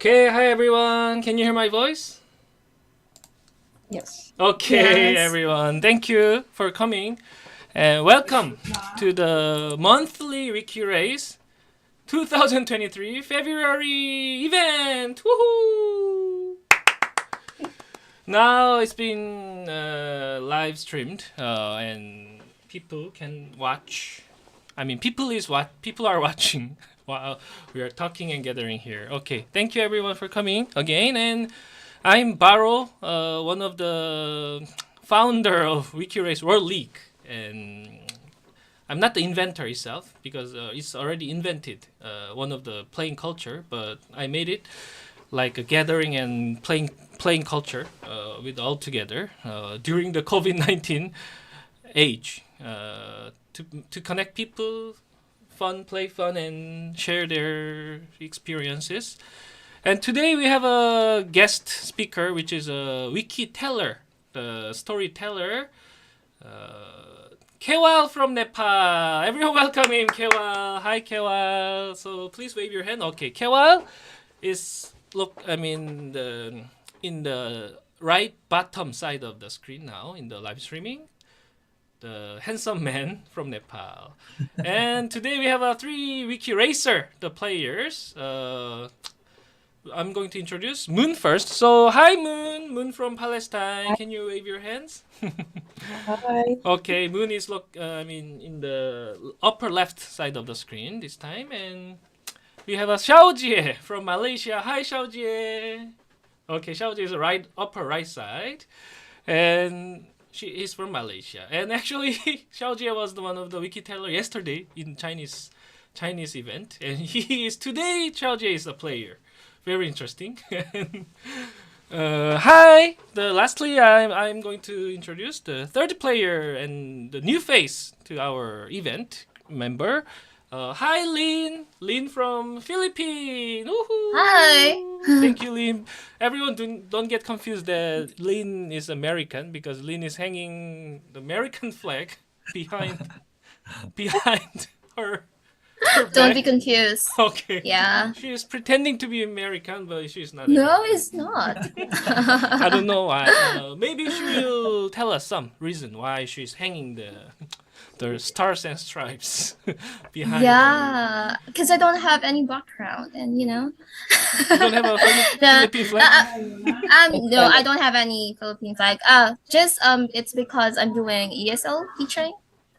Okay, hi everyone. Can you hear my voice? Yes. Okay, Yes. everyone. Thank you for coming and welcome to the monthly Wikirace 2023 February event. Woohoo! Now it's been live streamed and people can watch. I mean, people are watching while we are talking and gathering here. Okay, thank you everyone for coming again. And I'm Baro, one of the founder of Wikirace World League, and I'm not the inventor itself because it's already invented, one of the playing culture. But I made it like a gathering and playing culture with all together during the COVID-19 age to connect people, play fun, and share their experiences. And today we have a guest speaker, which is a wiki teller, the storyteller, Kewal from Nepal. Everyone welcome him, Kewal. Hi, Kewal. So please wave your hand. Okay, Kewal is in the right bottom side of the screen now in the live streaming. The handsome man from Nepal. And today we have three Wikiracer, the players. I'm going to introduce Moon first. So hi Moon, Moon from Palestine. Can you wave your hands? Hi. Okay, Moon is in the upper left side of the screen this time, and we have a Xiaojie from Malaysia. Hi Xiaojie. Okay, Xiaojie is the upper right side, and she is from Malaysia. And actually, Xiaojie was one of the wiki teller yesterday in Chinese event, and he is today. Xiaojie is a player. Very interesting. Hi. Lastly, I'm going to introduce the third player and the new face to our event member. Hi, Lin. Lin from Philippines. Woohoo! Hi. Thank you, Lin. Everyone, don't get confused that Lin is American because Lin is hanging the American flag behind her. Don't be confused. Okay. Yeah. She is pretending to be American, but she's not. No, American. it's not. I don't know why. Maybe she will tell us some reason why she's hanging the stars and stripes behind. Yeah, because I don't have any background, and You don't have a Philippine flag. no, I don't have any Philippine flag. It's because I'm doing ESL teaching.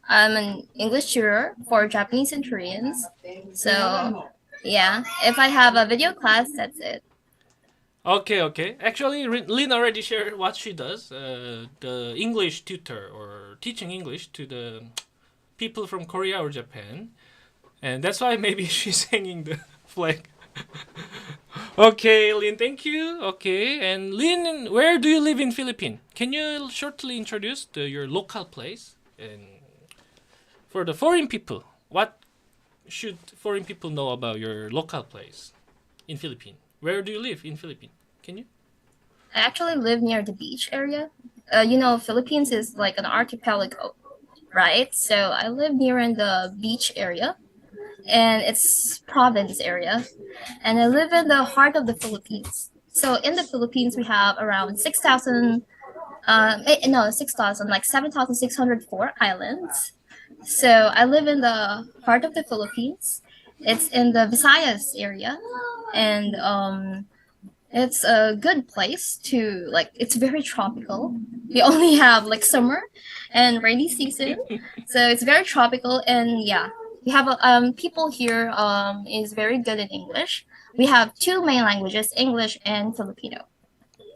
I'm an English tutor for Japanese Centurions. So, yeah, if I have a video class, that's it. Okay. Actually, Lynn already shared what she does. The English tutor or teaching English to the people from Korea or Japan, and that's why maybe she's hanging the flag. Okay, Lynn, thank you. Okay, and Lynn, where do you live in Philippines? Can you shortly introduce your local place? And for the foreign people, what should foreign people know about your local place in Philippines? Where do you live in Philippines? Can you? I actually live near the beach area. Philippines is like an archipelago, right? So I live near in the beach area, and it's province area, and I live in the heart of the Philippines. So in the Philippines, we have around 6,000, no, 6,000, like 7,604 islands. So I live in the heart of the Philippines. It's in the Visayas area, and it's a good place to it's very tropical. We only have like summer and rainy season, so it's very tropical. And yeah, we have people here is very good in English. We have two main languages, English and Filipino.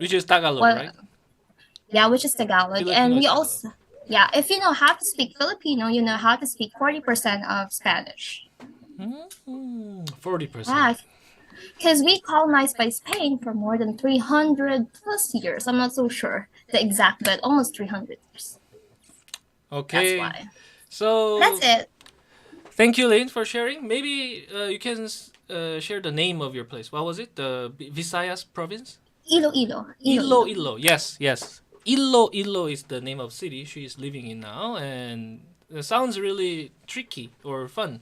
Which is Tagalog, Well, right? yeah, which is Tagalog. Filipino And is we Tagalog. also, yeah, if you know how to speak Filipino, you know how to speak 40% of Spanish. 40%. Yeah, because we colonized by Spain for more than 300 plus years. I'm not so sure the exact, but almost 300 years. Okay. That's why. So That's it. thank you, Lynn, for sharing. Maybe you can share the name of your place. What was it? The Visayas province? Iloilo. Iloilo. Yes. Iloilo is the name of city she is living in now, and it sounds really tricky or fun.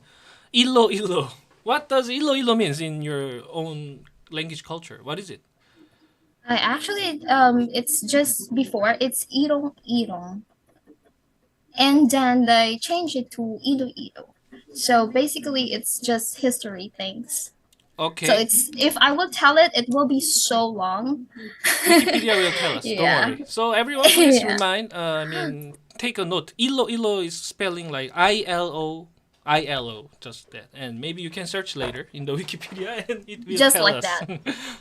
Iloilo. What does Iloilo means in your own language culture? What is it? I actually it's just before it's irong irong, and then they changed it to ido ido. So basically, it's just history things. So Okay. it's if I will tell it, it will be so long. Wikipedia will tell us. Don't Yeah. worry. So everyone, please Yeah. remind. Take a note. Ilo ilo is spelling like ILO. Just that. And maybe you can search later in the Wikipedia, and it will Just tell like us that.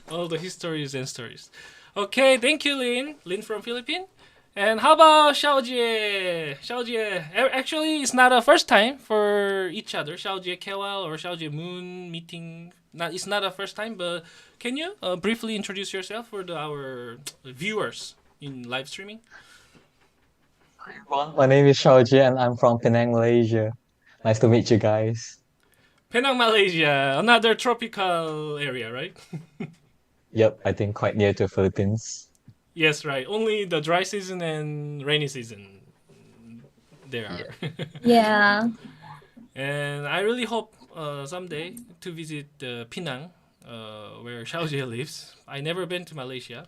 all the histories and stories. Okay, thank you, Lin. Lin from Philippines. And how about Xiaojie? Xiaojie, actually, it's not a first time for each other. Xiaojie Kewal or Xiaojie Moon meeting. It's not a first time, but can you briefly introduce yourself for our viewers in live streaming? Everyone, my name is Shaoji and I'm from Penang, Malaysia. Nice to meet you guys. Penang, Malaysia, another tropical area, right? Yep, I think quite near to Philippines. Yes, right. Only the dry season and rainy season there Yeah. are. Yeah. And I really hope someday to visit Penang, where Xiaojie lives. I never been to Malaysia.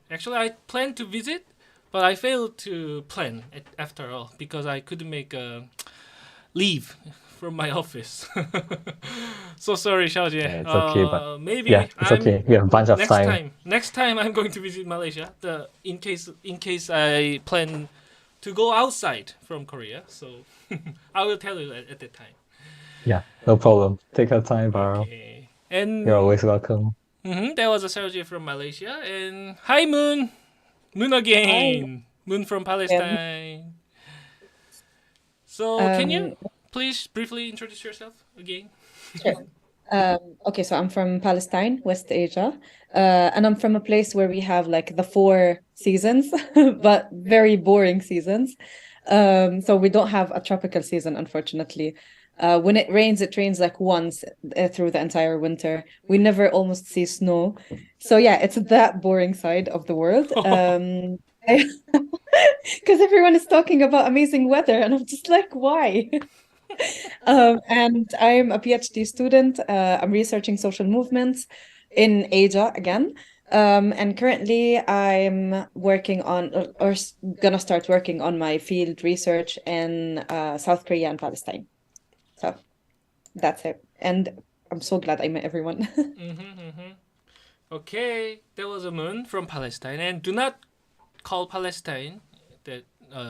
Actually, I planned to visit, but I failed to plan after all because I couldn't make a leave from my office. So sorry, Xiaojie. Yeah, it's okay, but yeah, Maybe it's okay. We have a bunch of next time. time. Next time I'm going to visit Malaysia. In case I plan to go outside from Korea, so I will tell you at that time. Yeah, no problem. Take your time, Baro. Okay. And You're always welcome. that was a Xiaojie from Malaysia. And hi, Moon. Moon Hi. again. Moon from Palestine. So can you Um, please briefly introduce yourself again? sure. Okay, so I'm from Palestine, West Asia, and I'm from a place where we have like the 4 seasons, but very boring seasons. So we don't have a tropical season, unfortunately. When it rains like once through the entire winter. We never almost see snow. So yeah, it's that boring side of the world. Because everyone is talking about amazing weather, and I'm just like, why? And I'm a PhD student. I'm researching social movements in Asia again. And currently I'm working on, gonna start working on my field research in South Korea and Palestine. So that's it. And I'm so glad I met everyone. Okay, there was a Moon from Palestine, and do not call Palestine that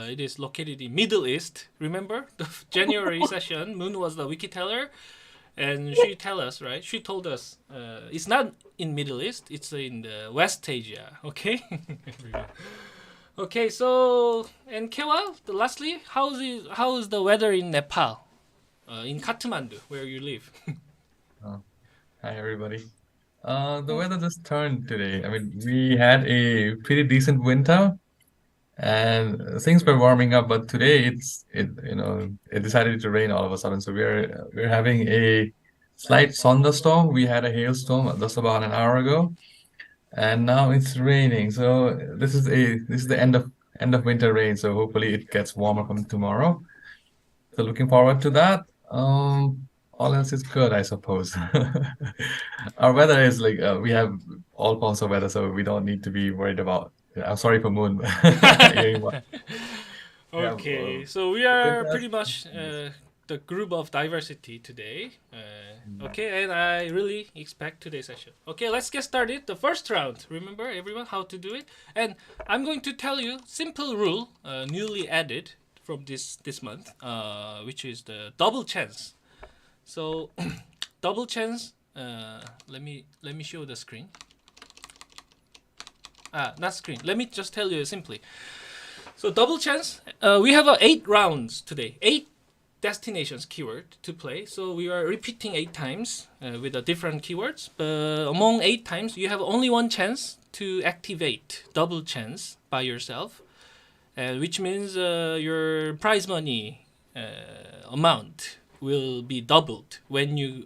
it is located in Middle East. Remember the January session? Moon was the wiki teller, and she tell us right. She told us it's not in Middle East. It's in the West Asia. Okay. Okay. So and Kewal, lastly, how is the weather in Nepal? In Kathmandu, where you live. Oh, hi everybody. The weather just turned today. I mean, we had a pretty decent winter and things were warming up, but today it decided to rain all of a sudden. So we're having a slight thunderstorm. We had a hailstorm just about an hour ago, and now it's raining. So this is the end of winter rain. So hopefully it gets warmer from tomorrow. So looking forward to that. All else is good, I suppose. Our weather is like we have all forms of weather, so we don't need to be worried about. I'm sorry for Moon. Hearing what- we have, Okay, so we the are winters. pretty much the group of diversity today. Okay, and I really expect today's session. Okay, let's get started. The first round. Remember, everyone, how to do it. And I'm going to tell you simple rule, newly added from this month, which is the double chance. So, double chance. Let me show the screen. Not screen. Let me just tell you simply. So double chance. We have 8 rounds today. 8 destinations keyword to play. So we are repeating 8 times with different keywords. But among 8 times, you have only one chance to activate double chance by yourself, which means your prize money amount will be doubled when you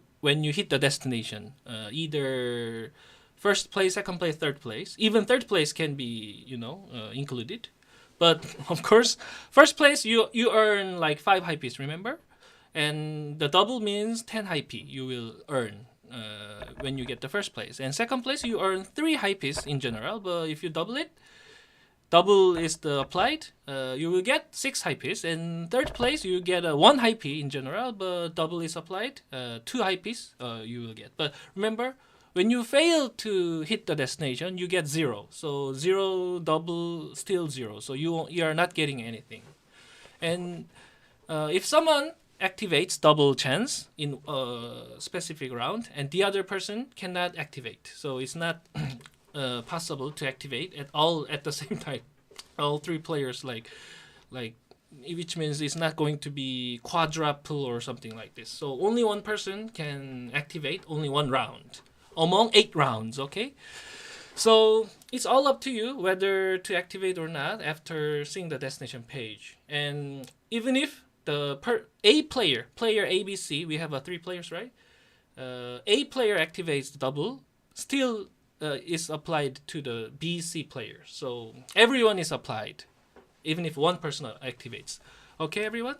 hit the destination. Either first place, second place, third place. Even third place can be included. But of course, first place you earn like 5 high Ps, remember? And the double means 10 high P you will earn when you get the first place. And second place, you earn 3 high piece in general. But if you double it, double is the applied, you will get 6 high piece. And third place, you get a 1 high piece in general, but double is applied, 2 high piece you will get. But remember, when you fail to hit the destination, you get 0. So 0, double, still 0. So you are not getting anything. And if someone activates double chance in a specific round, and the other person cannot activate, so it's not possible to activate at all at the same time. All 3 players, like, which means it's not going to be quadruple or something like this. So only one person can activate only 1 round among 8 rounds. Okay, so it's all up to you whether to activate or not after seeing the destination page. And even if the player ABC, we have 3 players, right? A player activates the double, still is applied to the BC player. So everyone is applied, even if one person activates. Okay, everyone?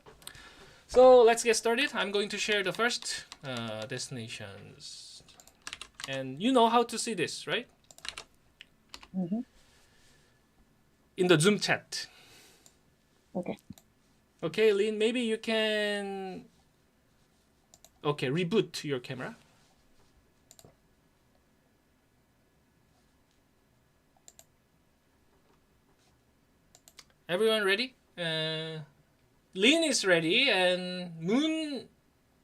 So let's get started. I'm going to share the first destinations. And you know how to see this, right? Mm-hmm. In the Zoom chat. Okay. Okay, Lynn, maybe you can... Okay, reboot your camera. Everyone ready? Lynn is ready and Moon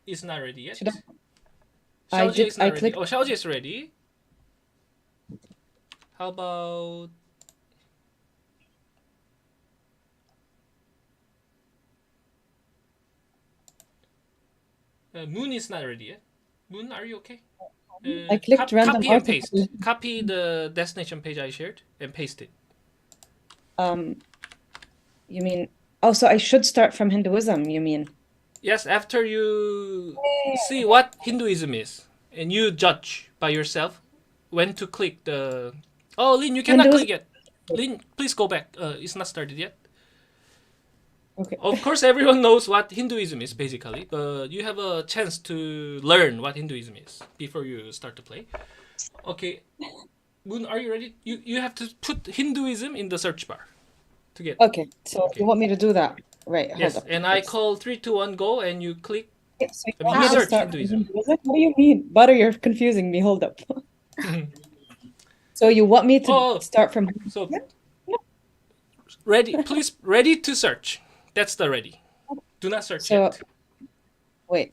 is not ready yet. Should I Xiaojie is not ready. clicked. Oh, Xiaojie is ready. How about... Moon is not ready yet. Moon, are you okay? I clicked random copy and article. paste. Copy the destination page I shared and paste it. You mean, oh, so I should start from Hinduism, you mean? Yes, after you see what Hinduism is and you judge by yourself when to click the... Oh, Lynn, you cannot click yet. Lynn, please go back. It's not started yet. Okay. Of course, everyone knows what Hinduism is, basically, but you have a chance to learn what Hinduism is before you start to play. Okay, Moon, are you ready? You have to put Hinduism in the search bar to get... Okay, so you want me to do that? Right, Yes, hold up. and I call 3, 2, 1, go, and you click... Okay, so you I want mean, me to search start from Hinduism. Hinduism? What do you mean? Butter, you're confusing me. Hold up. So you want me to start from... So, ready, please, ready to search. That's the ready. Do not search yet. Wait,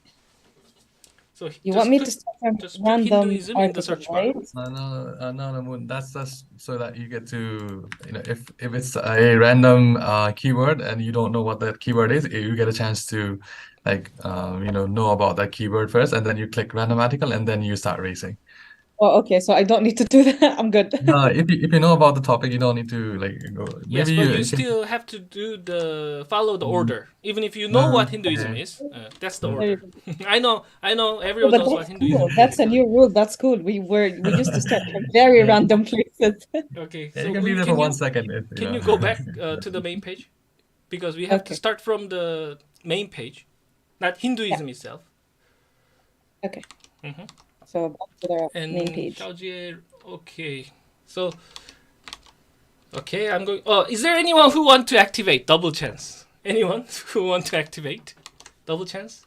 So you want me to start from just put random Hinduism in the search bar. article, right? No, Moon. That's just so that you get to, if it's a random keyword and you don't know what that keyword is, you get a chance to, know about that keyword first, and then you click random article, and then you start racing. Oh, okay, so I don't need to do that. I'm good. No, if you know about the topic, you don't need to go. Yes, Maybe but you can- still have to follow the order. Even if you know what Hinduism okay. is, that's the There you order. go. I know, Oh, everyone but knows what that's Hinduism cool. is. That's a new rule. That's cool. We used to start from very Yeah. random places. Okay, Yeah, so you can Moon, leave that for can 1 you second if can know. you go back to the main page? Because we have to Okay. start from the main page, not Hinduism itself. Okay. Mhm. So back to the And main page. Xiaojie, okay. So, okay, I'm going... Oh, is there anyone who want to activate double chance? Anyone who want to activate double chance?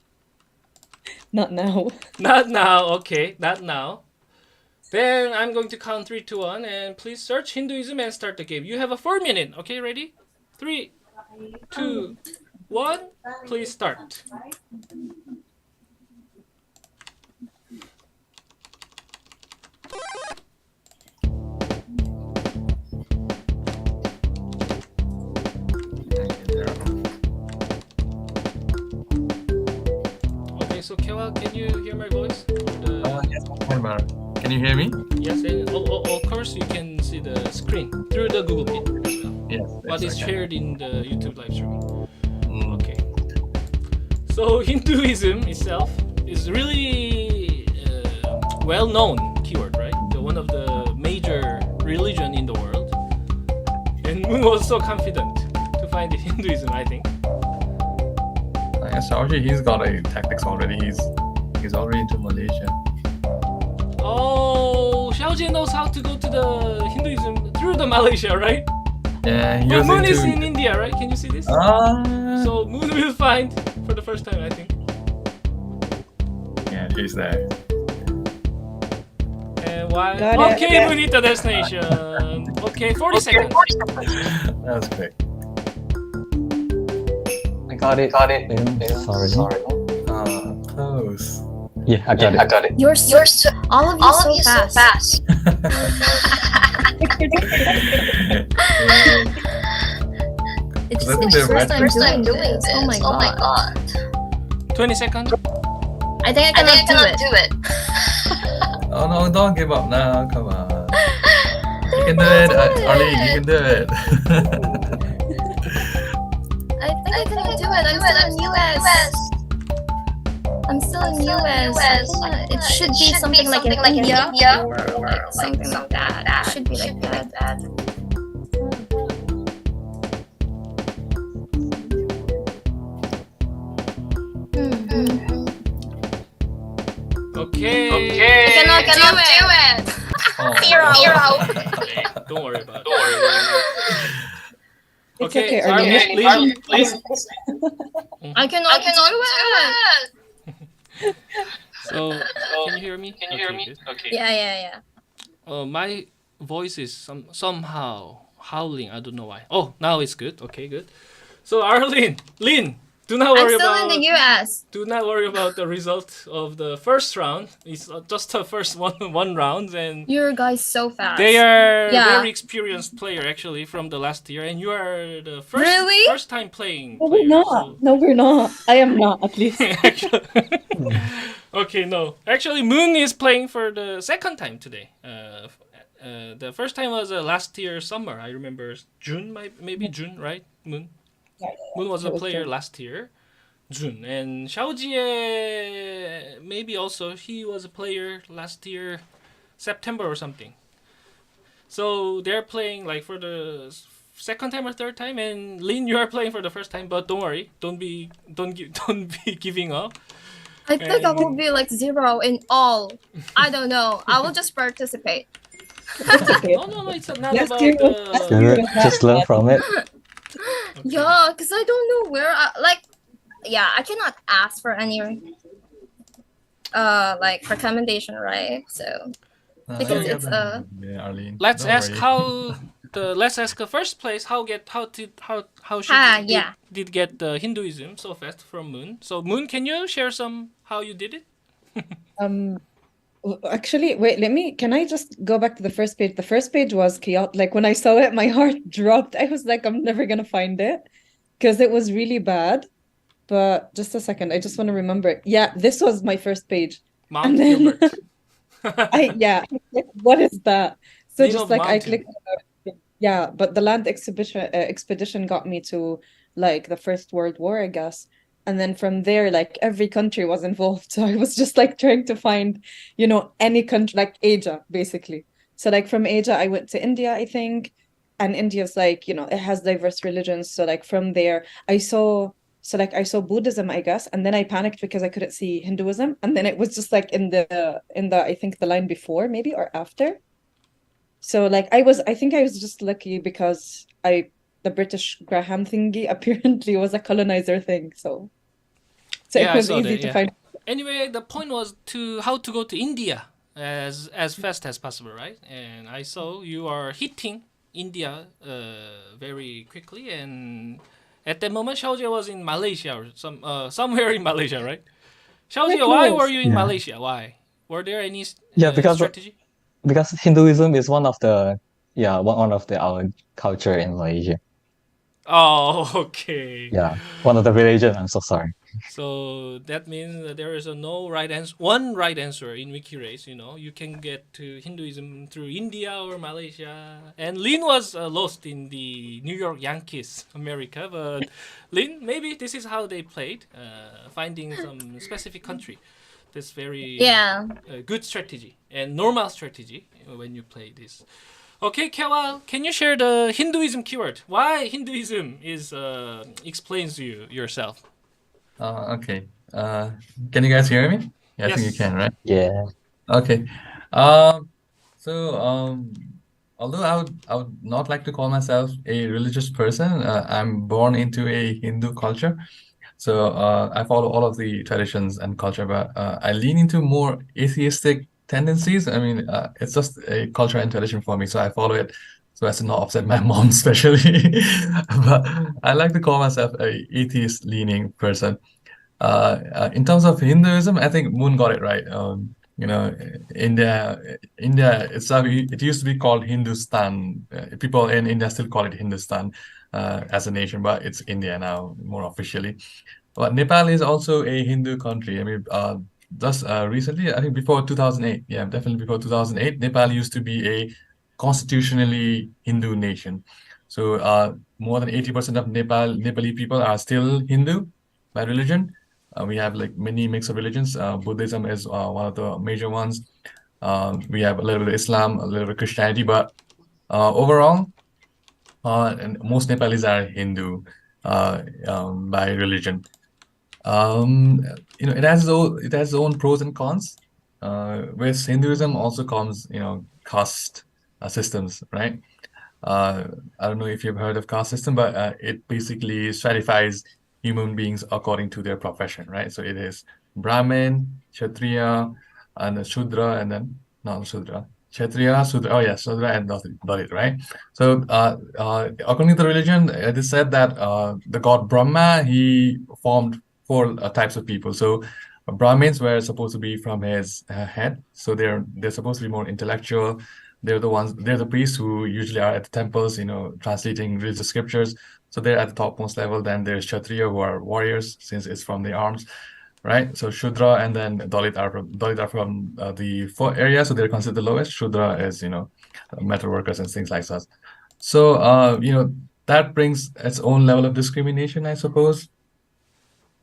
Not now. Not now, okay, not now. Then I'm going to count 3, 2, 1, and please search Hinduism and start the game. You have a 4 minute, okay, ready? 3, 2, 1, please start. Okay, so Kewal, can you hear my voice? Yes, Myanmar. Can you hear me? Yes, and of course you can see the screen through the Google Meet as well. Yes. What yes, is I can. shared in the YouTube live streaming. Mm. Okay. So Hinduism itself is really well-known keyword, right? One of the major religion in the world. And Moon was so confident to find it Hinduism, I think. I guess Xiaoji, he's got a tactics already. He's already into Malaysia. Xiaojie knows how to go to the Hinduism through the Malaysia, right? Yeah, he But was Moon is into. in India, right? Can you see this? So Moon will find for the first time, I think. Yeah, he's there. And why? Got it. Okay, Yeah. Moon hit the destination. Okay, 40 seconds. That was quick. I got it. Sorry. Close. Yeah, I got it. You're so, all of you so fast. It's I just think my they're first red. time doing this. Oh my god. 20 seconds. I think I cannot do it. Oh no, don't give up now. Come on. You can do it, Arlene. You can do it. I think I cannot do it. I'm still in US. I'm still in US. It should be something like in India or like something like that. It should be like that. Okay. I cannot do it. Oh. Zero. Don't worry about it. It's okay, so Arlene. Arlene, please. I cannot do it. So, can you hear me? Good. Okay. Yeah. My voice is somehow howling. I don't know why. Oh, now it's good. Okay, good. So, Arlene, Lynn, do not I'm worry still about. in the US. Do not worry about the result of the first round. It's just the first one round, and Your guys so fast. they are Yeah. very experienced player actually from the last year, and you are the Really? first time playing. No, we're player, not. No, we're not. I am not, at least. Actually, okay, no. Actually, Moon is playing for the second time today. The first time was last year summer. I remember June, maybe June, right? Moon. Moon was a it was player June. last year, June, and Xiaojie maybe also he was a player last year, September or something. So they're playing like for the second time or third time, and Lin, you are playing for the first time. But don't worry, don't be giving up. I think I will be like zero in all. I don't know. I will just participate. It's okay. No, it's not Last about year was- last year the. was Just learn from it. Yeah, because I don't know where I cannot ask for any like recommendation, right? So because it's Yeah, Arlene. Let's don't ask worry. let's ask the first place how she yeah. did get the Hinduism so fast from Moon. So Moon, can you share some how you did it? Actually, wait, can I just go back to the first page? The first page was chaotic. Like when I saw it, my heart dropped. I was like, I'm never gonna find it because it was really bad. But just a second, I just want to remember it. Yeah, this was my first page. Mount And then- Gilbert. What is that? So Name just of like I mountain. clicked yeah, but the land expedition got me to like the First World War, I guess. And then from there, like every country was involved. So I was just like trying to find, any country, like Asia, basically. So like from Asia, I went to India, I think. And India's like, it has diverse religions. So like from there, I saw Buddhism, I guess. And then I panicked because I couldn't see Hinduism. And then it was just like in the I think the line before maybe or after. So like I think I was just lucky because the British Graham thingy apparently was a colonizer thing, so Yeah, I it was saw easy that, to yeah. find. Anyway, the point was how to go to India as fast as possible, right? And I saw you are hitting India very quickly, and at that moment, Xiaojie was in Malaysia or somewhere in Malaysia, right? Xiaojie, Very why close. were you in Yeah. Malaysia? Why? Were there any Because- strategy? Because Hinduism is one of our culture in Malaysia. Oh, okay. Yeah, one of the religion. I'm so sorry. So that means that there is no right answer. One right answer in Wikirace. You can get to Hinduism through India or Malaysia. And Lin was lost in the New York Yankees, America. But Lin, maybe this is how they played, finding some specific country. That's very good strategy and normal strategy when you play this. Okay, Kewal, can you share the Hinduism keyword? Why Hinduism is explains to you yourself. Okay. Can you guys hear me? Yeah, I think you Yes. can, right? Yeah. Okay. So, although I would not like to call myself a religious person, I'm born into a Hindu culture. So I follow all of the traditions and culture, but I lean into more atheistic tendencies. I mean, it's just a culture and tradition for me, so I follow it so as to not upset my mom, especially. But I like to call myself a atheist-leaning person. In terms of Hinduism, I think Moon got it right. India, India itself, it used to be called Hindustan. People in India still call it Hindustan as a nation, but it's India now, more officially. But Nepal is also a Hindu country. I mean, just recently, I think before 2008, yeah, definitely before 2008, Nepal used to be a constitutionally Hindu nation. So more than 80% of Nepali people are still Hindu by religion. We have like many mix of religions. Buddhism is one of the major ones. We have a little bit of Islam, a little bit of Christianity, but overall, and most Nepalis are Hindu by religion. It has its own pros and cons. With Hinduism also comes, caste systems, right? I don't know if you've heard of caste system, but it basically stratifies human beings according to their profession, right? So it is Brahmin, Kshatriya, and Shudra, and then not Shudra, Kshatriya, Shudra. Oh yeah, Shudra and Dalit, right? So according to the religion, it is said that the god Brahma, he formed four types of people. So Brahmins were supposed to be from his head, so they're supposed to be more intellectual. They're the priests who usually are at the temples, translating religious scriptures. So they're at the topmost level. Then there's Kshatriya, who are warriors, since it's from the arms, right? So Shudra and then Dalit are from the four area, so they're considered the lowest. Shudra is, metal workers and things like that. So, that brings its own level of discrimination, I suppose,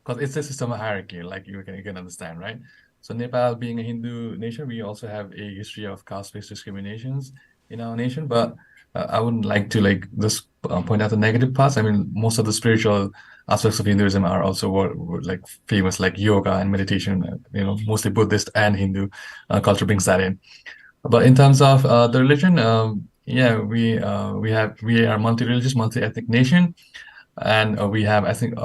because it's a system of hierarchy, like you can understand, right? So Nepal being a Hindu nation, we also have a history of caste-based discriminations in our nation, but I wouldn't like to just point out the negative parts. I mean, most of the spiritual aspects of Hinduism are also like famous, like yoga and meditation. Mostly Buddhist and Hindu culture brings that in. But in terms of the religion, yeah, we are multi-religious, multi-ethnic nation, and we have, I think,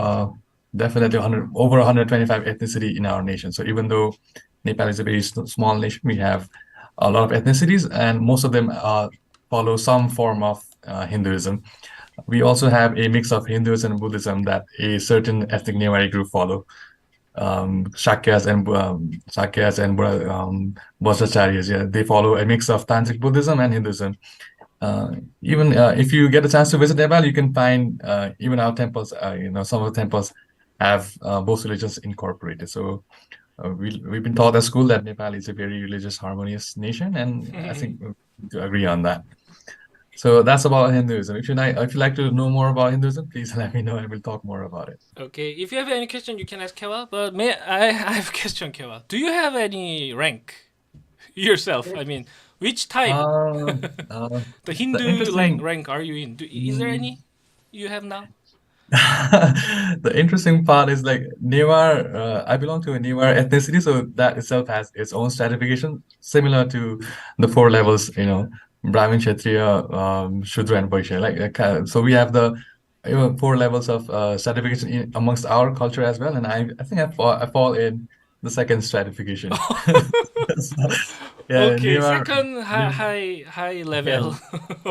definitely over 125 ethnicity in our nation. So even though Nepal is a very small nation, we have a lot of ethnicities, and most of them follow some form of Hinduism. We also have a mix of Hinduism and Buddhism that a certain ethnic Newari group follow. Shakyas and Vajracharyas, yeah, they follow a mix of Tantric Buddhism and Hinduism. Even if you get a chance to visit Nepal, you can find even our temples. Some of the temples have both religions incorporated. So we've been taught at school that Nepal is a very religious, harmonious nation, and I think we need to agree on that. So that's about Hinduism. If you like to know more about Hinduism, please let me know and we'll talk more about it. Okay, if you have any question, you can ask Kewal. But I have a question, Kewal. Do you have any rank yourself? I mean, which type? The Hindu rank are you in? Is there any you have now? The interesting part is like Newar, I belong to a Newar ethnicity, so that itself has its own stratification, similar to the four levels, Brahmin, Kshatriya, Shudra, and Vaishya. So we have the four levels of stratification amongst our culture as well, and I think I fall in the second stratification. Yeah, Okay, Newar, second high level.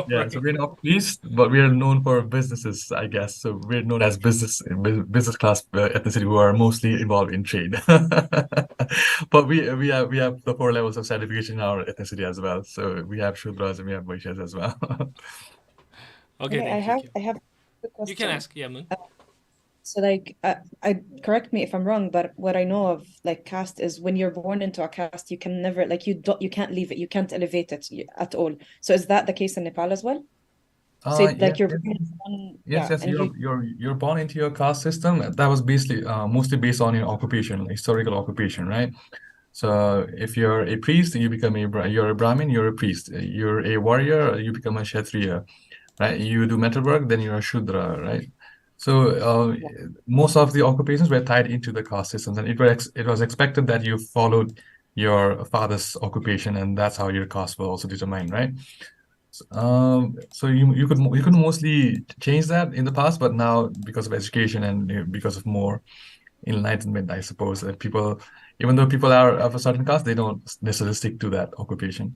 yeah, so we're not priests, but we are known for businesses, I guess. So we're known as business class ethnicity who are mostly involved in trade. But we have the four levels of certification in our ethnicity as well. So we have Shudras and we have Vaishyas as well. Okay, I thank you. have a question. You can ask, yeah, Moon. So I correct me if I'm wrong, but what I know of caste is when you're born into a caste, you can never you can't leave it, you can't elevate it at all. So is that the case in Nepal as well? So you're born, Yes, and you're born into your caste system. That was basically mostly based on your occupation, historical occupation, right? So if you're a priest, you become you're a Brahmin, you're a priest. You're a warrior, you become a Kshatriya, right? You do metalwork, then you're a Shudra, right? So most of the occupations were tied into the caste systems, and it was expected that you followed your father's occupation, and that's how your caste will also determine, right? So you could mostly change that in the past, but now because of education and because of more enlightenment, I suppose that people, even though people are of a certain caste, they don't necessarily stick to that occupation.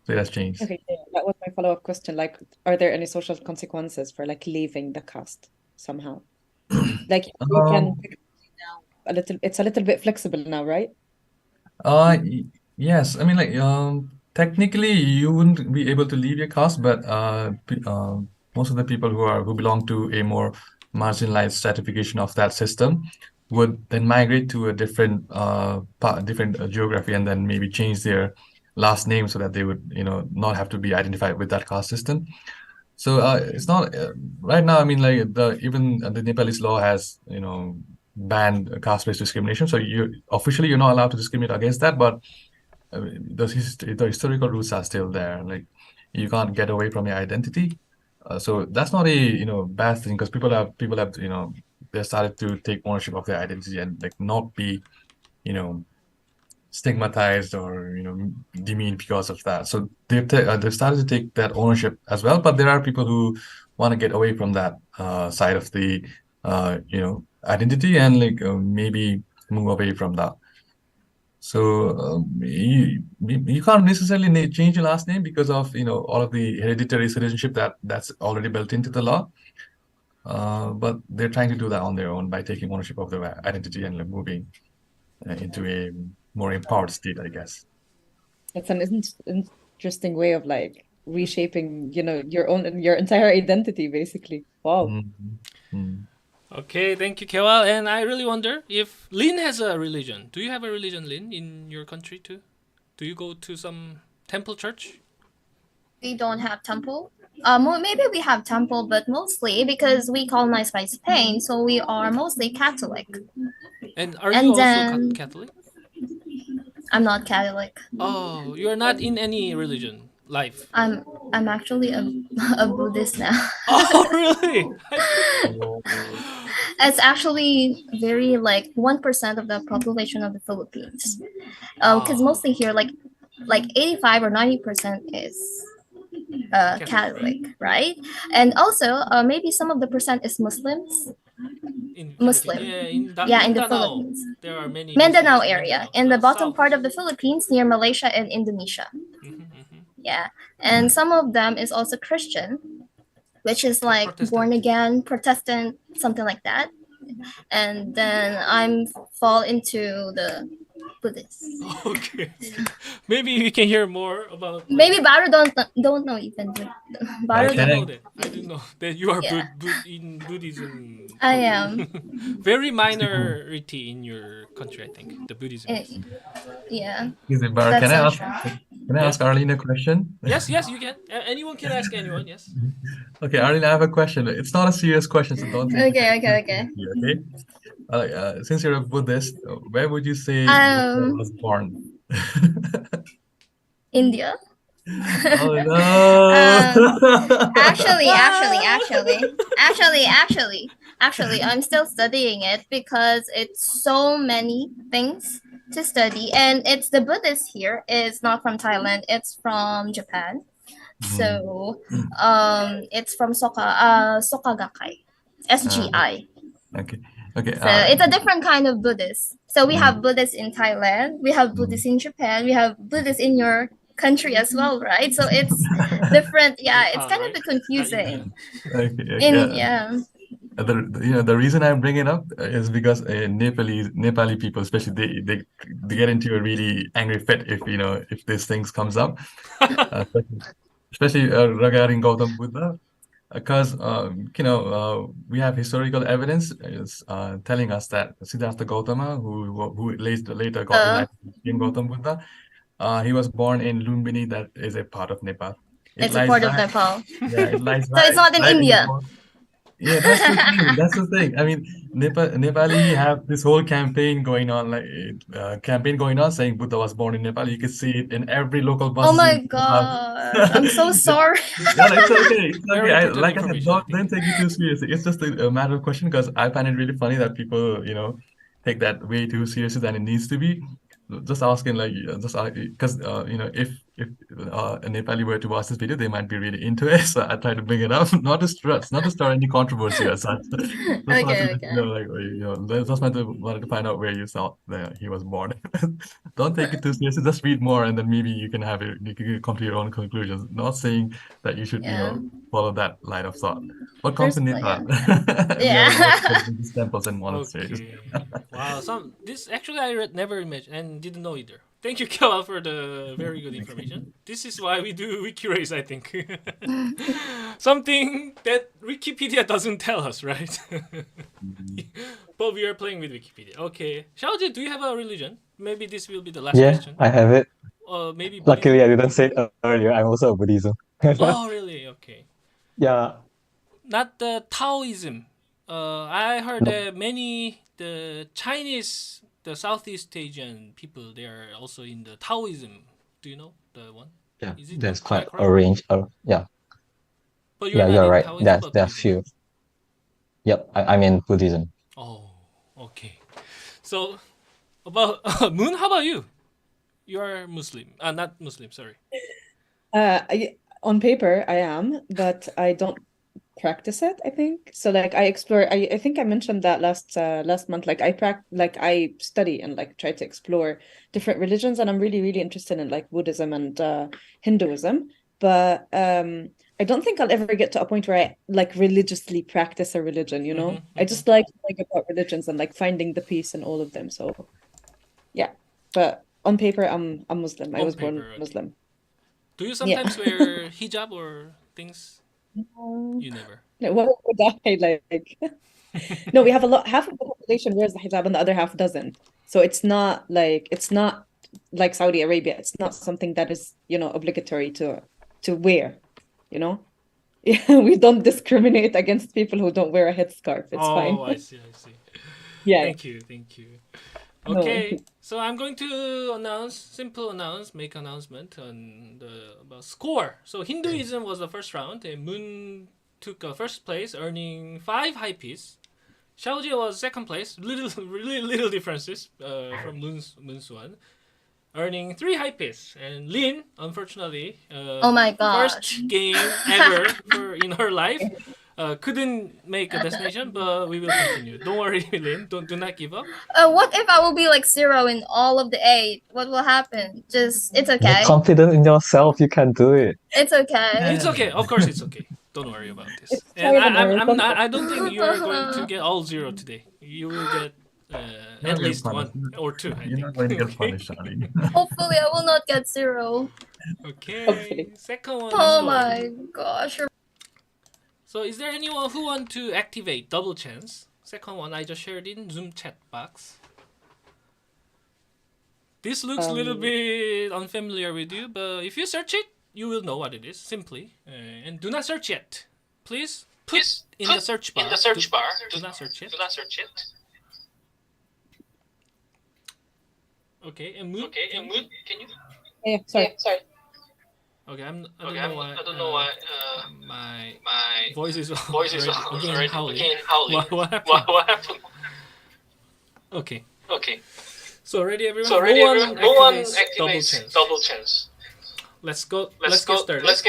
So it has changed. Okay, yeah, that was my follow-up question. Like, are there any social consequences for like leaving the caste somehow? Like you can Um, it's a little bit flexible now, right? yes. I mean, like, technically, you wouldn't be able to leave your caste, but most of the people who belong to a more marginalized stratification of that system would then migrate to a different different geography, and then maybe change their last name so that they would, not have to be identified with that caste system. So it's not right now. I mean, like even the Nepalese law has, banned caste-based discrimination. So you're not allowed to discriminate against that, but the historical roots are still there. Like you can't get away from your identity. So that's not a bad thing, because people have they started to take ownership of their identity and like not be you know stigmatized or demeaned because of that. So they've started to take that ownership as well. But there are people who want to get away from that side of the identity, and like maybe move away from that. So you can't necessarily change your last name because of all of the hereditary citizenship that's already built into the law. But they're trying to do that on their own by taking ownership of their identity and like, moving into a more empowered state, I guess. It's an interesting way of like reshaping, your entire identity, basically. Wow. Mm. Okay, thank you, Kewal. And I really wonder if Lin has a religion. Do you have a religion, Lin, in your country too? Do you go to some temple church? We don't have temple. Maybe we have temple, but mostly because we colonized by Spain, so we are mostly Catholic. And are And you also then- Catholic? I'm not Catholic. Oh, you're not in any religion life. I'm actually a Buddhist now. Oh, really? It's actually very like 1% of the population of the Philippines. Because mostly here, like 85 or 90% is Catholic, right? And also maybe some of the percent is Muslims. In Muslim. in in the Mindanao, Philippines. there are many Mindanao Muslims in area, Mindanao, in the bottom south. part of the Philippines near Malaysia and Indonesia. Yeah, and some of them is also Christian, which is like Protestant. born again, Protestant, something like that. And then I'm fall into the Buddhist. Okay, maybe we can hear more about. Maybe Baru don't know even. I Baru didn't Okay. know that. I didn't know that you are Yeah. in Buddhism. I am. Very minority in your country, I think. The Buddhism. is. Yeah. Excuse me, Bar, That's can I not ask sure. can I ask Arlene a question? Yes, you can. Anyone can ask anyone. Yes. Okay, Arlene, I have a question. It's not a serious question, so don't take it Okay. seriously, okay? Since you're a Buddhist, where would you say Buddha was born? India. Oh no! Actually, I'm still studying it because it's so many things to study, and it's the Buddhist here is not from Thailand, it's from Japan. So, it's from Soka Gakkai, SGI. Okay. So it's a different kind of Buddhist. So we have Buddhists in Thailand, we have Buddhists in Japan, we have Buddhists in your country as well, right? So it's different. Yeah, it's kind of a bit confusing. Okay. The reason I bring it up is because Nepali people, especially they get into a really angry fit if these things comes up, especially regarding Gautam Buddha, because we have historical evidence telling us that Siddhartha Gautama, who later got enlightened, became Gautam Buddha, he was born in Lumbini, that is a part of Nepal. It's a part of Nepal. Yeah, it lies So it's not in India. Yeah, that's the thing. That's the thing. I mean, Nepali have this whole campaign going on, saying Buddha was born in Nepal. You can see it in every local bus. Oh my God, I'm so sorry. No, it's okay. It's Very okay. important Like I said, information, I don't take it too seriously. It's just a matter of question, because I find it really funny that people, take that way too seriously than it needs to be. just asking like because if a Nepali were to watch this video, they might be really into it. So I try to bring it up, not to start any controversy as such. Just wanted to know, like, just wanted to find out where you saw that he was born. Don't take it too seriously. Just read more, and then maybe you can come to your own conclusions. Not saying that you should follow that line of thought. What comes in Nepal? We have a lot of Buddhist temples and monasteries. Okay. Wow. This actually I never imagined and didn't know either. Thank you, Kewal, for the very good information. This is why we do Wikirace, I think. Something that Wikipedia doesn't tell us, right? But we are playing with Wikipedia. Okay. Xiaoji, do you have a religion? Maybe this will be the last question. I have it. Maybe Luckily, I didn't say it earlier. I'm also a Buddhism. Oh, really? Okay. Yeah. Not the Taoism. I heard that the Chinese, the Southeast Asian people, they are also in the Taoism. Do you know the one? Yeah, Is it there's quite correct? a range. Yeah. But Yeah, not you're in right. Taoism, There's but there are Buddhism. few. Yep, I'm in Buddhism. Oh, okay. So, about Moon, how about you? You are Muslim. Not Muslim, sorry. On paper, I am, but I don't practice it, I think. So like I explore, I think I mentioned that last month, like I study and like try to explore different religions, and I'm really, really interested in like Buddhism and Hinduism. But I don't think I'll ever get to a point where I like religiously practice a religion, you know? I just like to think about religions and like finding the peace in all of them. So yeah. But on paper, I'm Muslim. I was born Muslim. Do you sometimes wear hijab or things? You never. No, what would I like? No, we have half of the population wears the hijab and the other half doesn't. So it's not like Saudi Arabia. It's not something that is, obligatory to wear, Yeah, we don't discriminate against people who don't wear a headscarf. It's fine. Oh, I see. Yeah. Thank you. Okay, so I'm going to make announcement on about score. So Hinduism was the first round, and Moon took first place, earning 5 high piece. Xiaoji was second place, little differences from Moon's one, earning 3 high piece. And Lin, unfortunately, oh my gosh, first game ever in her life. Couldn't make a destination, but we will continue. Don't worry, Lynn. Do not give up. What if I will be like 0 in all of the 8? What will happen? It's okay. Be confident in yourself. You can do it. It's okay. It's okay. Of course, it's okay. Don't worry about this. And I don't think you are going to get all 0 today. You will get at least 1 or 2. You're not going to get punished, Charlie. Hopefully, I will not get 0. Okay. Hopefully. Second one. Oh my gosh. So is there anyone who want to activate double chance? Second one I just shared in Zoom chat box. This looks a little bit unfamiliar with you, but if you search it, you will know what it is, simply. And do not search yet. Please put in the search bar. Do not search yet. Okay, and Moon, can you? Yeah, sorry. Okay, I don't know why my voice is again howling. What happened? Okay. So ready, everyone? No one activates double chance. Let's get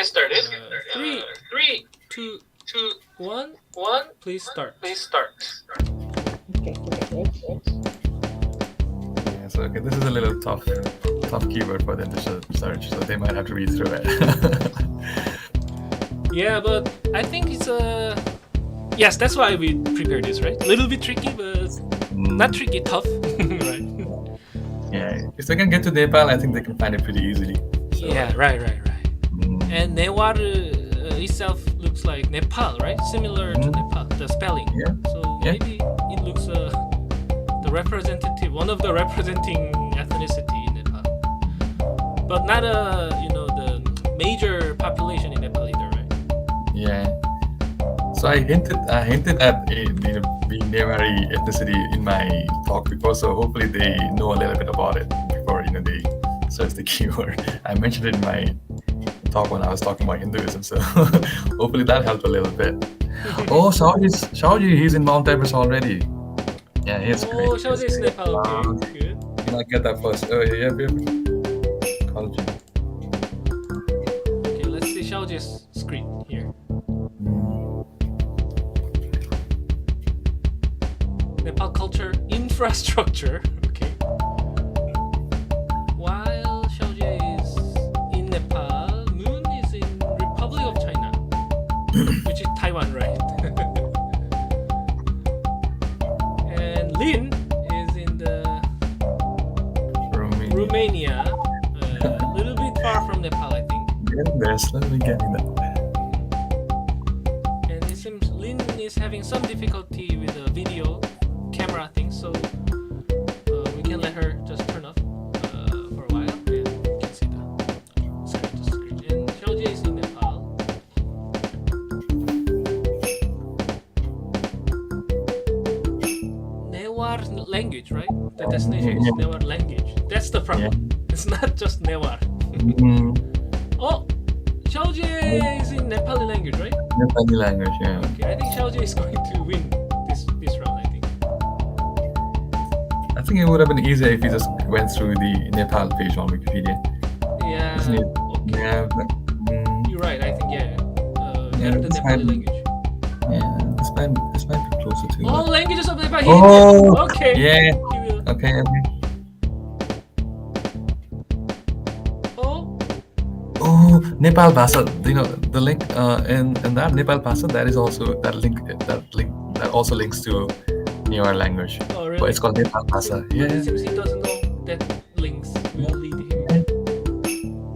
started. 3, 2, 1. Please start. Okay. So this is a little tough keyword for them to search, so they might have to read through it. Yeah, but I think it's yes, that's why we prepared this, right? A little bit tricky, but not tricky, tough, right? Yeah, if they can get to Nepal, I think they can find it pretty easily. So, yeah, right. And Newar itself looks like Nepal, right? Similar to Nepal, the spelling. Yeah. So maybe it looks one of the representing ethnicity in Nepal, but not the major population in Nepal either, right? Yeah. So I hinted at being Newari ethnicity in my talk before, so hopefully they know a little bit about it before they search the keyword. I mentioned it in my talk when I was talking about Hinduism, so hopefully that helped a little bit. Oh, Xiaoji, he's in Mount Everest already. Yeah, he's great. Oh, Xiaoji is Nepal. Okay, good. You might get that first. Oh, yeah, culture. Okay, let's see Xiaojie's screen here. Nepal culture infrastructure. Okay. While Xiaojie is in Nepal, Moon is in Republic of China, which is Taiwan, right? And Lin is in the Romania, a little bit far from Nepal, I think. Getting there, slowly getting there. And it seems Lin is having some difficulty with the video camera thing, so we can let her just turn off for a while, and you can see the screen. And Xiaojie is in Nepal. Newar language, right? The destination is Newar language. That's the problem. It's not just Newar. Oh, Xiaojie is in Nepali language, right? Nepali language, yeah. Okay, I think Xiaojie is going to win this round, I think. I think it would have been easier if you just went through the Nepal page on Wikipedia. Yeah. Isn't it? Okay. Yeah, but, You're right. I think Yeah, learn the this Nepali might- language. yeah, this might be closer to. Oh, it. languages of Nepal. Oh, Okay. yeah. He will. Okay. Oh, Oh, Nepal Bhasa. You know the link in that Nepal Bhasa. That is also that link that also links to your language. oh, But really? it's called Nepal Bhasa. But it Yeah. seems he doesn't know that links will lead him.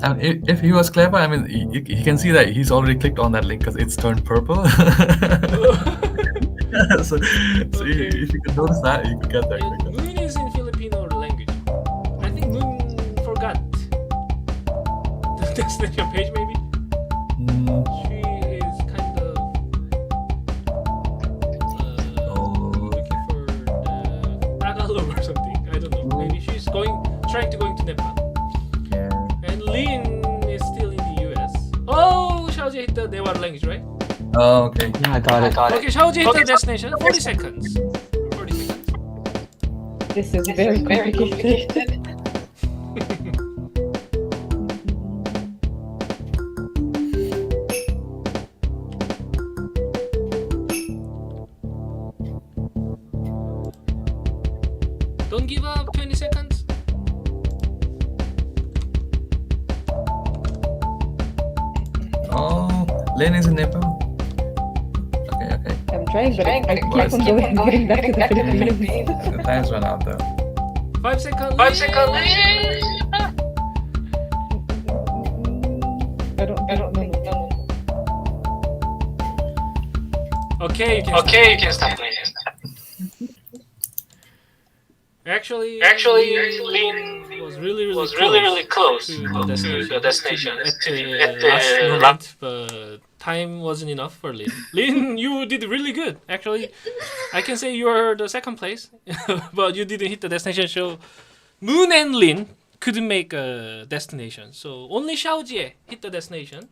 And if he was clever, I mean, he can see that he's already clicked on that link because it's turned purple. so Okay. if you can notice that, you could get there And quicker. Moon is in Filipino language. I think Moon forgot the destination page, maybe. Mm, She is kind of looking for the Tagalog or something. I don't know. Maybe she's trying to go into Nepal. yeah. And Lin is still in the US. Oh, Xiaojie hit the Newar language, right? Oh, okay. Yeah, I got it. Okay, Xiaojie hit the destination. 40 seconds. 40 seconds. This is very complicated. Don't give up. 20 seconds. Oh, Lane is in Nepal. Okay. I'm trying, but I keep on going back to the Philippines. The time's run out though. 5 seconds. I don't know. Okay, you can stop. Actually, Lin was really close to the destination at the last moment, but time wasn't enough for Lin. Lin, you did really good. Actually, I can say you are the second place, but you didn't hit the destination. So Moon and Lin couldn't make a destination. So only Xiaojie hit the destination,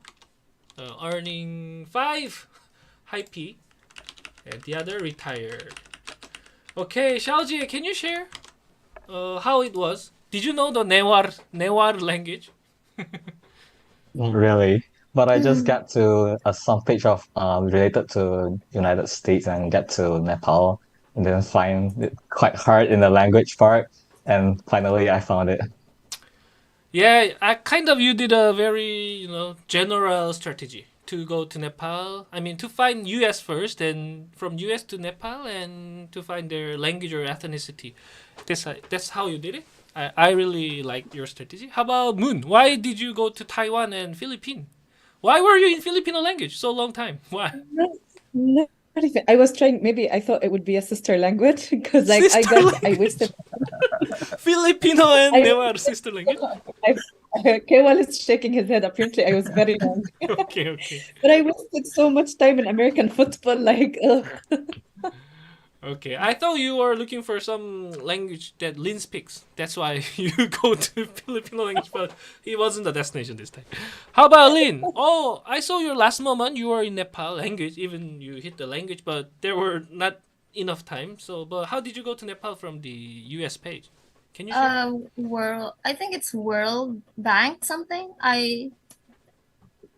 earning 5 high P, and the other retired. Okay, Xiaojie, can you share how it was? Did you know the Newar language? Not really. But I just get to some page of related to United States and get to Nepal and then find it quite hard in the language part. And finally I found it. Yeah, you did a very general strategy to go to Nepal. I mean, to find US first, and from US to Nepal, and to find their language or ethnicity. That's how you did it. I really like your strategy. How about Moon? Why did you go to Taiwan and Philippines? Why were you in Filipino language so long time? Why? Not even. I was trying. Maybe I thought it would be a sister language because I wasted. Filipino and Newar sister language. Kewal is shaking his head. Apparently, I was very young. Okay. But I wasted so much time in American football. Like, ugh. Okay, I thought you were looking for some language that Lin speaks. That's why you go to Filipino language, but it wasn't the destination this time. How about Lin? Oh, I saw your last moment. You were in Nepal language. Even you hit the language, but there were not enough time. So, but how did you go to Nepal from the US page? Can you share? I think it's World Bank something. I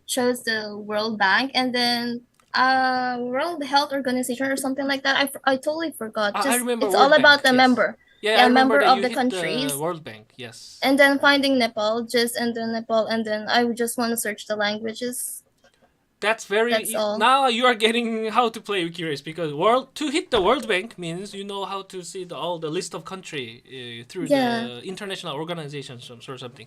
chose the World Bank, and then World Health Organization or something like that. I totally forgot. I Just remember it's all World about Bank. the Yes. member. Yeah, I Yeah, remember member that of you the hit countries. the World Bank. Yes. And then finding Nepal, just and then Nepal, and then I would just want to search the languages. That's very That's all. now you are getting how to play Wikirace, because to hit the World Bank means you know how to see all the list of country through Yeah. the international organizations or something.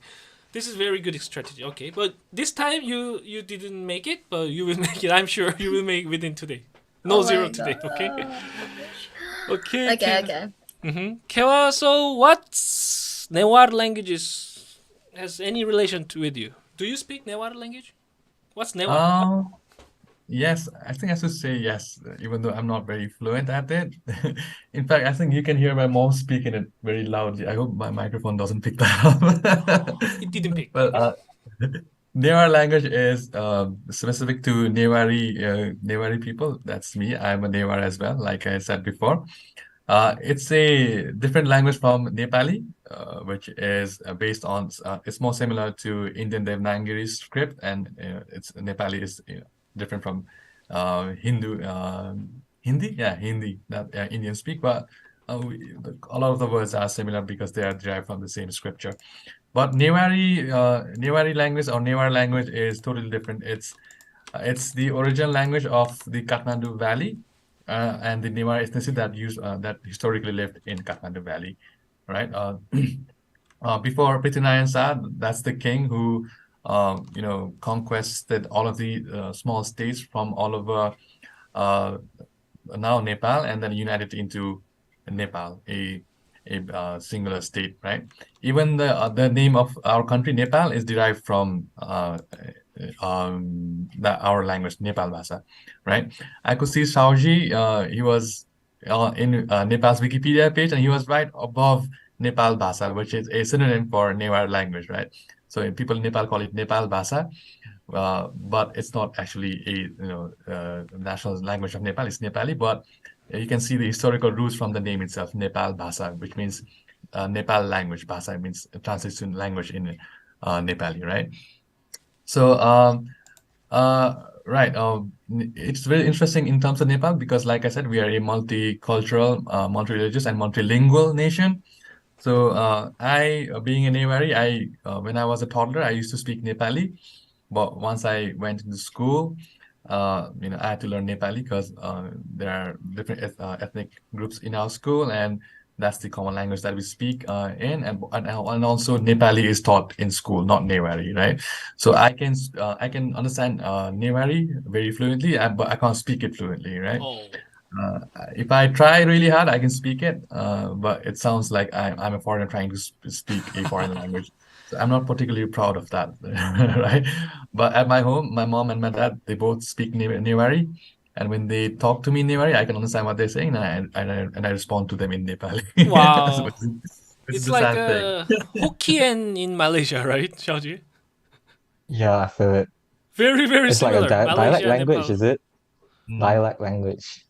This is very good strategy. Okay, but this time you didn't make it, but you will make it. I'm sure you will make it within today. No Oh zero my today. God. Okay. Okay. Okay, okay. Kewa, so what's Newar languages has any relation with you? Do you speak Newar language? What's Newar? Yes, I think I should say yes, even though I'm not very fluent at it. In fact, I think you can hear my mom speaking it very loudly. I hope my microphone doesn't pick that up. It didn't pick. Well, Newar language is specific to Newari people. That's me. I'm a Newar as well, like I said before. It's a different language from Nepali, which is based on, it's more similar to Indian Devanagari script, and it's Nepali is different from Hindi, yeah, Hindi that Indians speak, but a lot of the words are similar because they are derived from the same scripture. But Newari language or Newar language is totally different. It's the original language of the Kathmandu Valley, and the Newar ethnicity that historically lived in Kathmandu Valley, right? Before Prithinayan Shah, that's the king who, conquested all of the small states from all over now Nepal, and then united into Nepal, a singular state, right? Even the name of our country, Nepal, is derived from our language, Nepal Bhasa, right? I could see Shaoji, he was in Nepal's Wikipedia page, and he was right above Nepal Bhasa, which is a synonym for Newar language, right? So people in Nepal call it Nepal Bhasa, but it's not actually a national language of Nepal. It's Nepali, but you can see the historical roots from the name itself, Nepal Bhasa, which means Nepal language. Bhasa means translates to language in Nepali, right? So, right, it's very interesting in terms of Nepal because, like I said, we are a multicultural, multi-religious, and multilingual nation. So, being a Newari, when I was a toddler, I used to speak Nepali. But once I went into school, I had to learn Nepali because there are different ethnic groups in our school, and that's the common language that we speak and also Nepali is taught in school, not Newari, right? So I can understand Newari very fluently, but I can't speak it fluently, right? Oh. If I try really hard, I can speak it, but it sounds like I'm a foreigner trying to speak a foreign language. So I'm not particularly proud of that, right? But at my home, my mom and my dad, they both speak Newari. And when they talk to me in Nepali, I can understand what they're saying, and I respond to them in Nepali. Wow. It's It's a like sad thing. Hokkien in Malaysia, right, Xiaoji? Yeah, I feel it. Very, very It's like a similar. dialect Malaysia, language, Nepal. is it? Mm. Dialect language.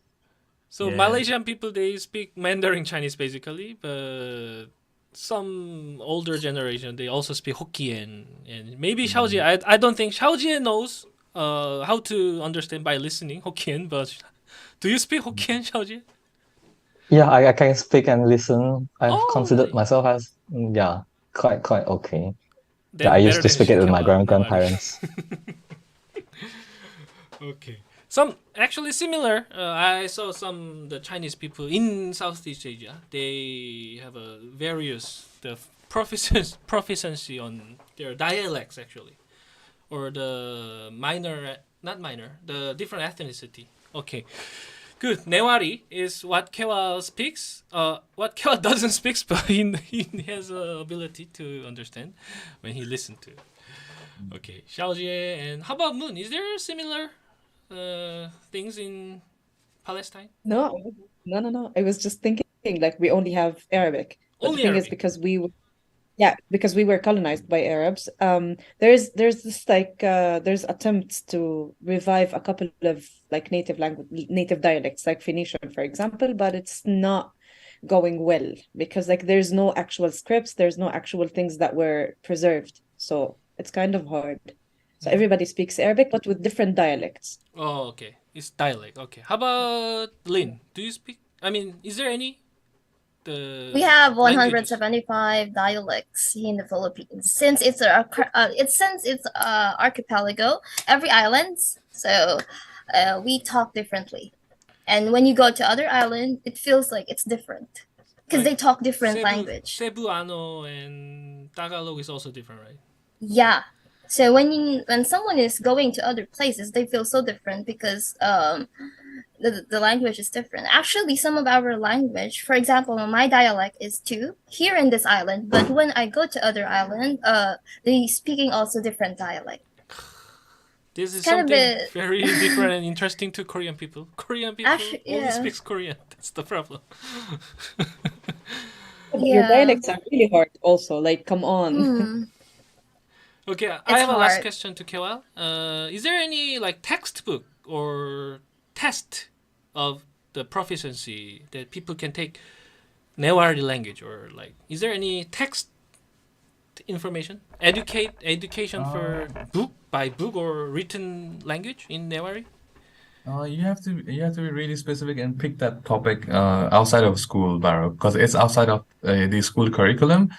So Yeah. Malaysian people, they speak Mandarin Chinese basically, but some older generation, they also speak Hokkien. And maybe Xiaoji, I don't think Xiaoji knows how to understand by listening Hokkien, but do you speak Hokkien, Xiaoji? Yeah, I can speak and listen. I've Oh, considered really? myself as quite okay. Yeah, Then I used better to than speak it with my Kewa Newari. grandparents. Okay. Some actually similar. I saw the Chinese people in Southeast Asia. They have a proficiency on their dialects actually, or the the different ethnicity. Okay, good. Newari is what Kewa speaks. What Kewa doesn't speak, but he has a ability to understand when he listens to. Okay, Xiaojie, and how about Moon? Is there similar things in Palestine? No, no. I was just thinking like we only have Arabic. But the Only thing is Arabic. because we were colonized by Arabs. There's this like there's attempts to revive a couple of like native dialects, like Phoenician, for example, but it's not going well, because like there's no actual scripts, there's no actual things that were preserved, so it's kind of hard. So everybody speaks Arabic, but with different dialects. Oh, okay. It's dialect. Okay. How about Lynn? Do you speak? I mean, is there any We have languages? 175 dialects in the Philippines. Since it's archipelago, every island, so we talk differently. And when you go to other island, it feels like it's different because they Like talk different language. Cebuano and Tagalog is also different, right? Yeah. So when someone is going to other places, they feel so different because the language is different. Actually, some of our language, for example, my dialect is two here in this island, but when I go to other island, they speaking also different dialect. This is kind of something a- very different and interesting to Korean people. Korean people Actually, only yeah. speaks Korean. That's the problem. But your Yeah. dialects are really hard also, like come on. Hmm. Okay, I It's have a last hard. question to Kewal. Is there any like textbook or test of the proficiency that people can take Newari language, or like is there any text information education for book by book or written language in Newari? You have to be really specific and pick that topic outside of school, Baro, because it's outside of the school curriculum.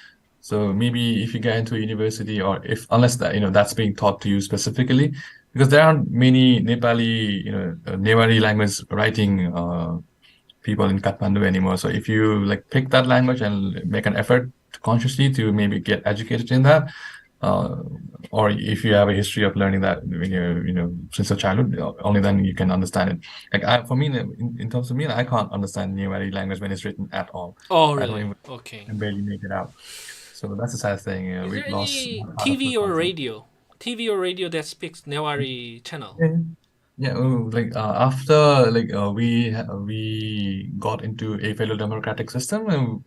So maybe if you get into a university, or if unless that that's being taught to you specifically, because there aren't many Nepali Newari language writing people in Kathmandu anymore. So if you like pick that language and make an effort consciously to maybe get educated in that, uh, or if you have a history of learning that when you're since your childhood, only then you can understand it. Like for me, in terms of me, I can't understand Newari language when it's written at all. Oh, I don't really? even Okay. can barely make it out. So that's the sad thing. Is We've there lost any one part of the TV or culture. radio? TV or radio that speaks Newari channel? Yeah, like after we got into a fellow democratic system, and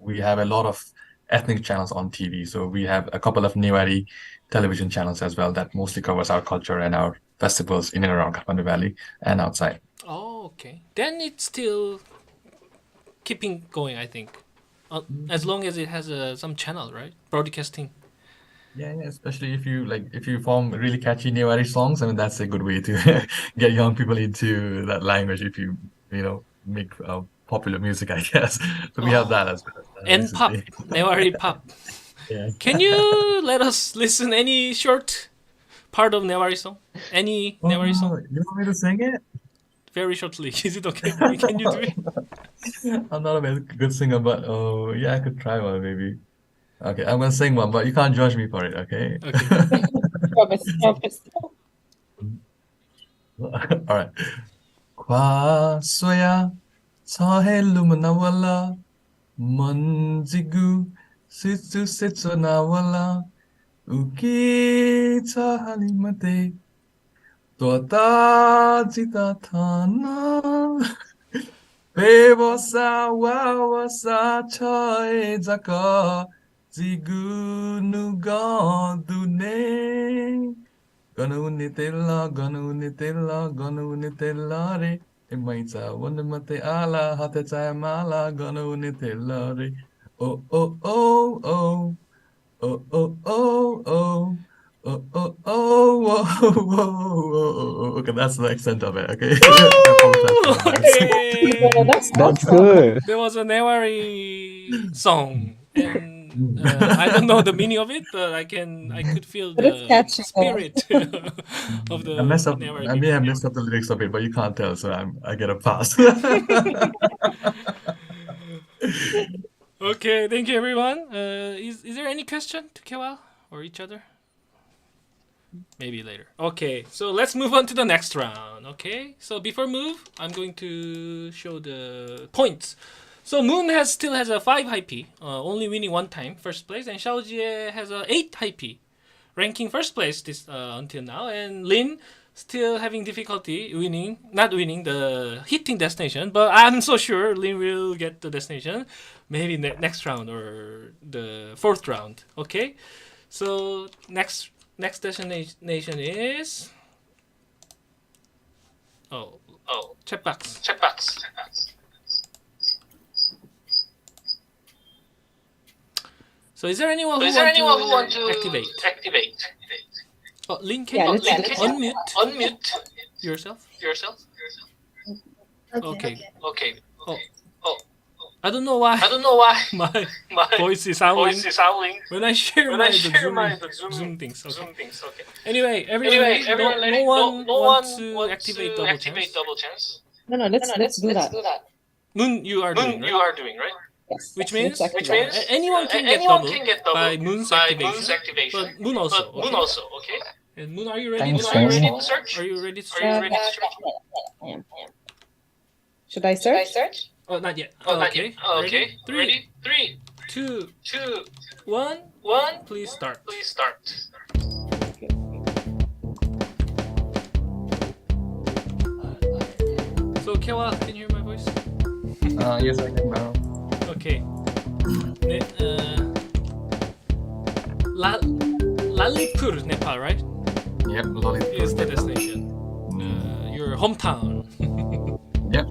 we have a lot of ethnic channels on TV. So we have a couple of Newari television channels as well that mostly covers our culture and our festivals in and around Kathmandu Valley and outside. Oh, okay. Then it's still keeping going, I think. As long as it has some channel, right? Broadcasting. Yeah, especially if you form really catchy Newari songs. I mean, that's a good way to get young people into that language if you make popular music, I guess. So we have that as well And pop. recently. Newari pop. Yeah. Can you let us listen any short part of Newari song? Any Newari song? You want me to sing it? Very shortly. Is it okay? Can you do it? I'm not a very good singer, but yeah, I could try one maybe. Okay, I'm gonna sing one, but you can't judge me for it, okay? Okay. Promise, promise. All right. Kwaswaya sahelumnawala manjigu situ sitsonawala uki halimate Tota jita thana Bevosa wawasa choy jaka Jigunu godune Ganu nitela re Emaita wandamate ala hata mala ganu nitela re Oh oh oh oh oh oh oh oh Oh, oh, oh, whoa, whoa, whoa. Okay, that's the extent of it, okay? I apologize for my voice. Okay. That's That's awesome. good. There was a Newari song, and I don't know the meaning of it, but I could feel But it's the catchy. spirit of the I messed up. Newari I may people. have messed up the lyrics of it, but you can't tell, so I get a pass. Okay, thank you everyone. Is there any question to Kewal or each other? Maybe later. Okay, so let's move on to the next round. Okay, so before move, I'm going to show the points. So Moon still has a 5 high P, only winning one time, first place, and Xiaojie has a 8 high P, ranking first place this until now, and Lin still having difficulty not winning the hitting destination, but I'm so sure Lin will get the destination, maybe next round or the fourth round. Okay, so next destination is chat box. So is there anyone who want to activate? Oh, Lin, can Yeah, you let's do that. unmute yourself? Okay. Oh, I don't know why my voice is howling when I share my Zoom things. Okay. Anyway, everyone, no one wants to activate double chance. No, let's do that. Moon, you are doing, right? Yes. Which let's means activate that. anyone can get double by Moon's activation, but Moon also. Okay. And Moon, are you ready Thanks, to Moon. search? Are you ready to search? I am. Should I search? Oh, not yet. Okay. Ready? 3, 2, 1. Please start. Okay. So, Kewa, can you hear my voice? Yes, I can now. Okay. Lalitpur, Nepal, right? Yep, Lollipop. Is the destination. Your hometown. Yep.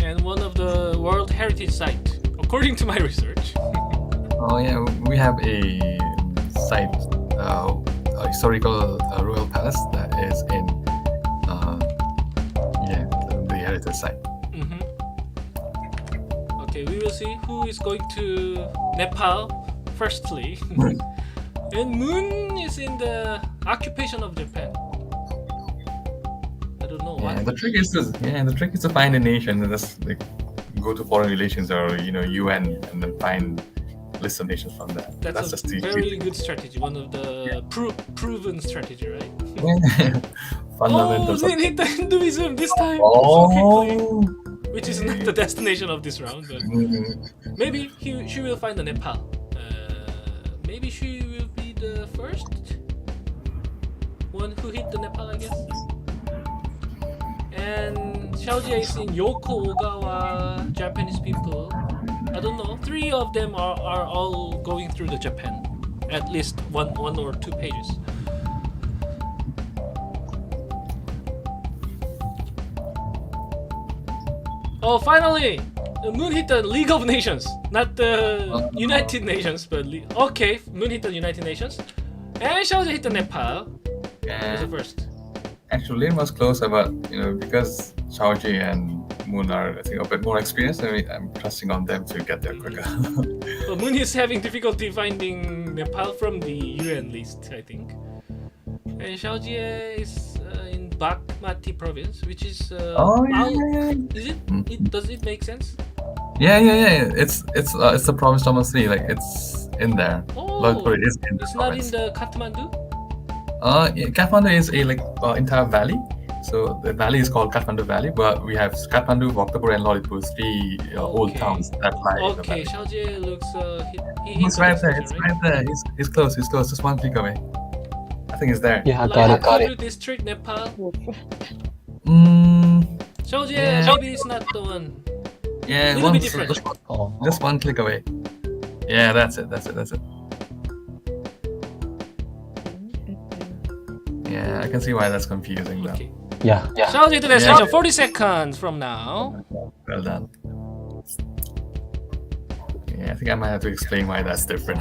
And one of the World Heritage Site, according to my research. Oh yeah, we have a site, a historical royal palace that is in, the heritage site. Okay, we will see who is going to Nepal firstly. And Moon is in the occupation of Japan. I don't know why. Yeah, the trick is to find a nation and just like go to foreign relations or UN and then find list of nations from that. That's just a the very good strategy. One of the proven strategy, right? fundamentals. Oh, Lin hit the Hinduism this time so Oh, quickly, which is not the destination of this round, but maybe she will find the Nepal. Maybe she will be the first one who hit the Nepal, I guess. And Xiaojie is in Yoko Ogawa, Japanese people. I don't know. 3 of them are all going through the Japan. At least one or 2 pages. Oh, finally! The Moon hit the League of Nations, not the United Nations, but okay, Moon hit the United Nations, and Xiaojie hit the Nepal. As the first. Actually, Lin was closer, but because Xiaojie and Moon are, I think, a bit more experienced, I'm trusting on them to get there quicker. Well, Moon is having difficulty finding Nepal from the UN list, I think. And Xiaojie is in Bagmati province, which is Is it? Does it make sense? Yeah. It's the province number 3. Like it's in there. Oh, Lalitpur is in the it's not province. in the Kathmandu. Kathmandu is a entire valley. So the valley is called Kathmandu Valley, but we have Kathmandu, Bhaktapur, and Lalitpur, 3 old Okay. towns that lie in the Okay, valley. Xiaojie looks he He's hit right the there. destination, It's right there. He's close. Just 1 click away. I think it's there. Yeah, I got it. Lalitpur district, Nepal. Xiaojie, Yeah. maybe it's not the one. Yeah, Little bit different. Just 1 click away. Yeah, that's it. Yeah, I can see why that's confusing now. Okay. Yeah. Xiaojie to destination, 40 seconds from now. Well done. Yeah, I think I might have to explain why that's different.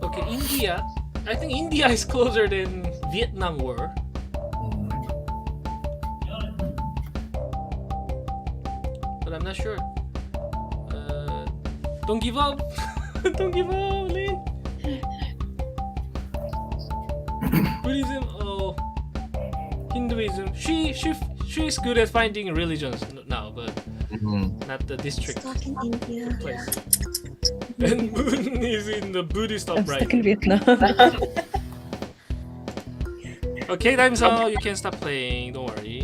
Okay, India. I think India is closer than Vietnam were. But I'm not sure. Don't give up. Don't give up, Lin. Buddhism, Hinduism. She's good at finding religions now, but not the district Stuck in India. place. And Moon is in the Buddhist I'm upright. stuck in Vietnam. Okay, time's up. You can stop playing. Don't worry.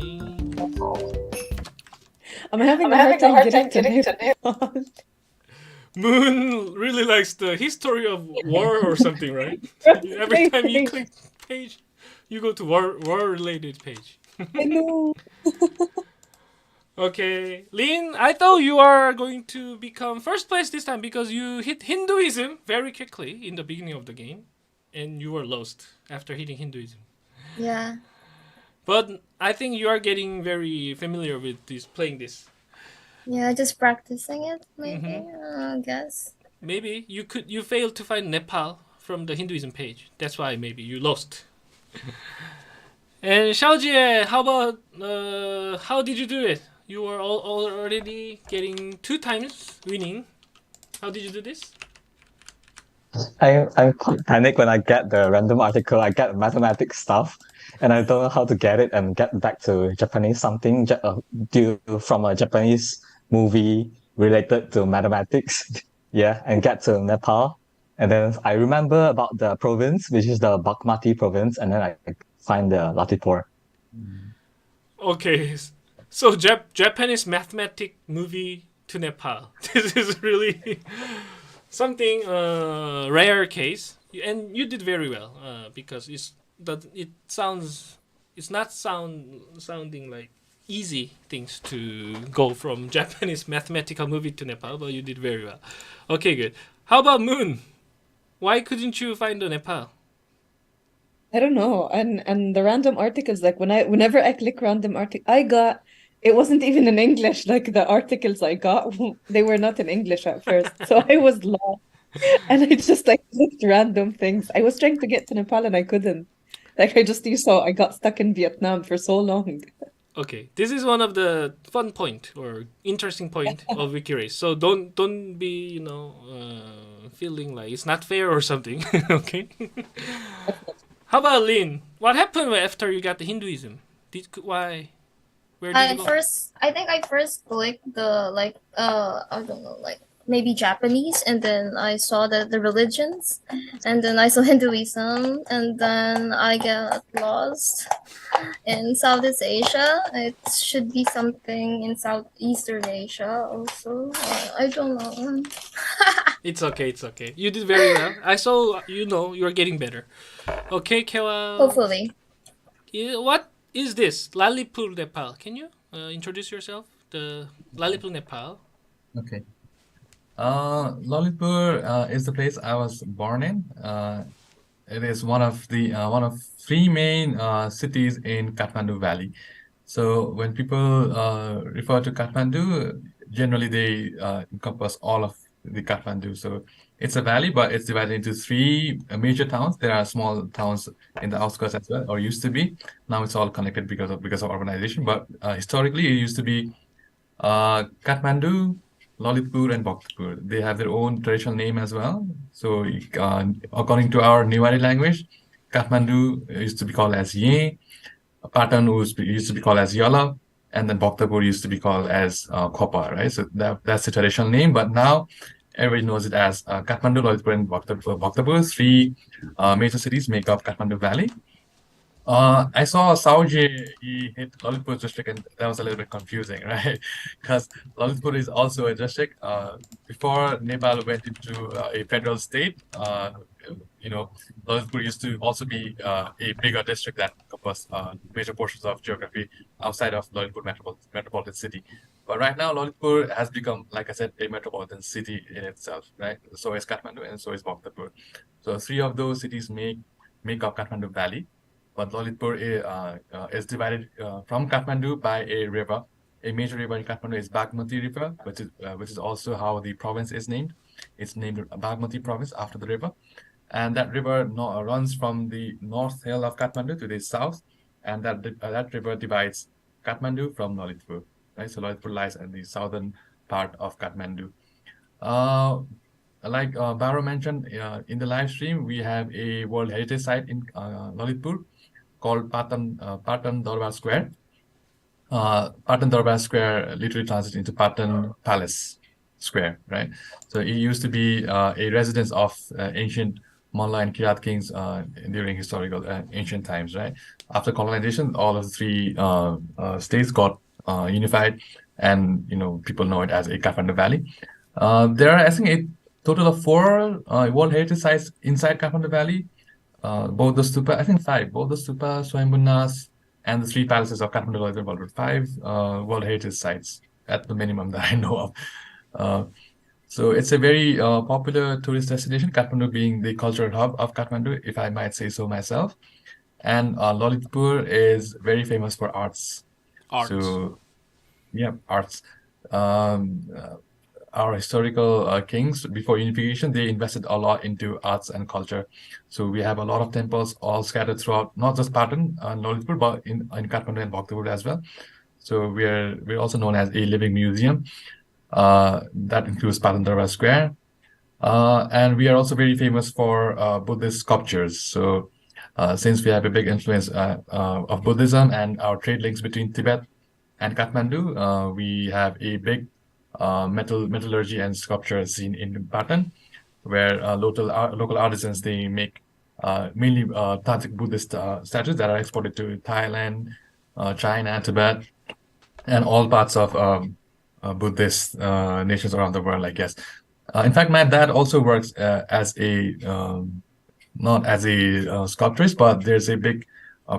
I'm having a hard time getting to Nepal. Moon really likes the history of war or something, right? Every time you click page, you go to war-related page. I know. Okay, Lin, I thought you are going to become first place this time because you hit Hinduism very quickly in the beginning of the game, and you were lost after hitting Hinduism. Yeah. But I think you are getting very familiar with playing this. Yeah, just practicing it, maybe. Mm-hmm. I guess. Maybe you failed to find Nepal from the Hinduism page. That's why maybe you lost. And Xiaojie, how about how did you do it? You were already getting 2 times winning. How did you do this? I'm quite panic when I get the random article. I get mathematics stuff, and I don't know how to get it and get back to Japanese something due from a Japanese movie related to mathematics. Yeah, and get to Nepal. And then I remember about the province, which is the Bagmati province, and then I find the Latipur. Okay, so Japanese mathematic movie to Nepal. This is really something rare case, and you did very well because it's not sounding like easy things to go from Japanese mathematical movie to Nepal, but you did very well. Okay, good. How about Moon? Why couldn't you find the Nepal? I don't know. And the random articles, like whenever I click random article, it wasn't even in English. Like the articles I got, they were not in English at first. So I was lost. And I just like clicked random things. I was trying to get to Nepal and I couldn't. Like you saw, I got stuck in Vietnam for so long. Okay, this is one of the fun point or interesting point of Wikirace. So don't be feeling like it's not fair or something. Okay. How about Lin? What happened after you got the Hinduism? Why? Where did you go? I think I first clicked the I don't know, like maybe Japanese, and then I saw the religions, and then I saw Hinduism, and then I got lost in Southeast Asia. It should be something in Southeastern Asia also. I don't know. It's okay. It's okay. You did very well. I saw you're getting better. Okay, Kewa. Hopefully. What is this? Lalipur, Nepal. Can you introduce yourself? The Lalipur, Nepal. Okay. Lalitpur is the place I was born in. It is one of 3 main cities in Kathmandu Valley. So when people refer to Kathmandu, generally they encompass all of the Kathmandu. So it's a valley, but it's divided into 3 major towns. There are small towns in the outskirts as well, or used to be. Now it's all connected because of urbanization. But historically, it used to be Kathmandu, Lalitpur, and Bhaktapur. They have their own traditional name as well. So according to our Newari language, Kathmandu used to be called as Ye, Patan used to be called as Yala, and then Bhaktapur used to be called as Khopa, right? So that's the traditional name, but now everybody knows it as Kathmandu, Lalitpur, and Bhaktapur. 3 major cities make up Kathmandu Valley. I saw Saoji, he hit Lalitpur district, and that was a little bit confusing, right? Because Lalitpur is also a district. Before Nepal went into a federal state, Lalitpur used to also be a bigger district that encompassed major portions of geography outside of Lalitpur metropolitan city. But right now, Lalitpur has become, like I said, a metropolitan city in itself, right? So is Kathmandu and so is Bhaktapur. So 3 of those cities make up Kathmandu Valley. But Lalitpur is divided from Kathmandu by a river. A major river in Kathmandu is Bagmati River, which is also how the province is named. It's named Bagmati Province after the river. And that river runs from the north hill of Kathmandu to the south, and that river divides Kathmandu from Lalitpur. Right, so Lalitpur lies in the southern part of Kathmandu. Like Baro mentioned in the live stream, we have a World Heritage Site in Lalitpur called Patan Darbar Square. Patan Darbar Square literally translates into Patan Palace Square, right? So it used to be a residence of ancient Malla and Kirat kings during historical ancient times, right? After colonization, all of the 3 states got unified, and people know it as a Kathmandu Valley. There are, I think, a total of 4 World Heritage Sites inside Kathmandu Valley. Both the stupa, I think 5, both the stupa, Swayambhunas, and the 3 palaces of Kathmandu are involved. 5 World Heritage Sites at the minimum that I know of. So it's a very popular tourist destination, Kathmandu being the cultural hub of Kathmandu, if I might say so myself. And Lalitpur is very famous for arts. Arts. So, yeah, arts. our historical kings before unification, they invested a lot into arts and culture. So we have a lot of temples all scattered throughout, not just Patan and Lalitpur, but in Kathmandu and Bhaktapur as well. So we're also known as a living museum. That includes Patan Darbar Square. And we are also very famous for Buddhist sculptures. So since we have a big influence of Buddhism and our trade links between Tibet and Kathmandu, we have a big metallurgy and sculpture scene in Patan, where local artisans, they make mainly Tantric Buddhist statues that are exported to Thailand, China, Tibet, and all parts of Buddhist nations around the world, I guess. In fact, my dad also works as a not as a sculptress, but there's a big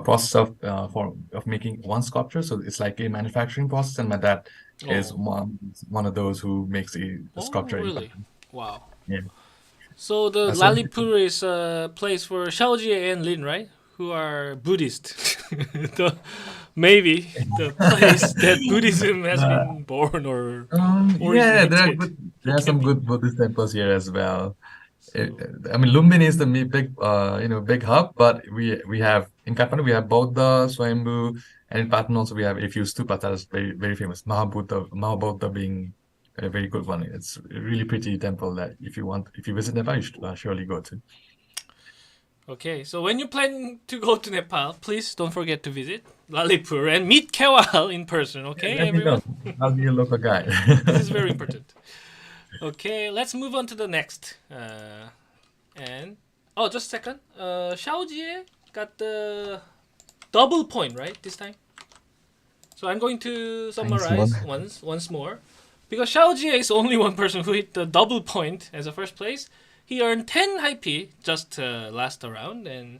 process of making one sculpture. So it's like a manufacturing process, and my dad is one of those who makes a sculpture. Oh, really? Wow. Yeah. So the Lalitpur is a place for Xiaojie and Lin, right? Who are Buddhist. Maybe the place that Buddhism has been born or yeah, originated. there are some good Buddhist temples here as well. I mean, Lumbini is the big, big hub, but we have in Kathmandu we have Buddha, Swayambhu, and in Patan also we have a few stupas that is very very famous. Mahabodha being a very good one. It's a really pretty temple that if you visit Nepal, you should surely go to. Okay, so when you plan to go to Nepal, please don't forget to visit Lalitpur and meet Kewal in person. Okay, Let me know. everyone. I'll be a local guide. This is very important. Okay, let's move on to the next. Just a second. Xiaojie got the double point, right, this time? So I'm going to summarize once more. Because Xiaojie is only one person who hit the double point as a first place. He earned 10 high P just last round, and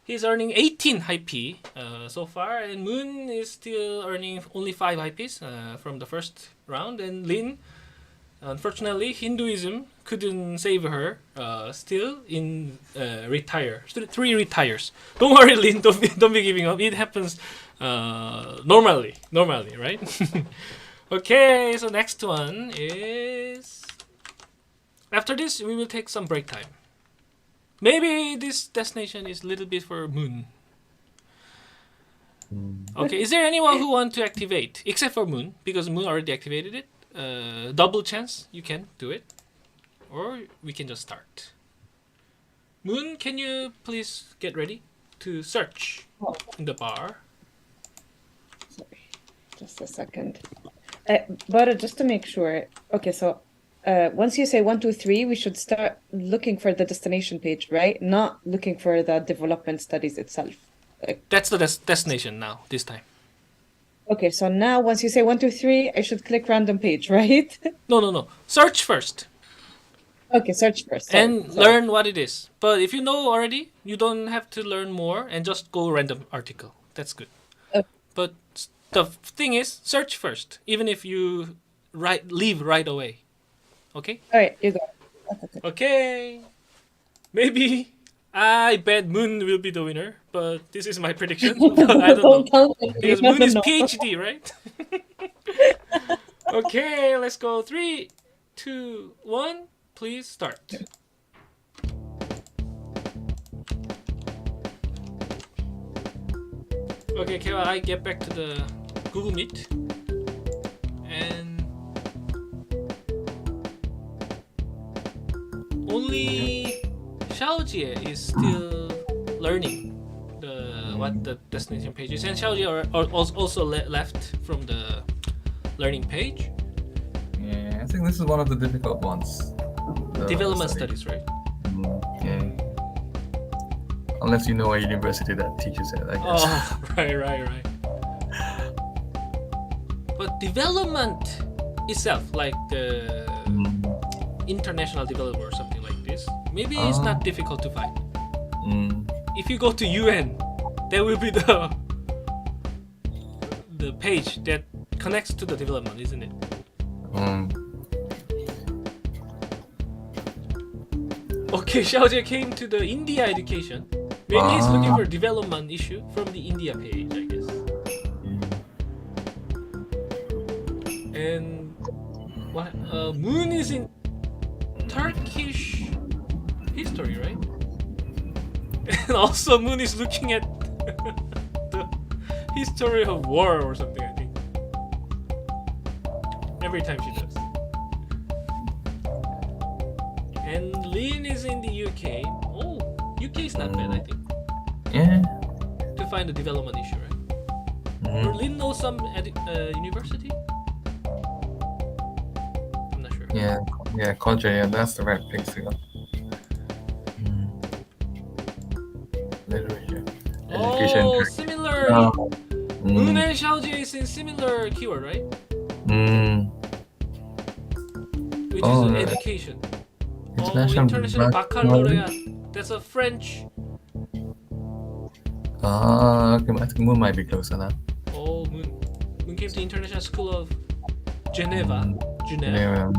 he's earning 18 high P so far. And Moon is still earning only 5 high Ps from the first round. And Lin, unfortunately, Hinduism couldn't save her. Still in retire. 3 retires. Don't worry, Lin. Don't be giving up. It happens normally, right? Okay, so next one is. After this, we will take some break time. Maybe this destination is a little bit for Moon. Okay, is there anyone who want to activate? Except for Moon, because Moon already activated it. Double chance, you can do it. Or we can just start. Moon, can you please get ready to search in the bar? Sorry, just a second. But just to make sure, okay, so once you say 1, 2, 3, we should start looking for the destination page, right? Not looking for the development studies itself. That's the destination now, this time. Okay, so now once you say 1, 2, 3, I should click random page, right? No. Search first. Okay, search first. Sorry. Learn what it is. But if you know already, you don't have to learn more and just go random article. That's good. Okay. But the thing is, search first, even if you leave right away. Okay? All right, you go. Okay. Maybe I bet Moon will be the winner, but this is my prediction. But I don't know. Because Moon is PhD, right? Okay, let's go. 3, 2, 1. Please start. Okay, Kewal, I get back to the Google Meet. And only Xiaojie is still learning what the destination page is, and Xiaojie are also left from the learning page. Yeah, I think this is one of the difficult ones. Development studies, right? Yeah. Unless you know a university that teaches it, I guess. Oh, right. But development itself, like the international developer or something like this, maybe it's not difficult to find. If you go to UN, there will be the page that connects to the development, isn't it? Okay, Xiaojie came to the India education. Maybe he's looking for development issue from the India page, I guess. And What? Moon is in Turkish history, right? And also Moon is looking at the history of war or something, I think. Every time she does. And Lynn is in the UK. Oh, UK is not bad, I think. Yeah. To find the development issue, right? Mhm. Or Lynn knows some university? I'm not sure. Yeah, Quadria, that's the right place to go. Literature, education. Oh, similar. Oh. Moon and Xiaojie is in similar keyword, right? Which Oh, is right. education. International Baccalaureate. That's a French. Okay, I think Moon might be closer now. Oh, Moon. Moon came to International School of Geneva. Geneva. Yeah.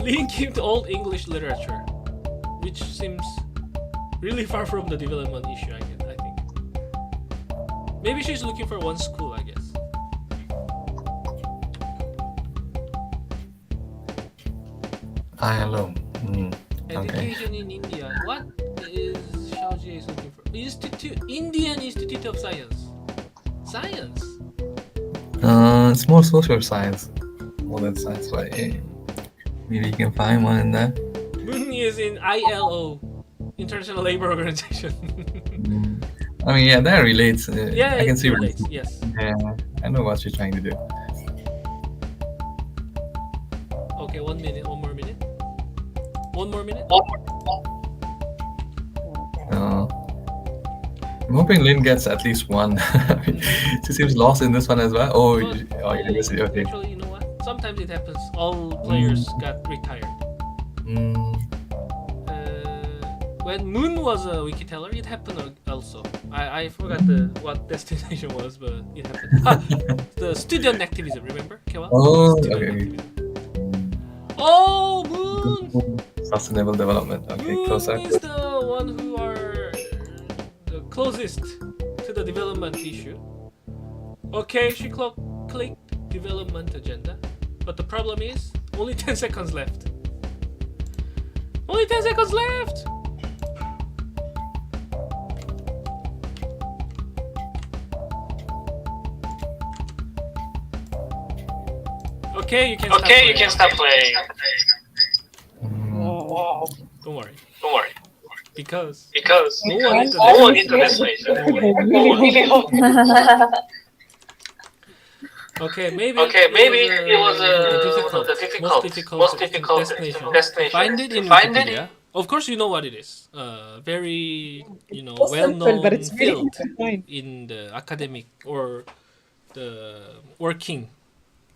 Lin came to Old English literature, which seems really far from the development issue, I think. Maybe she's looking for one school, I guess. ILO. Education in India. What is Xiaojie is looking for? Indian Institute of Science. Science. It's more social science, more than science. But maybe you can find one in there. Moon is in ILO, International Labor Organization. I mean, yeah, that relates. Yeah, I can see. relates. Yes. Yeah, I know what you're trying to do. Okay, 1 minute. One more minute. One more minute. I'm hoping Lynn gets at least one. She seems lost in this one as well. Oh, university. Okay. Actually, you know what? Sometimes it happens. All players got retired. When Moon was a wiki teller, it happened also. I forgot what destination was, but it happened. The student activism, remember, Kewa? Oh, Student okay. activism. Oh, Moon! Sustainable development. Okay, Moon closer. is the one who are the closest to the development issue. Okay, she clicked development agenda, but the problem is only 10 seconds left. Only 10 seconds left! Okay, you can stop playing. Don't worry. Because no one into this place. Okay, maybe it was the most difficult destination. Find it in Wikipedia. Of course, you know what it is. Very well-known but it's really field hard to find. in the academic or the working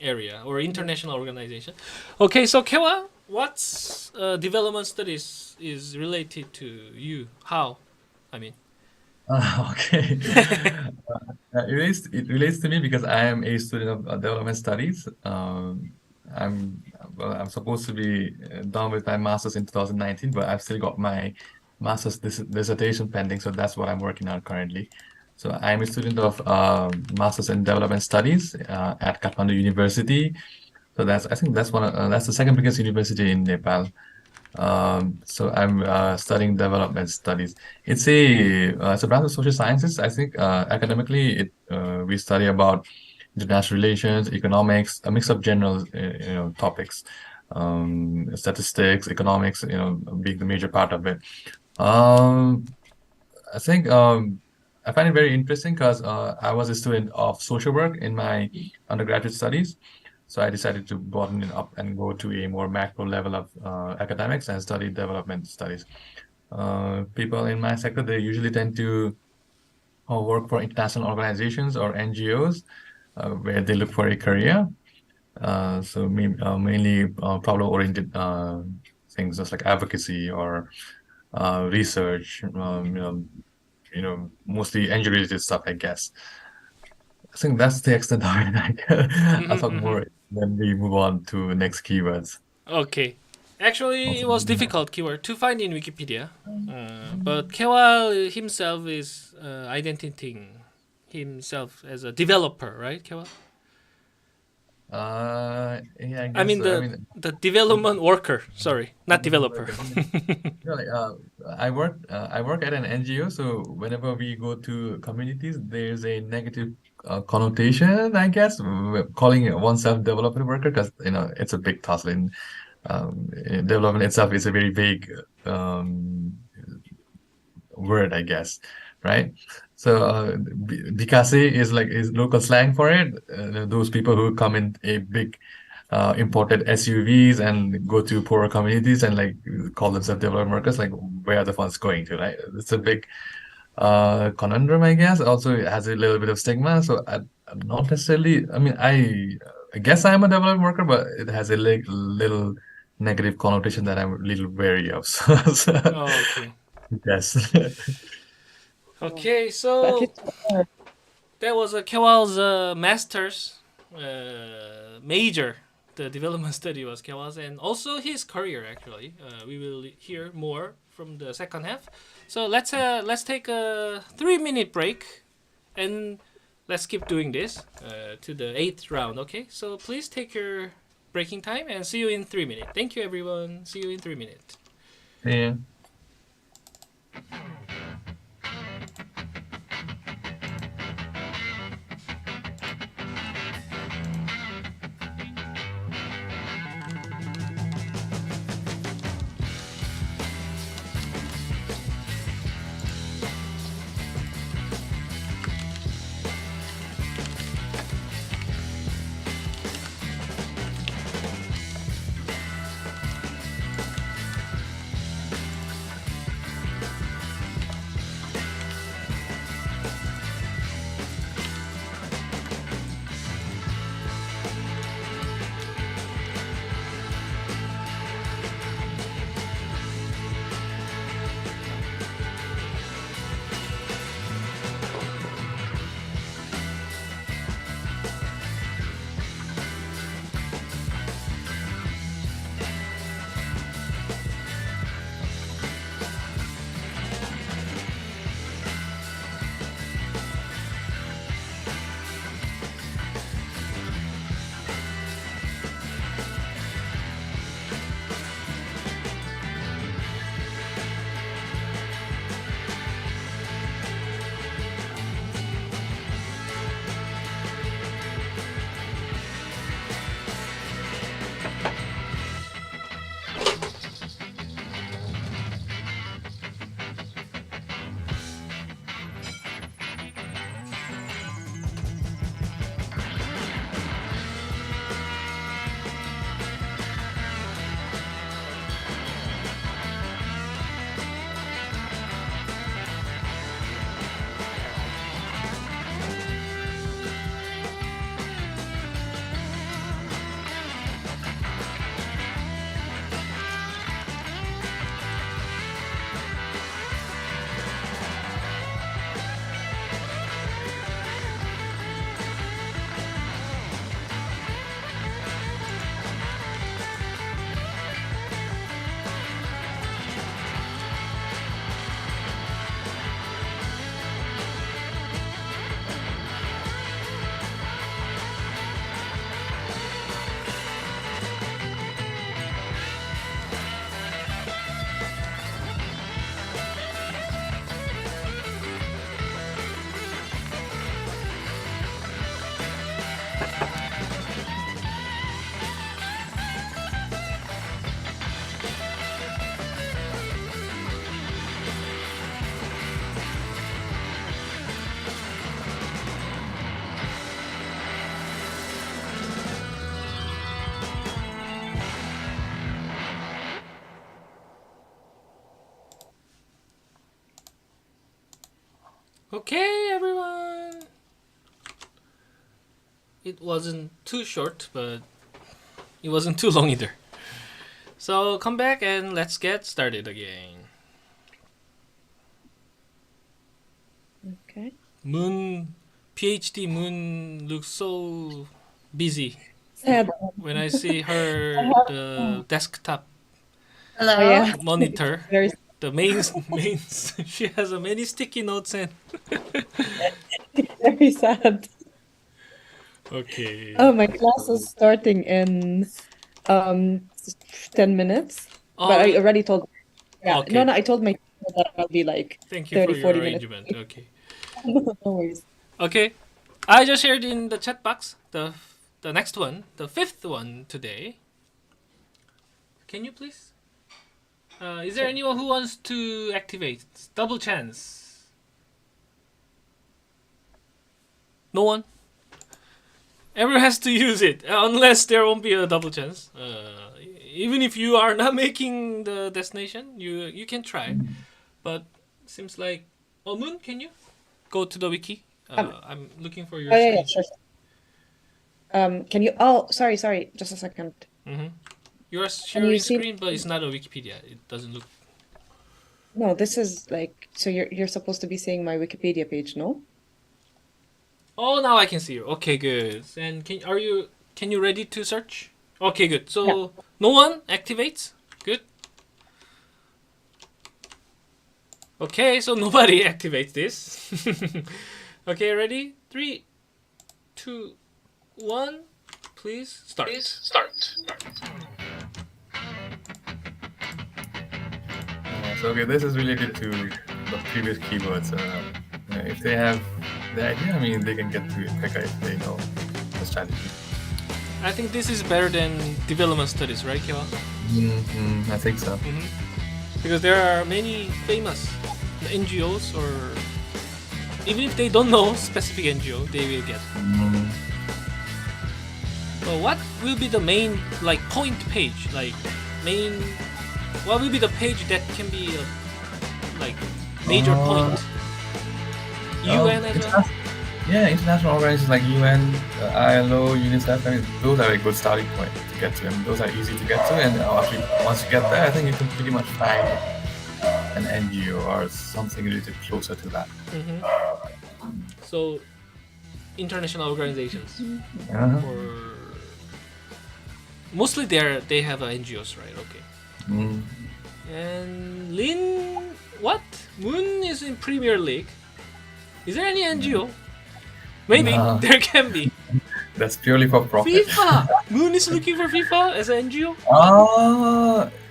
area or international organization. Okay, so Kewa, what's development studies is related to you? How? I mean. Okay. It relates to me because I am a student of development studies. I'm supposed to be done with my master's in 2019, but I've still got my master's dissertation pending, so that's what I'm working on currently. So I'm a student of master's in development studies at Kathmandu University. So I think that's that's the second biggest university in Nepal. So I'm studying development studies. It's a branch of social sciences. I think academically, we study about international relations, economics, a mix of general topics, statistics, economics, being the major part of it. I think I find it very interesting because I was a student of social work in my undergraduate studies. So I decided to broaden it up and go to a more macro level of academics and study development studies. People in my sector, they usually tend to work for international organizations or NGOs where they look for a career. So mainly problem-oriented things just like advocacy or research, mostly NGO-related stuff, I guess. I think that's the extent of it. I'll talk more when we move on to next keywords. Okay. Actually, it was Also, difficult keyword to find in Wikipedia, but Kewal himself is identifying himself as a developer, right, Kewal? yeah, I I guess mean so. I the mean, the development worker. Sorry, not developer. yeah, like, I work at an NGO, so whenever we go to communities, there's a negative connotation, I guess, calling oneself development worker because it's a big tussle in development itself is a very vague word, I guess, right? So Bikase is local slang for it. Those people who come in a big imported SUVs and go to poorer communities and like call themselves development workers, like where are the funds going to, right? It's a big conundrum, I guess. Also, it has a little bit of stigma. So I'm not necessarily, I mean, I guess I'm a development worker, but it has a little negative connotation that I'm a little wary of. Oh, okay. Yes. Okay, But at so least for that was Kewal's master's major. The development study was Kewal's, and also his career. Actually, we will hear more from the second half. So let's take a 3-minute break, and let's keep doing this to the 8th round. Okay, so please take your breaking time, and see you in 3 minutes. Thank you, everyone. See you in 3 minutes. Yeah. Okay, everyone. It wasn't too short, but it wasn't too long either. So come back and let's get started again. okay. Moon, PhD Moon looks so busy Sad. when I see her I have the desktop Hello. Oh yeah, monitor. very The main she has a many sticky notes and very sad. okay. Oh, my class is starting in um 10 minutes, Oh, but I really? already told. Yeah, Okay. no, I told my teacher that I'll be like Thank you 30, for your 40 minutes. arrangement. Okay. No worries. Okay. I just shared in the chat box the next one, the fifth one today. Can you please? Is there anyone who wants to activate double chance? No one. Everyone has to use it unless there won't be a double chance. Even if you are not making the destination, you can try. But seems like, oh Moon, can you go to the wiki? I'm looking for your Oh yeah, screen. sure. Can you? Oh, sorry, just a second. You're you sharing see- screen, but it's not a Wikipedia. It doesn't look. No, this is like so. You're supposed to be seeing my Wikipedia page, no? Oh, now I can see you. Okay, good. And can you ready to search? Okay, good. So no one activates. Good. Okay, so nobody activates this. Okay, ready? 3, 2, 1. Please start. So okay, this is related to the previous keywords. If they have the idea, I mean, they can get to it quicker if they know the strategy. I think this is better than development studies, right, Kewa? I think so. Because there are many famous NGOs, or even if they don't know specific NGO, they will get. Well, what will be the main point page? What will be the page that can be a major point? UN as well? Yeah, international organizations like UN, ILO, UNICEF. I mean, those are a good starting point to get to. I mean, those are easy to get to, and once you get there, I think you can pretty much find an NGO or something related closer to that. So, international organizations, or mostly they have NGOs, right? Okay. And Lin, what? Moon is in Premier League. Is there any NGO? Maybe No. there can be. That's purely for profit. FIFA. Moon is looking for FIFA as an NGO.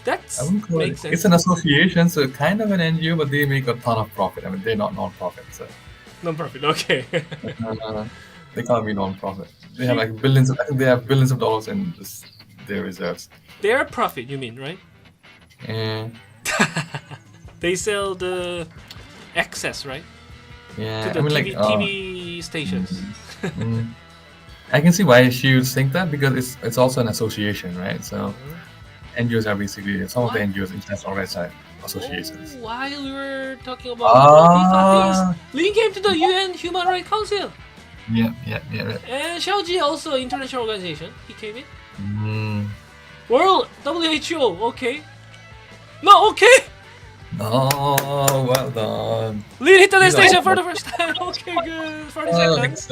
That's I wouldn't call makes it. sense. It's an association, so kind of an NGO, but they make a ton of profit. I mean, they're not non-profit, so Non-profit. Okay. they can't be non-profit. They have like billions. I think they have billions of dollars in their reserves. They're profit. You mean, right? Yeah, They sell the access, right? yeah. To the TV stations. I can see why she would think that, because it's also an association, right? So NGOs are basically some of the NGOs, international organizations, associations. Oh, while we were talking about FIFA things, Lin came to the UN Human Rights Council. Yeah. And Xiaoji also international organization. He came in. World WHO. Okay. No. Okay. Oh, well done. Lin hit the destination for the first time. Okay, good. 40 seconds.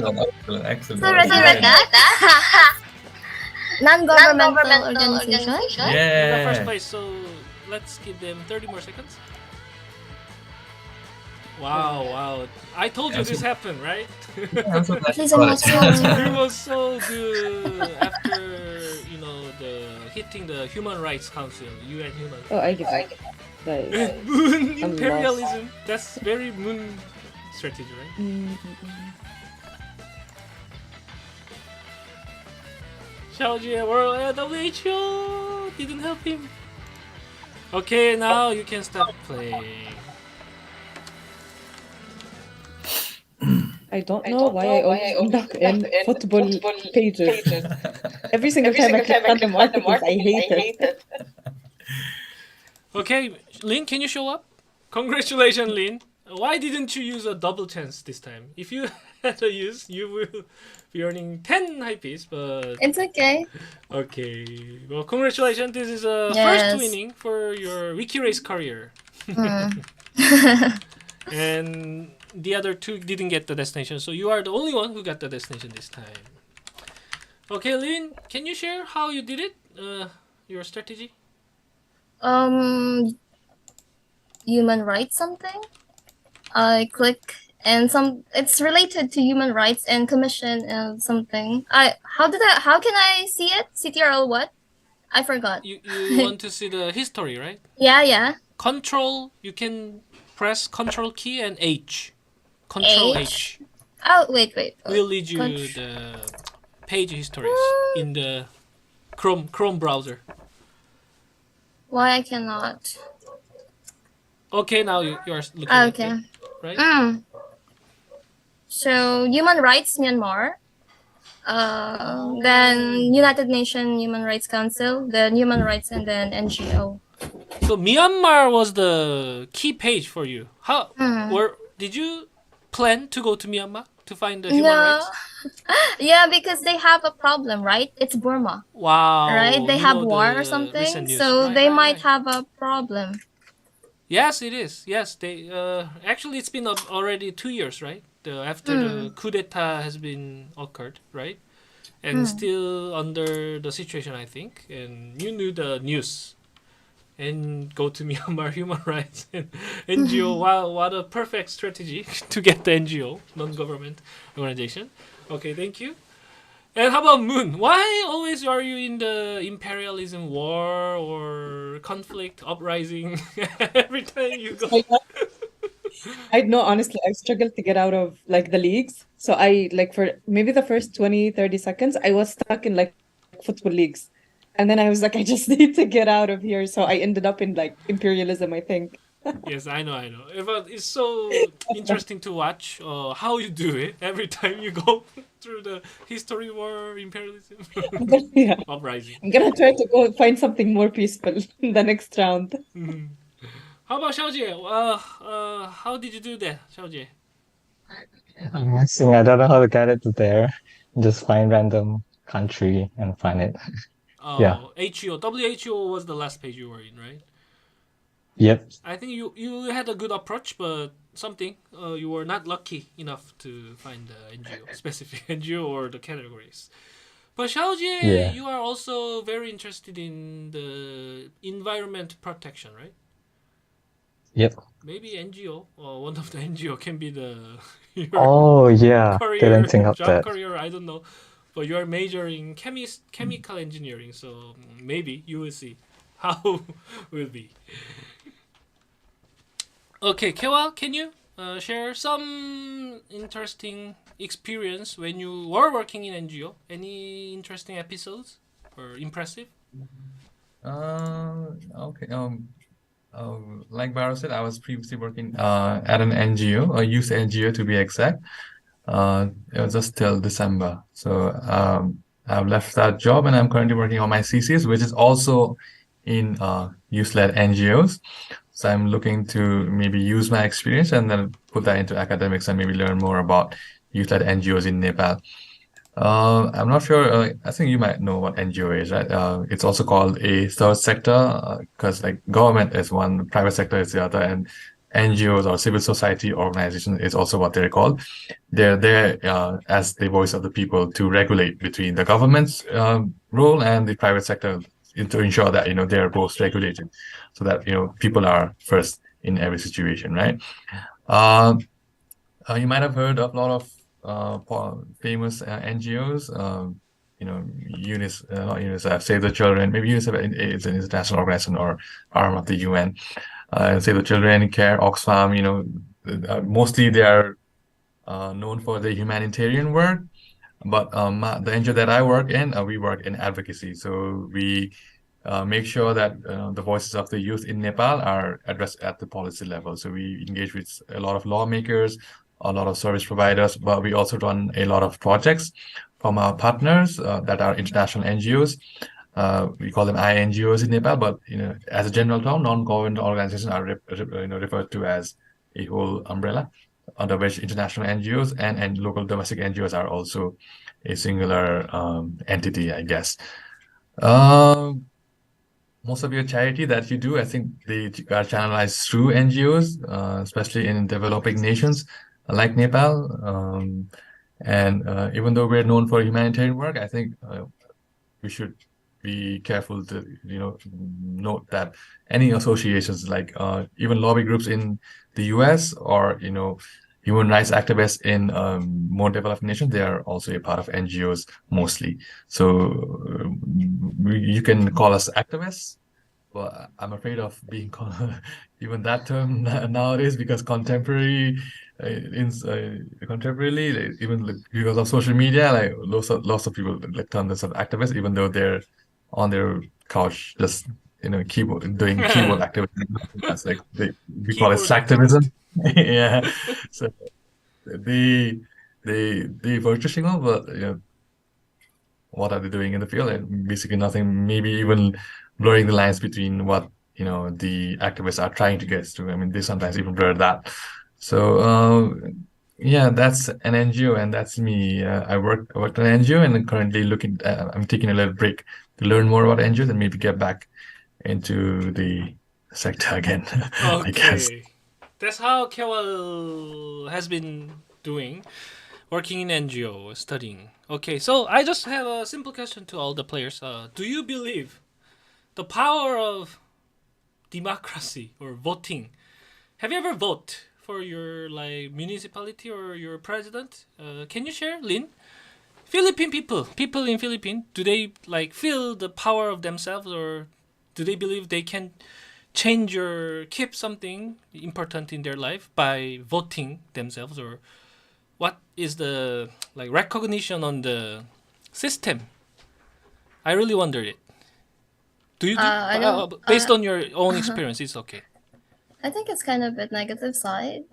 Excellent. So ready like that? Non-governmental organization. In the Yeah. first place, so let's give them 30 more seconds. Wow. I told you this happened, right? I'm so glad you Please, got it. It was so good after, the hitting the Human Rights Council, UN Human. Oh, I give it. Like, Moon I'm imperialism. That's very Moon strategy, right? Xiaoji World WHO didn't help him. Okay, now you can start playing. I don't know why I always end up in football pages. Every single time I click on the articles, I hate it. Okay, Lin, can you show up? Congratulations, Lin. Why didn't you use a double chance this time? If you had a use, you will be earning 10 high piece, but... It's okay. Okay. Well, congratulations. This is a Yes. first winning for your Wikirace career. And the other two didn't get the destination, so you are the only one who got the destination this time. Okay, Lin, can you share how you did it? Your strategy? Human rights something. I click and it's related to human rights and commission and something. How can I see it? CTRL what? I forgot. You want to see the history, right? Yeah. Control, you can press Control key and H. Control H. Oh, wait. Will lead you the page histories in the Chrome browser. Why I cannot? Okay, now you are looking at it, right? So human rights Myanmar, then United Nations Human Rights Council, then human rights, and then NGO. So Myanmar was the key page for you. Did you plan to go to Myanmar to find the human rights? Yeah, because they have a problem, right? It's Burma. Wow. Right? They have war or something, so they might have a problem. Yes, it is. Yes, they actually it's been already 2 years, right? After the coup d'état has been occurred, right? And still under the situation, I think. And you knew the news. And go to Myanmar human rights and NGO. Wow, what a perfect strategy to get the NGO, non-government organization. Okay, thank you. And how about Moon? Why always are you in the imperialism war or conflict uprising every time you go? I know, honestly, I struggled to get out of like the leagues. So I like for maybe the first 20, 30 seconds, I was stuck in like football leagues. And then I was like, I just need to get out of here. So I ended up in like imperialism, I think. Yes, I know. But it's so interesting to watch how you do it every time you go through the history war, imperialism, Yeah. uprising. I'm gonna try to go find something more peaceful in the next round. How about Xiaojie? How did you do that, Xiaojie? I'm guessing I don't know how to get it to there. Just find random country and find it. Yeah. HEO. WHO was the last page you were in, right? Yep. I think you had a good approach, but you were not lucky enough to find the NGO, specific NGO or the categories. But Xiaojie, Yeah. you are also very interested in the environment protection, right? Yep. Maybe NGO or one of the NGO can be your Oh yeah. Didn't think of job that. career. I don't know, but you are majoring chemical engineering, so maybe you will see how will be. Okay, Kewal, can you share some interesting experience when you were working in NGO? Any interesting episodes or impressive? Okay. Like Baro said, I was previously working at an NGO, a youth NGO to be exact. It was just till December. So I've left that job and I'm currently working on my thesis, which is also in youth-led NGOs. So I'm looking to maybe use my experience and then put that into academics and maybe learn more about youth-led NGOs in Nepal. I'm not sure. I think you might know what NGO is, right? It's also called a third sector because like government is one, private sector is the other, and NGOs or civil society organization is also what they're called. They're there as the voice of the people to regulate between the government's role and the private sector to ensure that they're both regulated, so that people are first in every situation, right? You might have heard of a lot of famous NGOs. Not UNICEF, Save the Children. Maybe UNICEF is an international organization or arm of the UN. Save the Children, CARE, Oxfam. Mostly they are known for their humanitarian work. But the NGO that I work in, we work in advocacy. So we make sure that the voices of the youth in Nepal are addressed at the policy level. So we engage with a lot of lawmakers, a lot of service providers, but we also run a lot of projects from our partners that are international NGOs. We call them INGOs in Nepal, but as a general term, non-government organizations are referred to as a whole umbrella, under which international NGOs and local domestic NGOs are also a singular entity, I guess. Most of your charity that you do, I think they are channelized through NGOs, especially in developing nations like Nepal. And even though we're known for humanitarian work, I think we should be careful to note that any associations like even lobby groups in the US or human rights activists in more developed nations, they are also a part of NGOs mostly. So you can call us activists. Well, I'm afraid of being called even that term nowadays because contemporarily, even because of social media, like lots of people like term themselves activists, even though they're on their couch just keyboard doing keyboard activity. That's like we call it Keyboard activist. slacktivism. Yeah. So they virtue but what are they doing in the field? And basically nothing, maybe even blurring the lines between what, the activists are trying to get to. I mean, they sometimes even blur that. So, yeah, that's an NGO and that's me. I worked at an NGO and currently I'm taking a little break to learn more about NGOs and maybe get back into the sector again, I guess. Okay. That's how Kewal has been doing, working in NGO, studying. Okay, so I just have a simple question to all the players. Do you believe the power of democracy or voting? Have you ever voted for your municipality or your president? Can you share, Lin? Philippine people in Philippines, do they feel the power of themselves, or do they believe they can change or keep something important in their life by voting themselves, or what is the recognition on the system? I really wondered it. Do you I don't. based on your own experience? It's okay. I think it's kind of a bit negative side,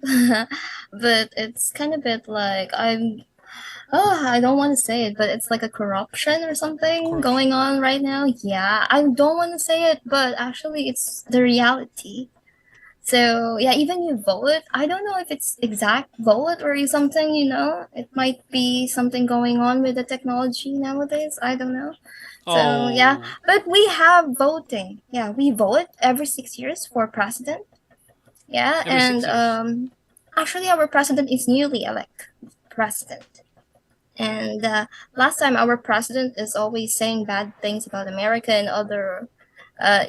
but it's kind of bit like I don't want to say it, but it's like a corruption or something going on right now. Yeah, I don't want to say it, but actually it's the reality. So yeah, even you vote, I don't know if it's exact vote or something, it might be something going on with the technology nowadays. I don't know. So yeah, but we have voting. Yeah, we vote every 6 years for president. Yeah, Every 6 years. Actually our president is newly elected president. And last time our president is always saying bad things about America and other.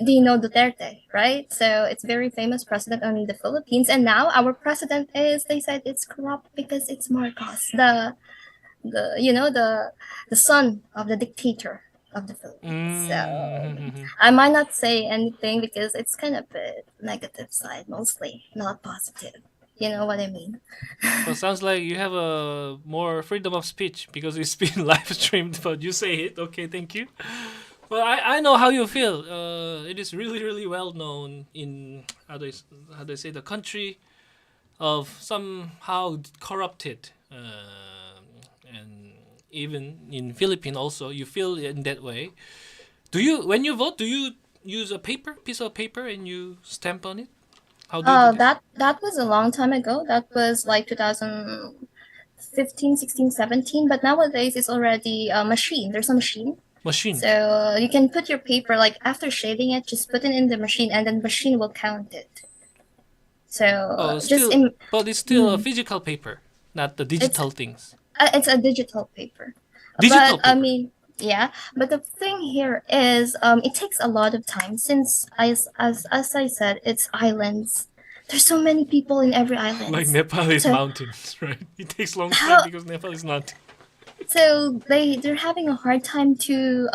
Do you know Duterte, right? So it's very famous president in the Philippines, and now our president they said it's corrupt because it's Marcos, the son of the dictator of the Philippines. So I might not say anything because it's kind of a negative side, mostly not positive. You know what I mean? So it sounds like you have a more freedom of speech because it's been live streamed, but you say it. Okay, thank you. Well, I know how you feel. It is really, really well known in how they say the country of somehow corrupted, and even in Philippines also you feel in that way. When you vote, do you use a piece of paper, and you stamp on it? How do you do this? That was a long time ago. That was like 2015, 16, 17. But nowadays it's already a machine. There's a machine. So you can put your paper, after shading it, just put it in the machine and then the machine will count it. So but it's still a physical paper, not the digital things. It's a digital paper. Digital paper. I mean, yeah, but the thing here is it takes a lot of time since as I said, it's islands. There's so many people in every island. Like Nepal is mountains, right? It takes long time because Nepal is not. So they're having a hard time to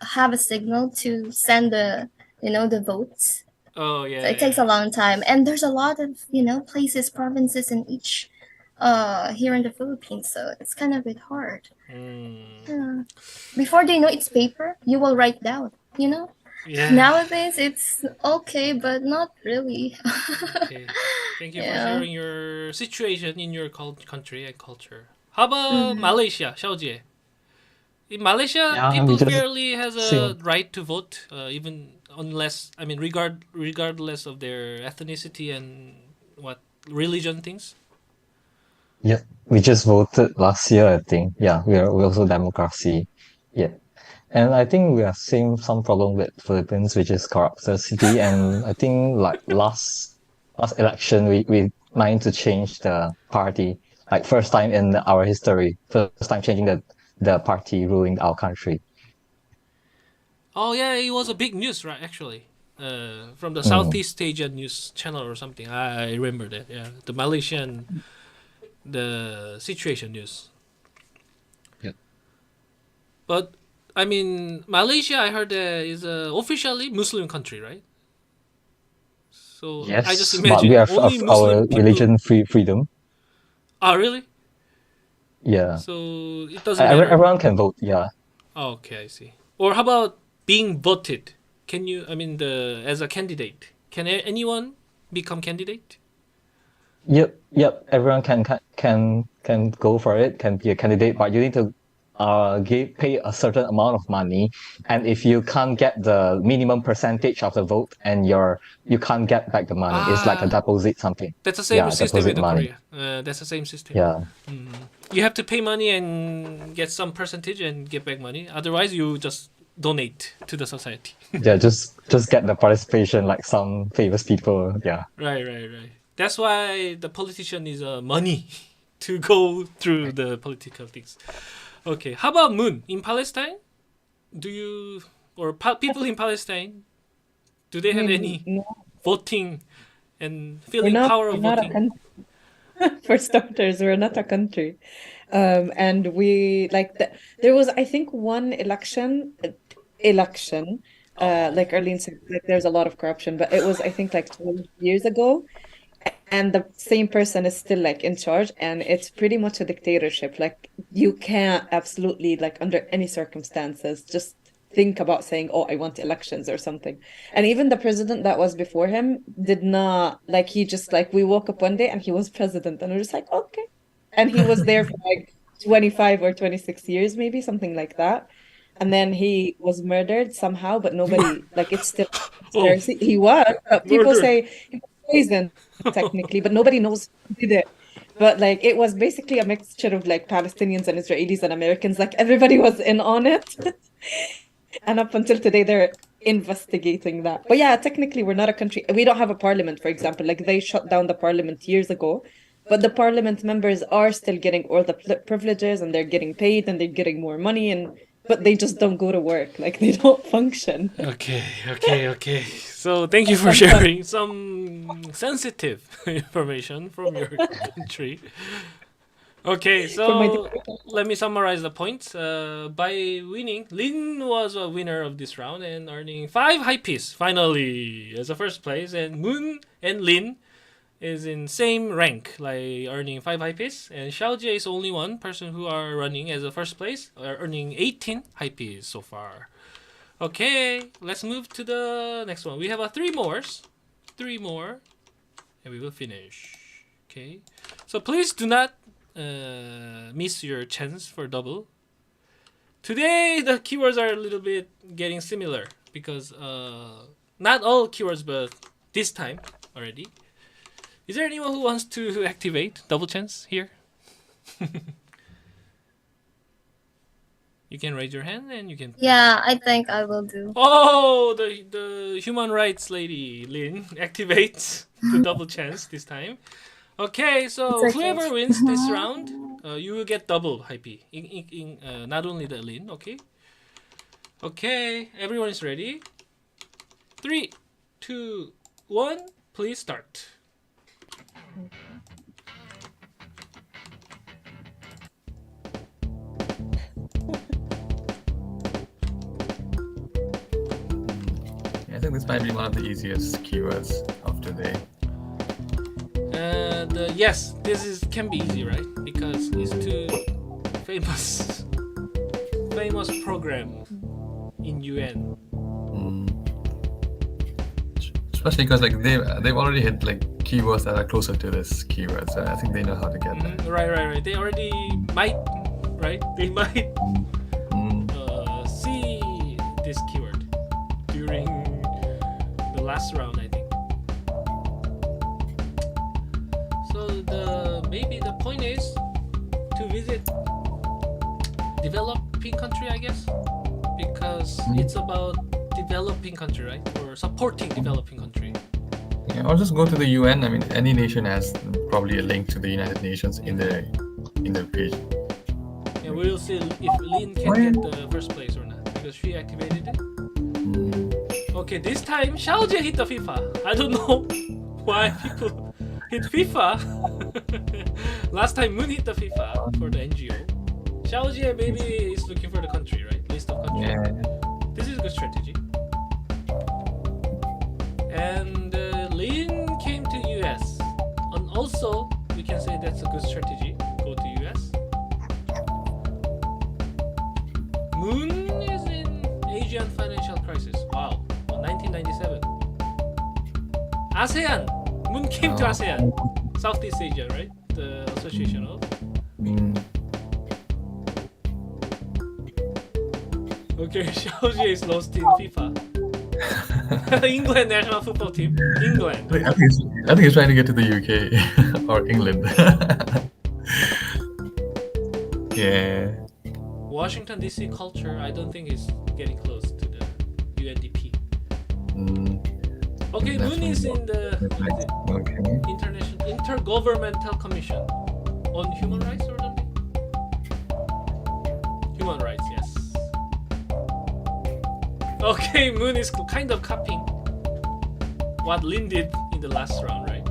have a signal to send the votes. Oh yeah. So it takes a long time, and there's a lot of places, provinces in each here in the Philippines, so it's kind of a bit hard. Before they know it's paper, you will write down. Yeah. Nowadays it's okay, but not really. Okay. Thank you for sharing your situation in your country and culture. How about Malaysia, Xiaojie? In Malaysia, people barely has a right to vote, even regardless of their ethnicity and what religion things. Yeah, we just voted last year, I think. Yeah, we're also democracy. Yeah. And I think we are seeing some problem with Philippines, which is corruptocity. And I think last election, we managed to change the party. First time in our history, first time changing the party ruling our country. Oh yeah, it was a big news, right? Actually, from the Southeast Asian news channel or something. I remember that. Yeah, the Malaysian, the situation news. Yep. But I mean, Malaysia, I heard is a officially Muslim country, right? So I just Yes, but we imagine have only of Muslim our people. religion freedom. Ah, really? Yeah. So it doesn't matter. Everyone can vote. Yeah. Oh, okay, I see. Or how about being voted? Can you? I mean, as a candidate, can anyone become candidate? Yep. Everyone can go for it. Can be a candidate, but you need to pay a certain amount of money, and if you can't get the minimum percentage of the vote, and you can't get back the money. It's like a deposit something. That's the same Yeah, system in deposit money. Korea. That's the same system. Yeah. You have to pay money and get some percentage and get back money. Otherwise, you just donate to the society. Yeah, just get the participation like some famous people. Yeah. Right. That's why the politician is money to go through the political things. Okay, how about Moon in Palestine? Do you or people in Palestine? Do they have any No, voting and we're feeling not. power We're of not a voting? country. For starters, we're not a country. And we like there was, I think, one election, like Arlene said, like there's a lot of corruption, but it was, I think, like 12 years ago, and the same person is still like in charge, and it's pretty much a dictatorship. Like you can't absolutely, like, under any circumstances, just think about saying, oh, I want elections or something. And even the president that was before him did not, like, he just, like, we woke up one day and he was president, and we're just like, okay. And he was there for like 25 or 26 years, maybe something like that. And then he was murdered somehow, but nobody, like, it's still conspiracy. He was, but people Murdered. say he was poisoned technically, but nobody knows who did it. But like it was basically a mixture of like Palestinians and Israelis and Americans. Like everybody was in on it. And up until today, they're investigating that. But yeah, technically, we're not a country. We don't have a parliament, for example. Like they shut down the parliament years ago. But the parliament members are still getting all the privileges, and they're getting paid, and they're getting more money, but they just don't go to work. Like they don't function. Okay. So thank you for sharing some sensitive information from your country. Okay, so let me summarize the points. By winning, Lin was a winner of this round and earning 5 high piece finally as a first place, and Moon and Lin is in same rank, like earning 5 high piece, and Xiaojie is only one person who are running as a first place, earning 18 high piece so far. Okay, let's move to the next one. We have 3 more, and we will finish. Okay, so please do not miss your chance for double. Today the keywords are a little bit getting similar because not all keywords, but this time already. Is there anyone who wants to activate double chance here? You can raise your hand and you can. Yeah, I think I will do. Oh, the human rights lady Lin activates the double chance this time. Okay, so It's okay. whoever wins this round, you will get double high P. Not only the Lin, okay? Okay, everyone is ready. 3, 2, 1, please start. I think this might be one of the easiest keywords of today. Yes, this can be easy, right? Because it's too famous program in UN. Especially because like they've already hit like keywords that are closer to this keyword, so I think they know how to get there. Right. They already might, right? They might see this keyword during the last round, I think. So maybe the point is to visit developing country, I guess, because it's about developing country, right? Or supporting developing country. Yeah, or just go to the UN. I mean, any nation has probably a link to the United Nations in their page. Yeah, we'll see if Lin can get the first place or not because she activated it. Okay, this time Xiaojie hit the FIFA. I don't know why people hit FIFA. Last time Moon hit the FIFA for the NGO. Xiaojie maybe is looking for the country, right? List of countries. Yeah. This is a good strategy. And Lin came to US. And also, we can say that's a good strategy. Go to US. Moon is in Asian financial crisis. Wow. 1997. ASEAN. Moon came to ASEAN. Southeast Asia, right? The association of. Okay, Xiaojie is lost in FIFA. England national football team. England. I think he's trying to get to the UK or England. Yeah. Washington DC culture, I don't think is getting close to the UNDP. Okay, Moon is in the what is it? Okay. Intergovernmental Commission on Human Rights or something? Human rights, yes. Okay, Moon is kind of copying what Lin did in the last round, right?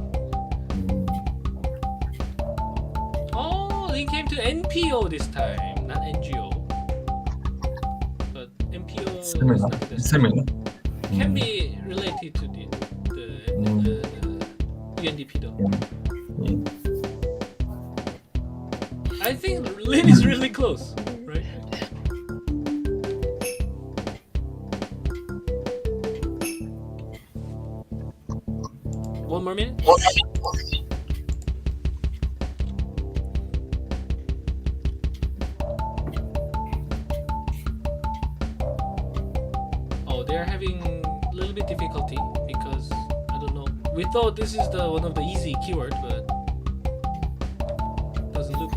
Oh, Lin came to NPO this time, not NGO. But NPO is not the Similar. can be related to the UNDP though. I think Lin is really close, right? One more minute. Oh, they're having a little bit difficulty because I don't know. We thought this is the one of the easy keyword, but doesn't look.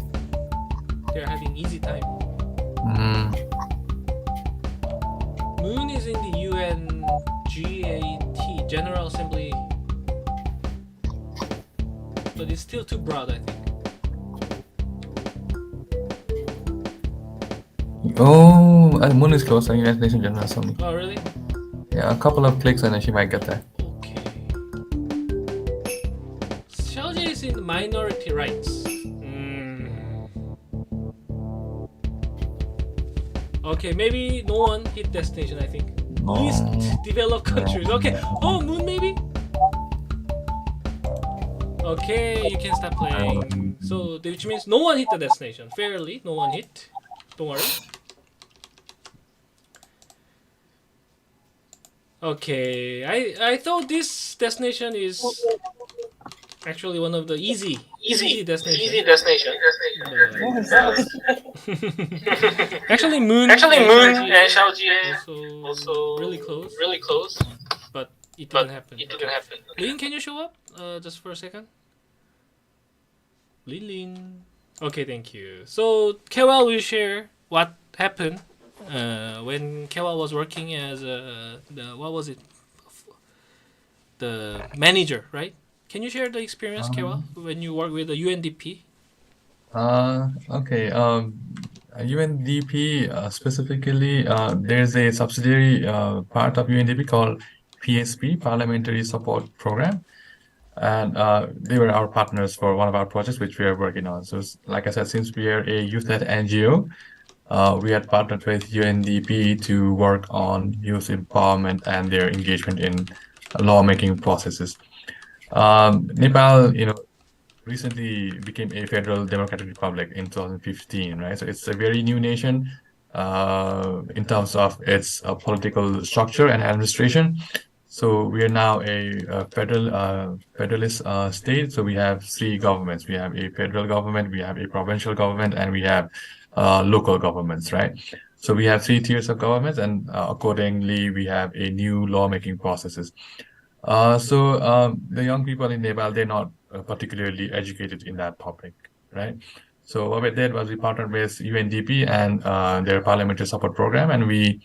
They're having easy time. Moon is in the UNGAT General Assembly, but it's still too broad, I think. Oh, Moon is close. United Nations General Assembly. Oh, really? Yeah, a couple of clicks and then she might get there. Okay. Xiaojie is in minority rights. Okay, maybe no one hit destination, I think. Least developed countries. Okay. Oh, Moon maybe? Okay, you can stop playing. So, which means no one hit the destination. Fairly, no one hit. Don't worry. Okay, I thought this destination is actually one of the easy destination. Actually, Moon and Xiaojie also really close, but it didn't happen. Lin, can you show up just for a second? Lin. Okay, thank you. So Kewal will share what happened when Kewal was working as the manager, right? Can you share the experience, Kewal, when you work with the UNDP? Okay. UNDP specifically, there's a subsidiary part of UNDP called PSP, Parliamentary Support Program, and they were our partners for one of our projects which we are working on. So, like I said, since we are a youth-led NGO, we had partnered with UNDP to work on youth empowerment and their engagement in lawmaking processes. Nepal, recently became a federal democratic republic in 2015, right? So it's a very new nation in terms of its political structure and administration. So we are now a federalist state. So we have three governments. We have a federal government, we have a provincial government, and we have local governments, right? So we have three tiers of governments, and accordingly, we have a new lawmaking processes. So the young people in Nepal, they're not particularly educated in that topic, right? So what we did was we partnered with UNDP and their parliamentary support program, and we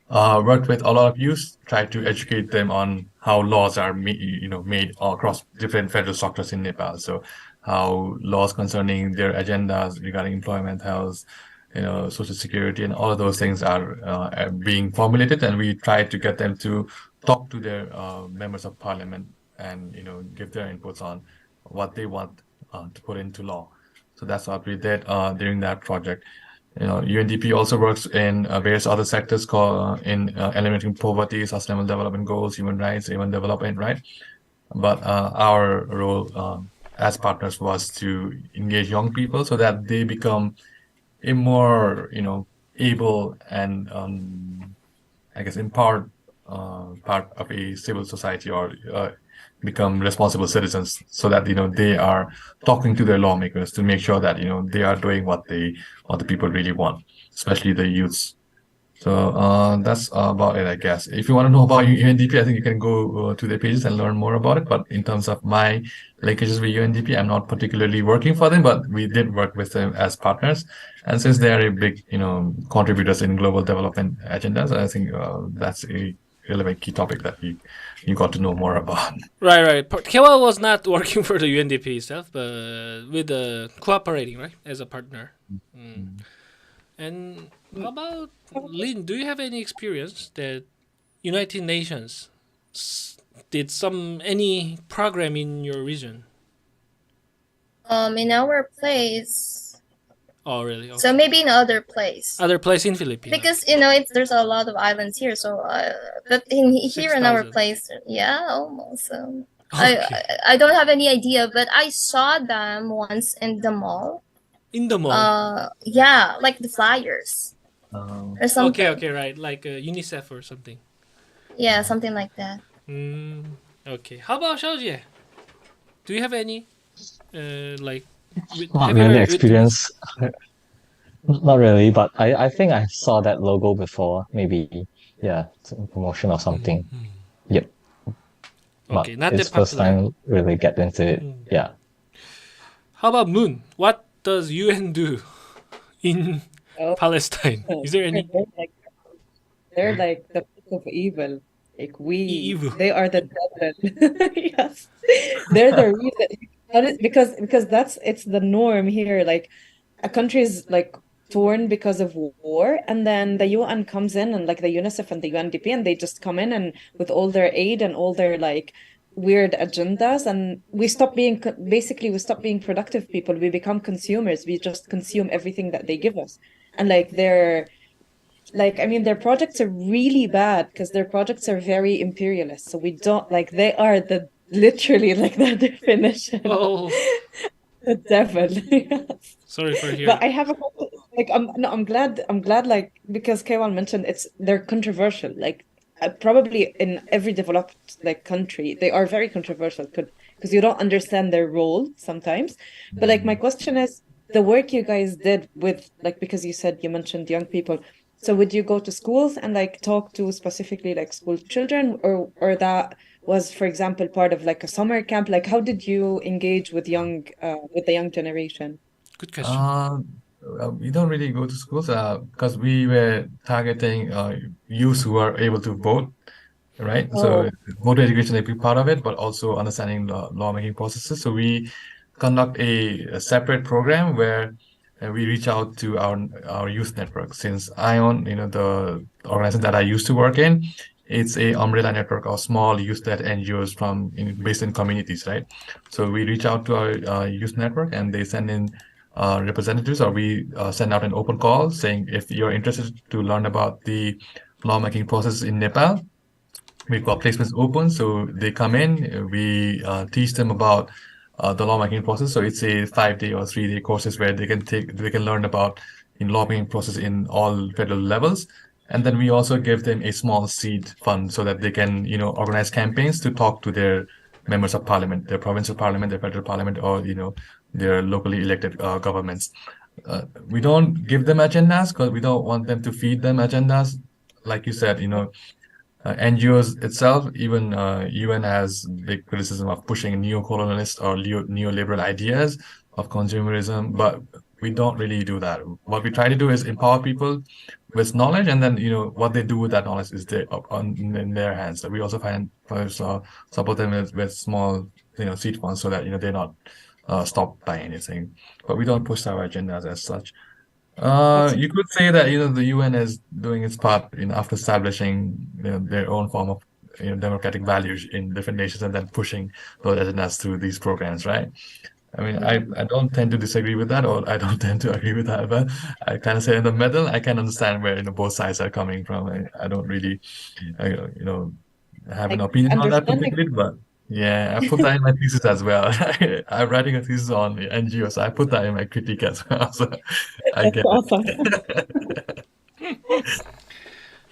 worked with a lot of youth, tried to educate them on how laws are made across different federal structures in Nepal. So how laws concerning their agendas regarding employment, health, social security, and all of those things are being formulated, and we try to get them to talk to their members of parliament and give their inputs on what they want to put into law. So that's what we did during that project. UNDP also works in various other sectors in eliminating poverty, sustainable development goals, human rights, even development, right? But our role as partners was to engage young people so that they become a more, able and I guess empowered part of a civil society, or become responsible citizens, so that they are talking to their lawmakers to make sure that they are doing what the people really want, especially the youths. So that's about it, I guess. If you want to know about UNDP, I think you can go to their pages and learn more about it. But in terms of my linkages with UNDP, I'm not particularly working for them, but we did work with them as partners. And since they are a big, contributors in global development agendas, I think that's a relevant key topic that you got to know more about. Right. Kewal was not working for the UNDP itself, but with cooperating, right, as a partner. And how about Lynn? Do you have any experience that United Nations did any program in your region? In our place. Oh, really? Okay. So maybe in other place. Other place in Philippines. Because there's a lot of islands here, so but here in our place, yeah, almost. So Okay. I don't have any idea, but I saw them once in the mall. In the mall. Yeah, like the flyers or something. Okay, right, like UNICEF or something. Yeah, something like that. Okay. How about Xiaojie? Do you have any not really experience? Not really, but I think I saw that logo before. Maybe, yeah, it's a promotion or something. Yep. Okay, but not it's that first popular. time really get into it. Yeah. How about Moon? What does UN do in Oh. Palestine? Is there any? They're like the pick of evil. Like Evil. they are the devil. Yes, they're the reason. Because it's the norm here. Like a country is like torn because of war, and then the UN comes in, and like the UNICEF and the UNDP, and they just come in and with all their aid and all their like weird agendas, and we stop being productive people. We become consumers. We just consume everything that they give us, and like their projects are really bad because their projects are very imperialist. So we don't like, they are literally like the definition. Oh, The devil. Yes. sorry for hearing. But I have a like I'm glad like, because Kewal mentioned they're controversial. Like probably in every developed like country they are very controversial because you don't understand their role sometimes. But like my question is, the work you guys did with, like, because you mentioned young people, so would you go to schools and like talk to specifically like school children, or that was, for example, part of like a summer camp? Like, how did you engage with the young generation? Good question. We don't really go to schools because we were targeting youth who are able to vote, right? So voter education is a big part of it, but also understanding the lawmaking processes. So we conduct a separate program where we reach out to our youth network. Since ION, the organization that I used to work in, it's a umbrella network of small youth-led NGOs based in communities, right? So we reach out to our youth network, and they send in representatives, or we send out an open call saying, if you're interested to learn about the lawmaking process in Nepal, we've got placements open. So they come in, we teach them about the lawmaking process. So it's a 5-day or 3-day courses where they can learn about lawmaking process in all federal levels. And then we also give them a small seed fund so that they can, organize campaigns to talk to their members of parliament, their provincial parliament, their federal parliament, or, their locally elected governments. We don't give them agendas because we don't want them to feed them agendas. Like you said, NGOs itself, even UN has big criticism of pushing neo-colonialist or neoliberal ideas of consumerism, but we don't really do that. What we try to do is empower people with knowledge, and then what they do with that knowledge is in their hands. So we also support them with small seed funds so that they're not stopped by anything. But we don't push our agendas as such. You could say that the UN is doing its part in after establishing their own form of democratic values in different nations and then pushing those agendas through these programs, right? I mean, I don't tend to disagree with that, or I don't tend to agree with that, but I kind of say in the middle, I can understand where both sides are coming from. I don't really, have an Like opinion on that understanding. particularly, but yeah, I put that in my thesis as well. I'm writing a thesis on the NGO, so I put that in my critique as well. So I That's get awesome.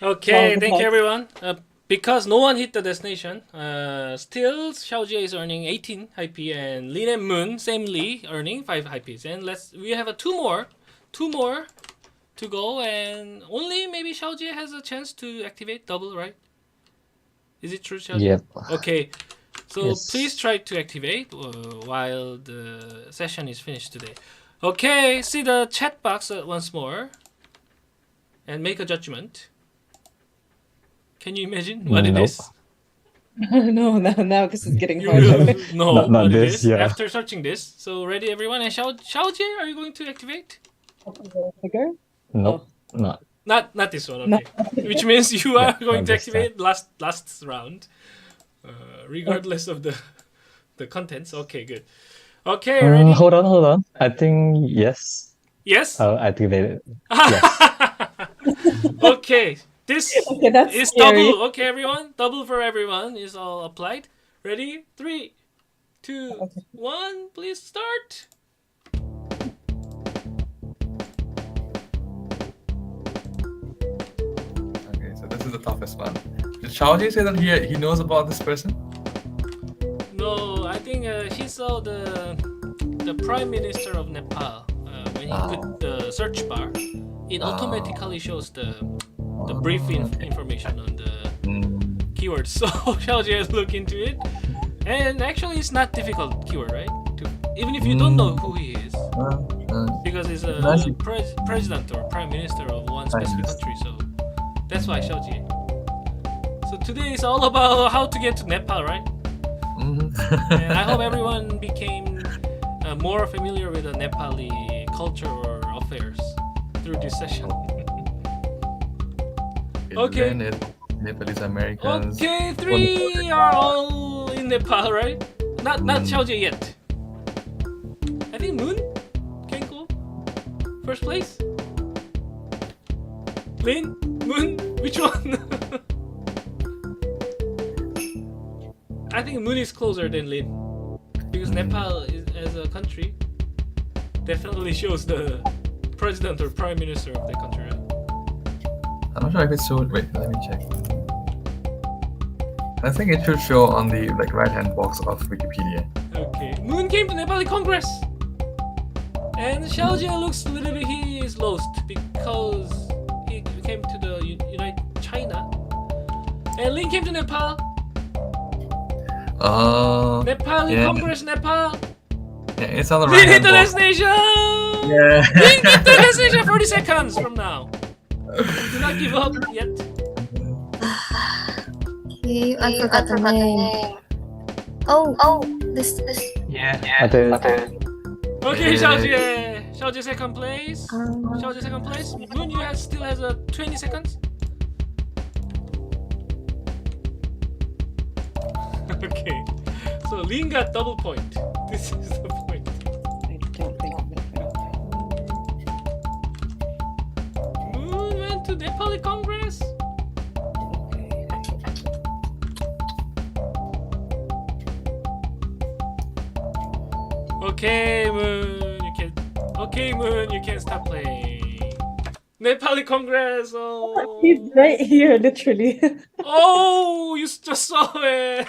Okay, Wow, thank you nice. everyone. Because no one hit the destination, still Xiaojie is earning 18 high P and Lin and Moon samely earning 5 high Ps. And we have two more to go, and only maybe Xiaojie has a chance to activate double, right? Is it true, Xiaojie? Yep. Okay, so Yes. please try to activate while the session is finished today. Okay, see the chat box once more and make a judgment. Can you imagine what it Nope. is? No, now because it's getting You harder. will know Not what it this, is yeah. after searching this. So ready, everyone? And Xiaojie, are you going to activate? Figure? Nope. Not. Not this one, No. okay. Which means you are Yeah, going not to this time. activate last round, regardless of the contents. Okay, good. Okay, ready? Hold on. I think yes. Yes. I'll activate it. Yes. Okay, this Okay, that's is scary. double. Okay, everyone, double for everyone is all applied. Ready? 3, 2, 1. Please start. Okay, so this is the toughest one. Did Xiaojie say that he knows about this person? No, I think he saw the Prime Minister of Nepal when he put the search bar. It automatically shows the brief information on the keywords. So Xiaojie has looked into it, and actually it's not difficult keyword, right? Even if you don't know who he is, because he's a president or prime minister of one specific country. So that's why Xiaojie. So today is all about how to get to Nepal, right? And I hope everyone became more familiar with the Nepali culture or affairs through this session. Okay. Nepalese Americans. Okay, 3 are all in Nepal, right? Not Xiaojie yet. I think Moon can go first place. Lin, Moon, which one? I think Moon is closer than Lin, because Nepal as a country definitely shows the president or prime minister of the country, right? I'm not sure if it showed. Wait, let me check. I think it should show on the right-hand box of Wikipedia. Okay, Moon came to Nepali Congress, and Xiaojie looks a little bit he is lost because he came to the United China, and Lin came to Nepal. Nepali yeah. Congress, Nepal. Yeah, it's on the Lin hit right-hand the box. destination. Yeah. Lin hit the destination 40 seconds from now. Do not give up yet. Okay, I forgot the name. Oh, this. Yeah. I think Okay, Yeah. Xiaojie second place. Xiaojie second place. Moon, you still has 20 seconds. Okay, so Lin got double point. This is the point. I don't think I'm gonna Moon went to Nepali Congress. Okay, Moon, you can. Okay, Moon, you can stop playing. Nepali Congress. Oh. He's right here, literally. Oh, you just saw it.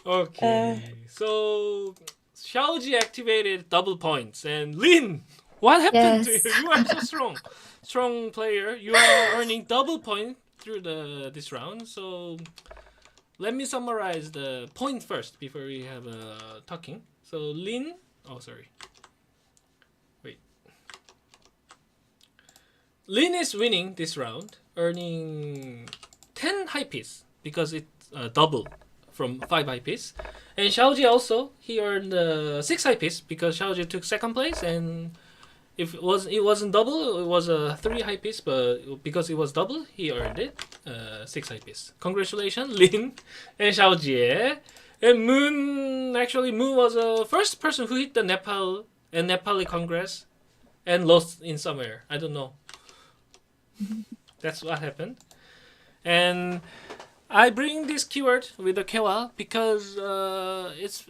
Okay, so Xiaojie activated double points, and Lin, what happened to Yes. you? You are so strong player. You are earning double point through this round. So let me summarize the point first before we have talking. So Lin, oh sorry. Lin is winning this round, earning 10 high Ps because it's double from 5 IPs. And Xiaoji also, he earned 6 IPs because Xiaoji took second place, and if it wasn't double, it was a 3 IPs, but because it was double, he earned it 6 IPs. Congratulations, Lin and Xiaoji. And Moon was the first person who hit the Nepal and Nepali Congress and lost in somewhere. I don't know. That's what happened. And I bring this keyword with the Kewa because it's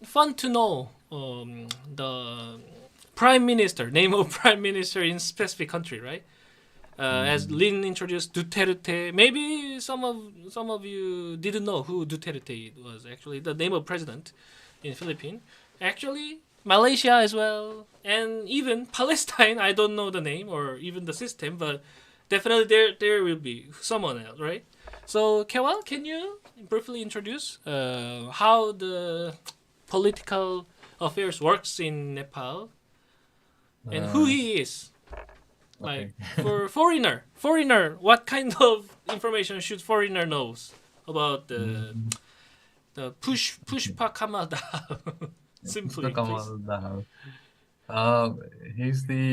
fun to know the prime minister, name of prime minister in specific country, right? As Lin introduced Duterte, maybe some of you didn't know who Duterte was actually, the name of president in Philippines. Actually, Malaysia as well, and even Palestine. I don't know the name or even the system, but definitely there will be someone else, right? So, Kewal, can you briefly introduce how the political affairs works in Nepal and who he is? Like, Okay. for foreigner, what kind of information should foreigner knows about the Pushpa Kamal Dahal? Simply, Mr. please. Kamal Dahal. He's the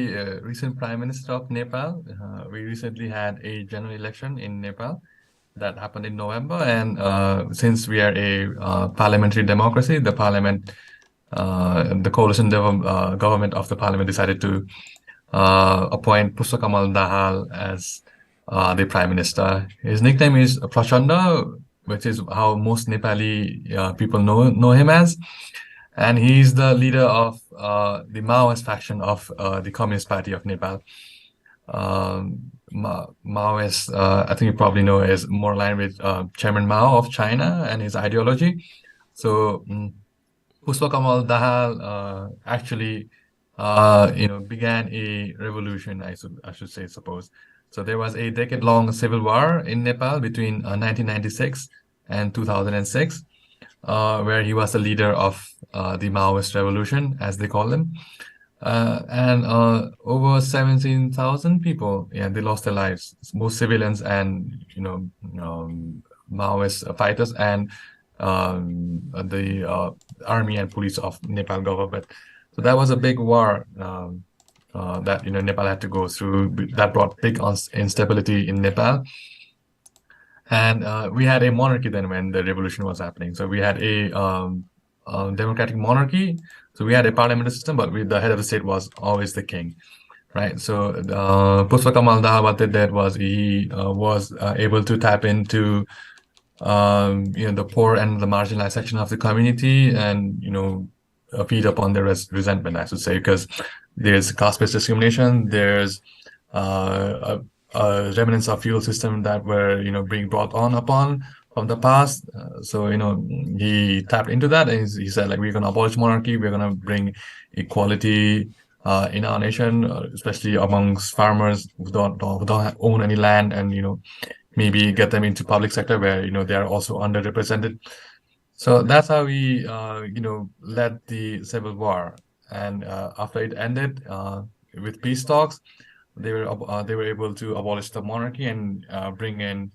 recent Prime Minister of Nepal. We recently had a general election in Nepal that happened in November, and since we are a parliamentary democracy, the coalition government of the parliament decided to appoint Pushpa Kamal Dahal as the Prime Minister. His nickname is Prachanda, which is how most Nepali people know him as. And he's the leader of the Maoist faction of the Communist Party of Nepal. Maoist, I think you probably know, is more aligned with Chairman Mao of China and his ideology. So Pushpa Kamal Dahal actually, began a revolution, I should suppose. So there was a decade-long civil war in Nepal between 1996 and 2006. Where he was the leader of the Maoist revolution, as they call them. And over 17,000 people, they lost their lives, most civilians and, Maoist fighters and the army and police of Nepal government. So that was a big war that, Nepal had to go through. That brought big instability in Nepal. And we had a monarchy then when the revolution was happening. So we had a democratic monarchy. So we had a parliamentary system, but the head of the state was always the king, right? So Pushpa Kamal Dahal, what they did was he was able to tap into the poor and the marginalized section of the community, and feed upon their resentment, I should say, because there's caste-based discrimination, there's remnants of feudal system that were being brought upon from the past. So he tapped into that, and he said, like, we're going to abolish monarchy, we're going to bring equality in our nation, especially amongst farmers who don't own any land, and maybe get them into public sector where they are also underrepresented. So that's how we led the civil war. And after it ended with peace talks, they were able to abolish the monarchy and bring in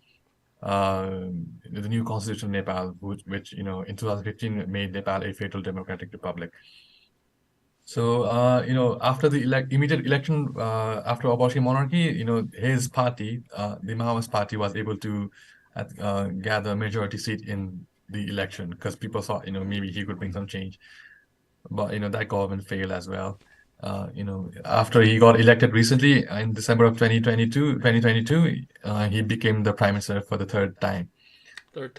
the new constitution of Nepal, which in 2015 made Nepal a federal democratic republic. So after the immediate election, after abolishing monarchy, his party, the Maoist party, was able to gather a majority seat in the election because people thought maybe he could bring some change, but that government failed as well. After he got elected recently in December of 2022, he became the prime minister for the third time.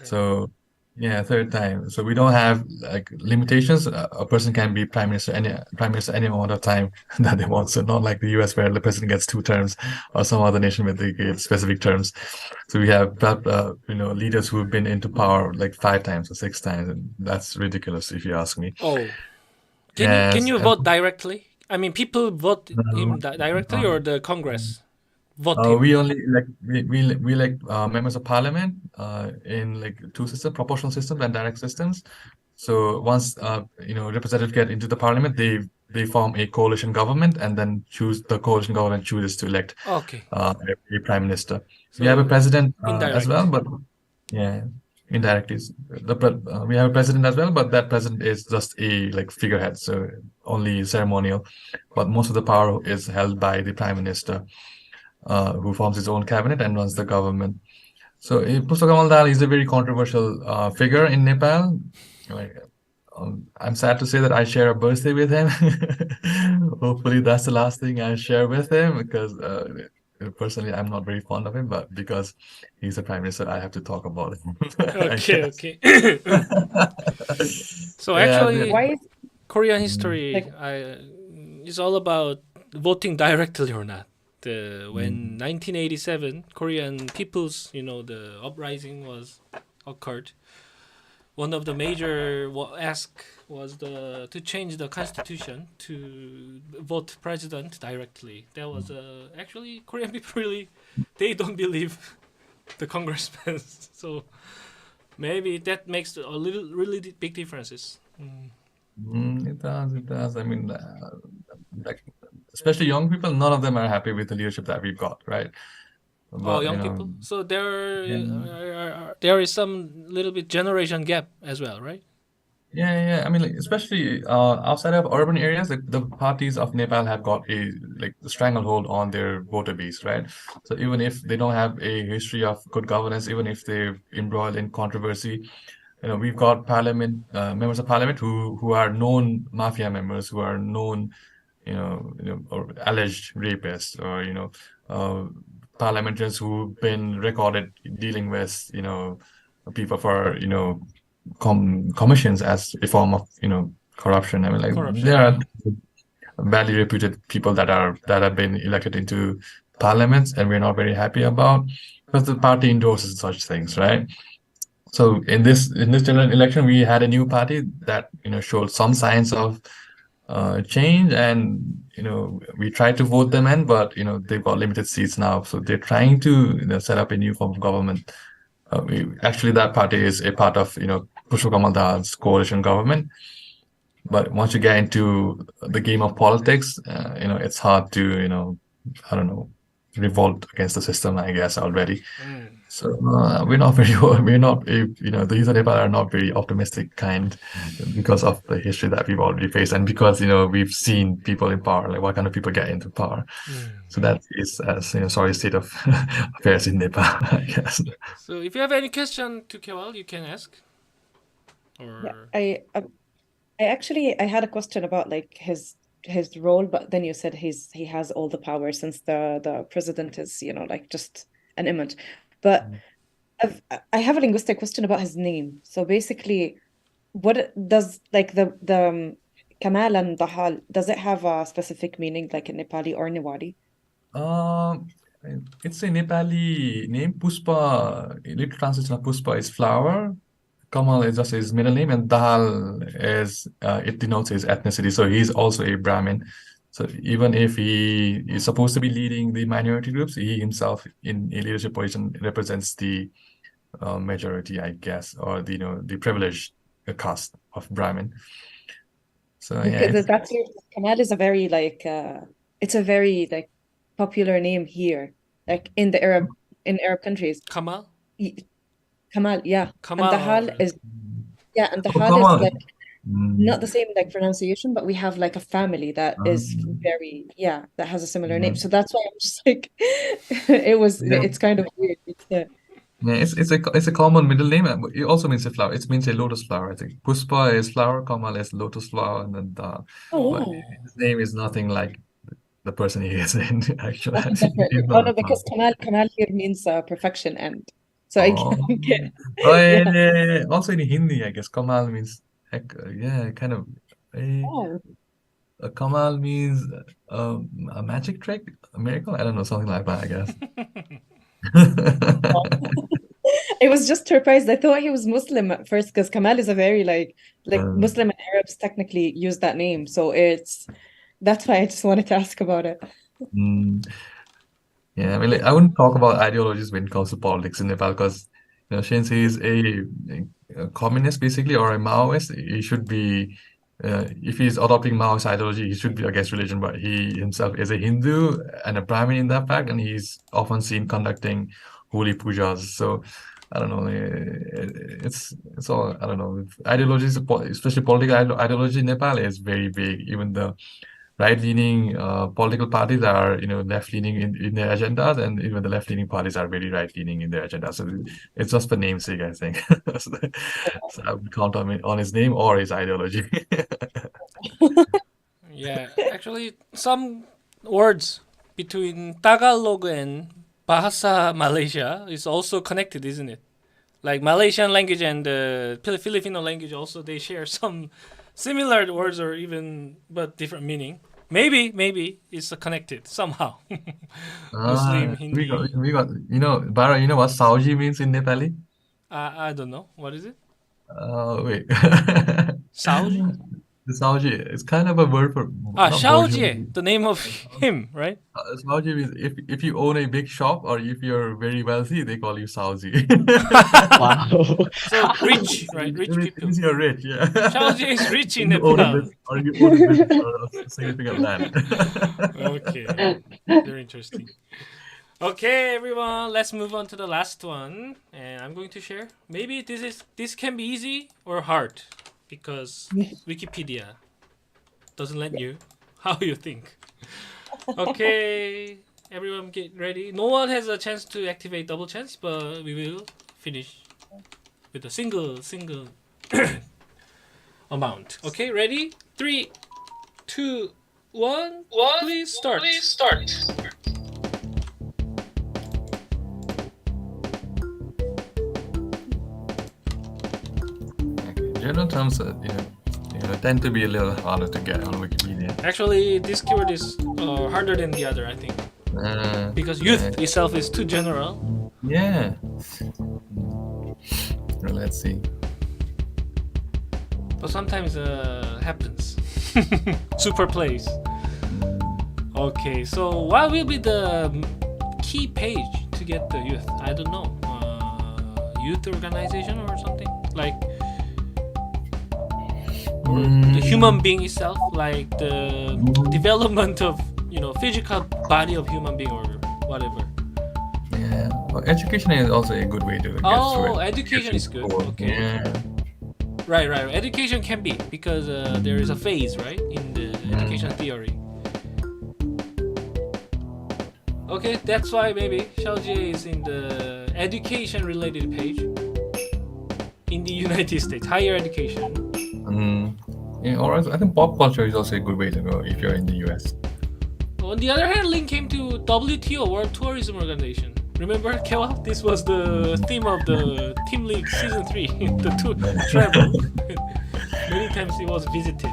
So, third time. So we don't have like limitations. A person can be prime minister any amount of time that they want. So not like the US where the president gets 2 terms, or some other nation where they get specific terms. So we have leaders who have been into power like 5 times or 6 times, and that's ridiculous if you ask me. Oh, can you vote directly? I mean, people vote him directly, or the Congress vote him? We only we elect members of parliament in like 2 systems, proportional systems and direct systems. So once representatives get into the parliament, they form a coalition government, and then the coalition government chooses to elect a prime minister. So we have a president as well, but indirectly. We have a president as well, but that president is just a like figurehead, so only ceremonial. But most of the power is held by the prime minister, who forms his own cabinet and runs the government. So Pushpa Kamal Dal is a very controversial figure in Nepal. Like, I'm sad to say that I share a birthday with him. Hopefully, that's the last thing I share with him because personally, I'm not very fond of him, but because he's the prime minister, I have to talk about him. I Okay, guess. okay. So Yeah, actually, Why is Korean history like is all about voting directly or not. When Mm. 1987 Korean people's, the uprising occurred, one of the major ask was to change the constitution to vote president directly. That was actually Korean people they don't believe the congressmen, so maybe that makes a really big differences. It does, it does. I mean, like, especially young people, none of them are happy with the leadership that we've got, right? Oh, But, young people. So yeah. there is some little bit generation gap as well, right? Yeah. I mean, like, especially outside of urban areas, like the parties of Nepal have got a stranglehold on their voter base, right? So even if they don't have a history of good governance, even if they're embroiled in controversy, we've got members of parliament who are known mafia members, who are known, or alleged rapists, or parliamentarians who've been recorded dealing with, people for, commissions as a form of, corruption. I mean, like Corruption. there are badly reputed people that have been elected into parliaments, and we're not very happy about because the party endorses such things, right? So in this general election, we had a new party that showed some signs of change, and we tried to vote them in, but they've got limited seats now, so they're trying to set up a new form of government. Actually, that party is a part of Pushpa Kamal Dal's coalition government. But once you get into the game of politics, it's hard to I don't know, revolt against the system, I guess, already. So we're not the youth of Nepal are not very optimistic kind because of the history that we've already faced, and because we've seen people in power, like what kind of people get into power. So that is sorry state of affairs in Nepal, I guess. So if you have any question to Kewal, you can ask. Or I had a question about like his role, but then you said he has all the power since the president is like just an image. But I have a linguistic question about his name. So basically, what does like the Kamal and Dahal, does it have a specific meaning like in Nepali or Newari? It's a Nepali name. Puspa, literal translation of Puspa is flower. Kamal is just his middle name, and Dahal is it denotes his ethnicity. So he's also a Brahmin. So even if he is supposed to be leading the minority groups, he himself in a leadership position represents the majority, I guess, or the privileged caste of Brahmin. So yeah, Because that's Kamal is a very like it's a very like popular name here, like in Arab countries. Kamal? Kamal, yeah. Kamal. And Dahal is and Dahal Kamal. is like not the same like pronunciation, but we have like a family that is very that has a similar name. So that's why I'm just like it's kind of weird. Yeah, it's a common middle name. It also means a flower. It means a lotus flower, I think. Puspa is flower, Kamal is lotus flower, and then but his name is nothing like the person he is in actually. He's Oh not no, a because flower. Kamal here means perfection and so I can get Oh yeah. Also in Hindi, I guess Kamal means kind of. Oh. Kamal means a magic trick, a miracle. I don't know, something like that, I guess. I was just surprised. I thought he was Muslim at first because Kamal is a very like Muslim and Arabs technically use that name. So that's why I just wanted to ask about it. Yeah, I mean, like, I wouldn't talk about ideologies when it comes to politics in Nepal because, since he's a communist basically or a Maoist, he should be, if he's adopting Maoist ideology, he should be against religion. But he himself is a Hindu and a Brahmin in that fact, and he's often seen conducting holy pujas. So I don't know. It's all, I don't know. Ideologies, especially political ideology in Nepal is very big. Even the right-leaning political parties are, left-leaning in their agendas, and even the left-leaning parties are very right-leaning in their agenda. So it's just for namesake, I think. So I would count on his name or his ideology. Yeah, actually, some words between Tagalog and Bahasa Malaysia is also connected, isn't it? Like Malaysian language and the Filipino language also, they share some similar words or even but different meaning. Maybe it's connected somehow. Muslim, Hindi. Bara, you know what Sauji means in Nepali? I don't know. What is it? Wait. Saoji? The Sauji is kind of a word for not Xiaojie, version. the name of him, right? Sauji means if you own a big shop or if you're very wealthy, they call you Sauji. Wow. So rich, right? Rich It people. means you're rich, yeah. Xiaojie is rich in You own a Nepal. business, or you own a business or a significant land. Okay, very interesting. Okay, everyone, let's move on to the last one, and I'm going to share. Maybe this can be easy or hard because Wikipedia doesn't let you how you think. Okay, everyone get ready. No one has a chance to activate double chance, but we will finish with a single amount. Okay, ready? 3, 2, 1. Please start. General terms, tend to be a little harder to get on Wikipedia. Actually, this keyword is harder than the other, I think, because youth itself is too general. Yeah. Well, let's see. But sometimes happens. Super plays. Okay, so what will be the key page to get the youth? I don't know. Youth organization or something like, or the human being itself, like the development of physical body of human being or whatever. Yeah. Well, education is also a good way to get through Oh, it. education is good. Cool. Okay. Yeah. Right. Education can be because there is a phase, right, in the education theory. Okay, that's why maybe Xiaojie is in the education-related page in the United States, higher education. Yeah, or I think pop culture is also a good way to go if you're in the US. On the other hand, Link came to WTO, World Tourism Organization. Remember, Kewal? This was the theme of the Team League Season 3, the travel. Many times it was visited.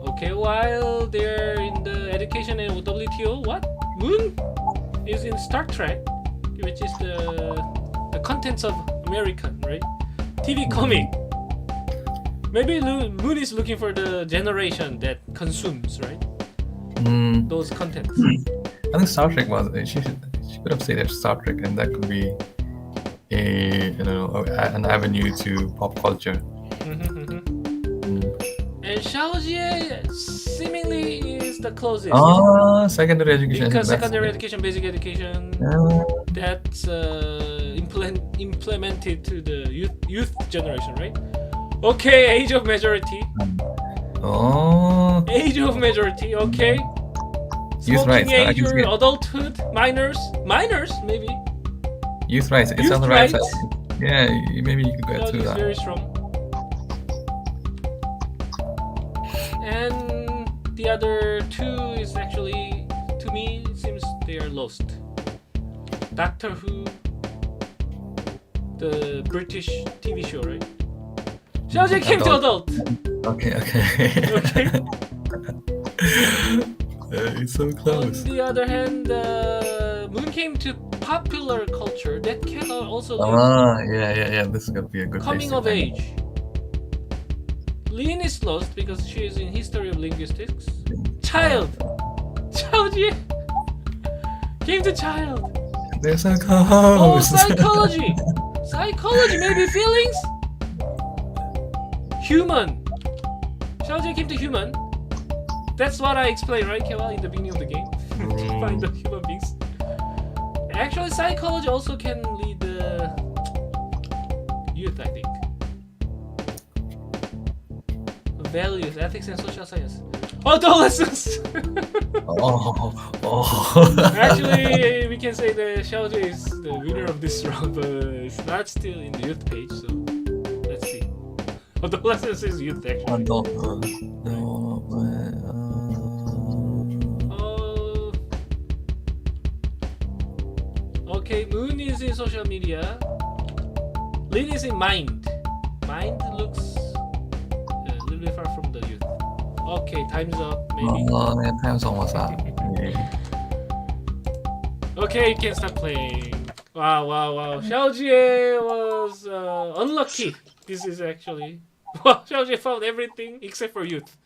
Okay, while they're in the education and WTO, what? Moon is in Star Trek, which is the contents of American, right? TV comic. Maybe Moon is looking for the generation that consumes, right? Those contents. I think Star Trek was. She could have said that Star Trek, and that could be an avenue to pop culture. And Xiaojie seemingly is the closest. Secondary education. Because secondary education, basic education, that's implemented to the youth generation, right? Okay, age of majority. Age of majority, okay. Youth rights. Smoking age or adulthood, minors maybe. Youth rights. It's on the right side. Yeah, maybe you could get through It's that. very strong. And the other two is actually, to me, it seems they are lost. Doctor Who, the British TV show, right? Xiaojie came to adult. Okay. It's so close. On the other hand, Moon came to popular culture. That can also Yeah. This is gonna be a good coming place to of find. age. Lin is lost because she is in history of linguistics. Child. Xiaojie came to child. They're so Oh, close. psychology. Psychology, maybe feelings. Human. Xiaojie came to human. That's what I explained, right, Kewal, in the beginning of the game. To find the human beings. Actually, psychology also can lead youth, I think. Values, ethics, and social science. Adolescence! Actually, we can say that Xiaojie is the winner of this round, but it's not still in the youth page, so let's see. Adolescence is youth, actually. Okay, Moon is in social media. Lin is in mind. Mind looks a little bit far from the youth. Okay, time's up, maybe. time's almost up. Okay, you can start playing. Wow. Xiaojie was unlucky. This is actually... Well, Xiaojie found everything except for youth.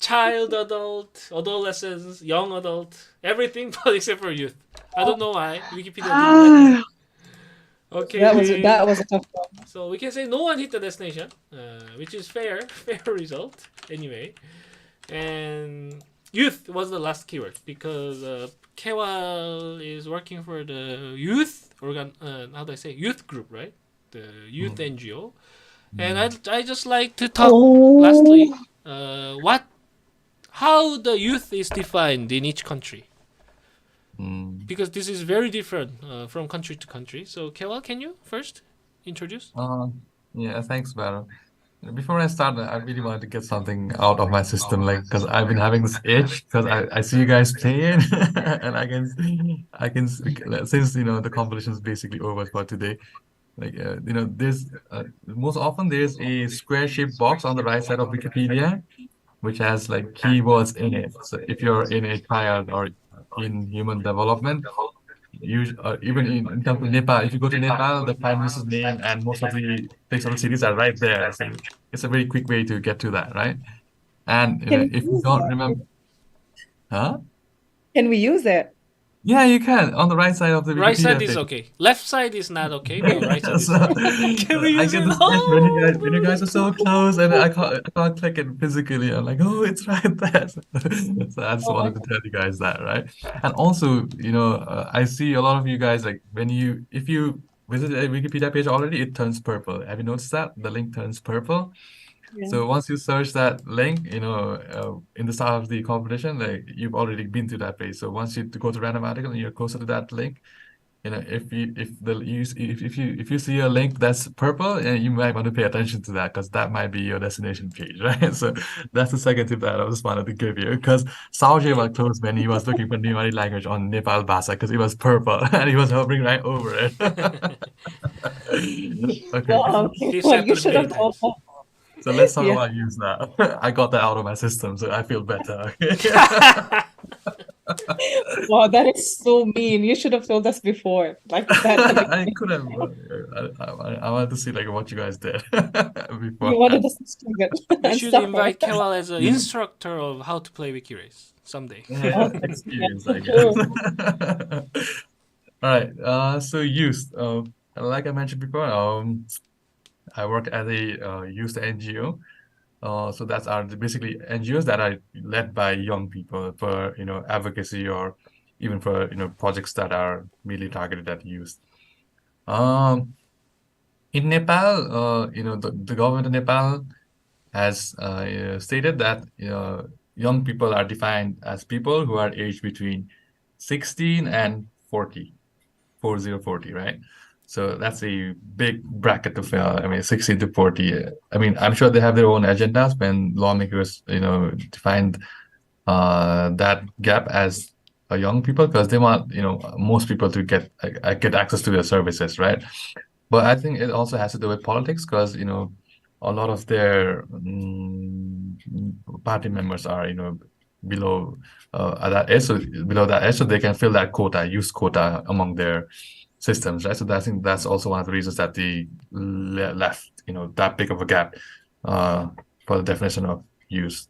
Child, adult, adolescence, young adult, everything but except for youth. I don't know why. Wikipedia didn't like it. Okay. That was a tough one. So we can say no one hit the destination, which is fair result anyway. And youth was the last keyword because Kewal is working for the youth how do I say, youth group, right? The youth NGO. And I just like to talk lastly how the youth is defined in each country. Because this is very different from country to country. So Kewal, can you first introduce? Yeah, thanks, Baron. Before I start, I really wanted to get something out of my system, like because I've been having this itch because I see you guys playing, and I can since the competition is basically over for today. Like there's most often there's a square-shaped box on the right side of Wikipedia, which has like keywords in it. So if you're in a child or in human development, even in terms of Nepal, if you go to Nepal, the prime minister's name and most of the things on the cities are right there. So it's a very quick way to get to that, right? And if you don't remember, Can we use it? Yeah, you can on the right side of the Right Wikipedia side is page. okay. Left side is not okay, but right side is So, Can we I use get it? this itch when you guys are so close and I can't click it physically. I'm like, oh, it's right there. So I just wanted to tell you guys that, right? And also, I see a lot of you guys like if you visit a Wikipedia page already, it turns purple. Have you noticed that? The link turns purple. So once you search that link, in the start of the competition, like you've already been to that page. So once you go to random article and you're closer to that link, if you see a link that's purple, you might want to pay attention to that because that might be your destination page, right? So that's the second tip that I just wanted to give you because Xiaojie was close when he was looking for Nepali language on Nepal Bhasa because it was purple and he was hovering right over it. Okay. He Well, said you it should many have times. also. So let's talk Yeah. about use that. I got that out of my system, so I feel better. Wow, that is so mean. You should have told us before. Like that. I could have. I wanted to see like what you guys did before. You wanted us to struggle We and should suffer. invite Kewal as an instructor of how to play Wikirace someday. Yeah, experience, I guess. All right. So youth. Like I mentioned before, I work at a youth NGO. So that's basically NGOs that are led by young people for advocacy or even for projects that are mainly targeted at youth. In Nepal, the government of Nepal has stated that young people are defined as people who are aged between 16 and 40, 40, right? So that's a big bracket to fill. I mean, 16 to 40. I mean, I'm sure they have their own agendas when lawmakers, defined that gap as a young people because they want, most people to get access to their services, right? But I think it also has to do with politics because, a lot of their party members are, below that age, so they can fill that quota, youth quota among their systems, right? So I think that's also one of the reasons that they left, that big of a gap for the definition of youth.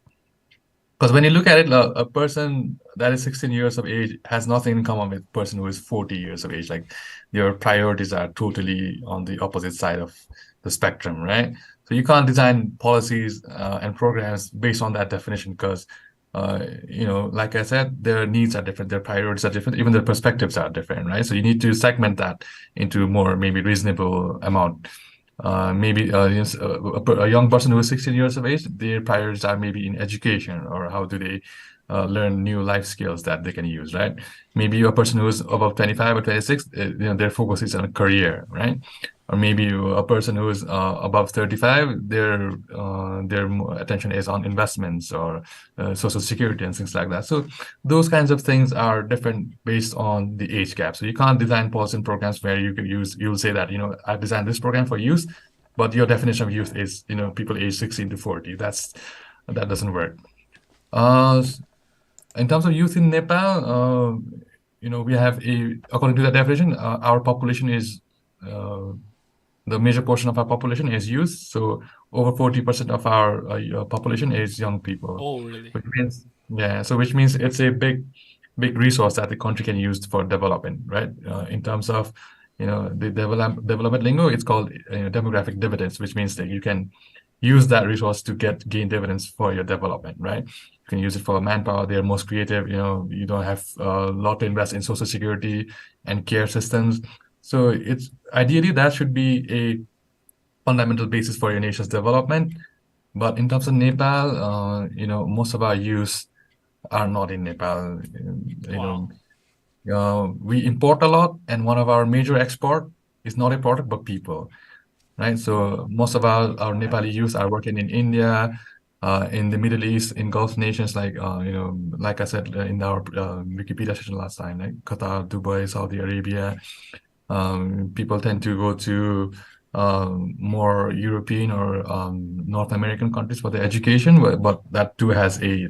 Because when you look at it, a person that is 16 years of age has nothing in common with a person who is 40 years of age. Like your priorities are totally on the opposite side of the spectrum, right? So you can't design policies and programs based on that definition because like I said, their needs are different, their priorities are different, even their perspectives are different, right? So you need to segment that into more maybe reasonable amount. Maybe a young person who is 16 years of age, their priorities are maybe in education, or how do they learn new life skills that they can use, right? Maybe a person who is above 25 or 26, their focus is on a career, right? Or maybe a person who is above 35, their attention is on investments or social security and things like that. So those kinds of things are different based on the age gap. So you can't design policy and programs where you'll say that, I've designed this program for youth, but your definition of youth is, people age 16 to 40. That doesn't work. In terms of youth in Nepal, we have according to the definition, our population is the major portion of our population is youth. So over 40% of our population is young people. Oh, really? Which means it's a big resource that the country can use for development, right? In terms of, the development lingo, it's called demographic dividends, which means that you can use that resource to gain dividends for your development, right? You can use it for manpower. They're most creative. You don't have a lot to invest in social security and care systems. So it's ideally that should be a fundamental basis for your nation's development. But in terms of Nepal, most of our youth are not in Nepal. We import a lot, and one of our major export is not a product but people, right? So most of our Nepali youth are working in India, in the Middle East, in Gulf nations, like like I said in our Wikipedia session last time, like Qatar, Dubai, Saudi Arabia. People tend to go to more European or North American countries for their education, but that too has a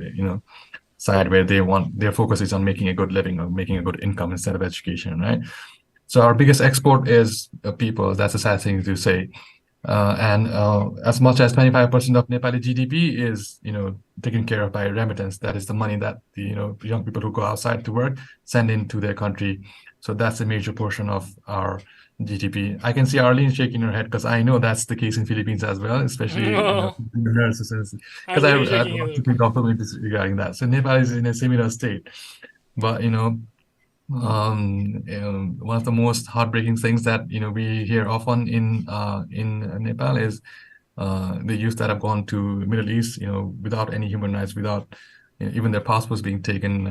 side where their focus is on making a good living or making a good income instead of education, right? So our biggest export is people. That's a sad thing to say. And as much as 25% of Nepali GDP is, taken care of by remittance. That is the money that the young people who go outside to work send into their country. So that's a major portion of our GDP. I can see Arlene shaking her head because I know that's the case in Philippines as well, especially nurses. Because I'm I really shaking want it. to be documentaries regarding that. So Nepal is in a similar state, but one of the most heartbreaking things that we hear often in Nepal is the youth that have gone to Middle East, without any human rights, without even their passports being taken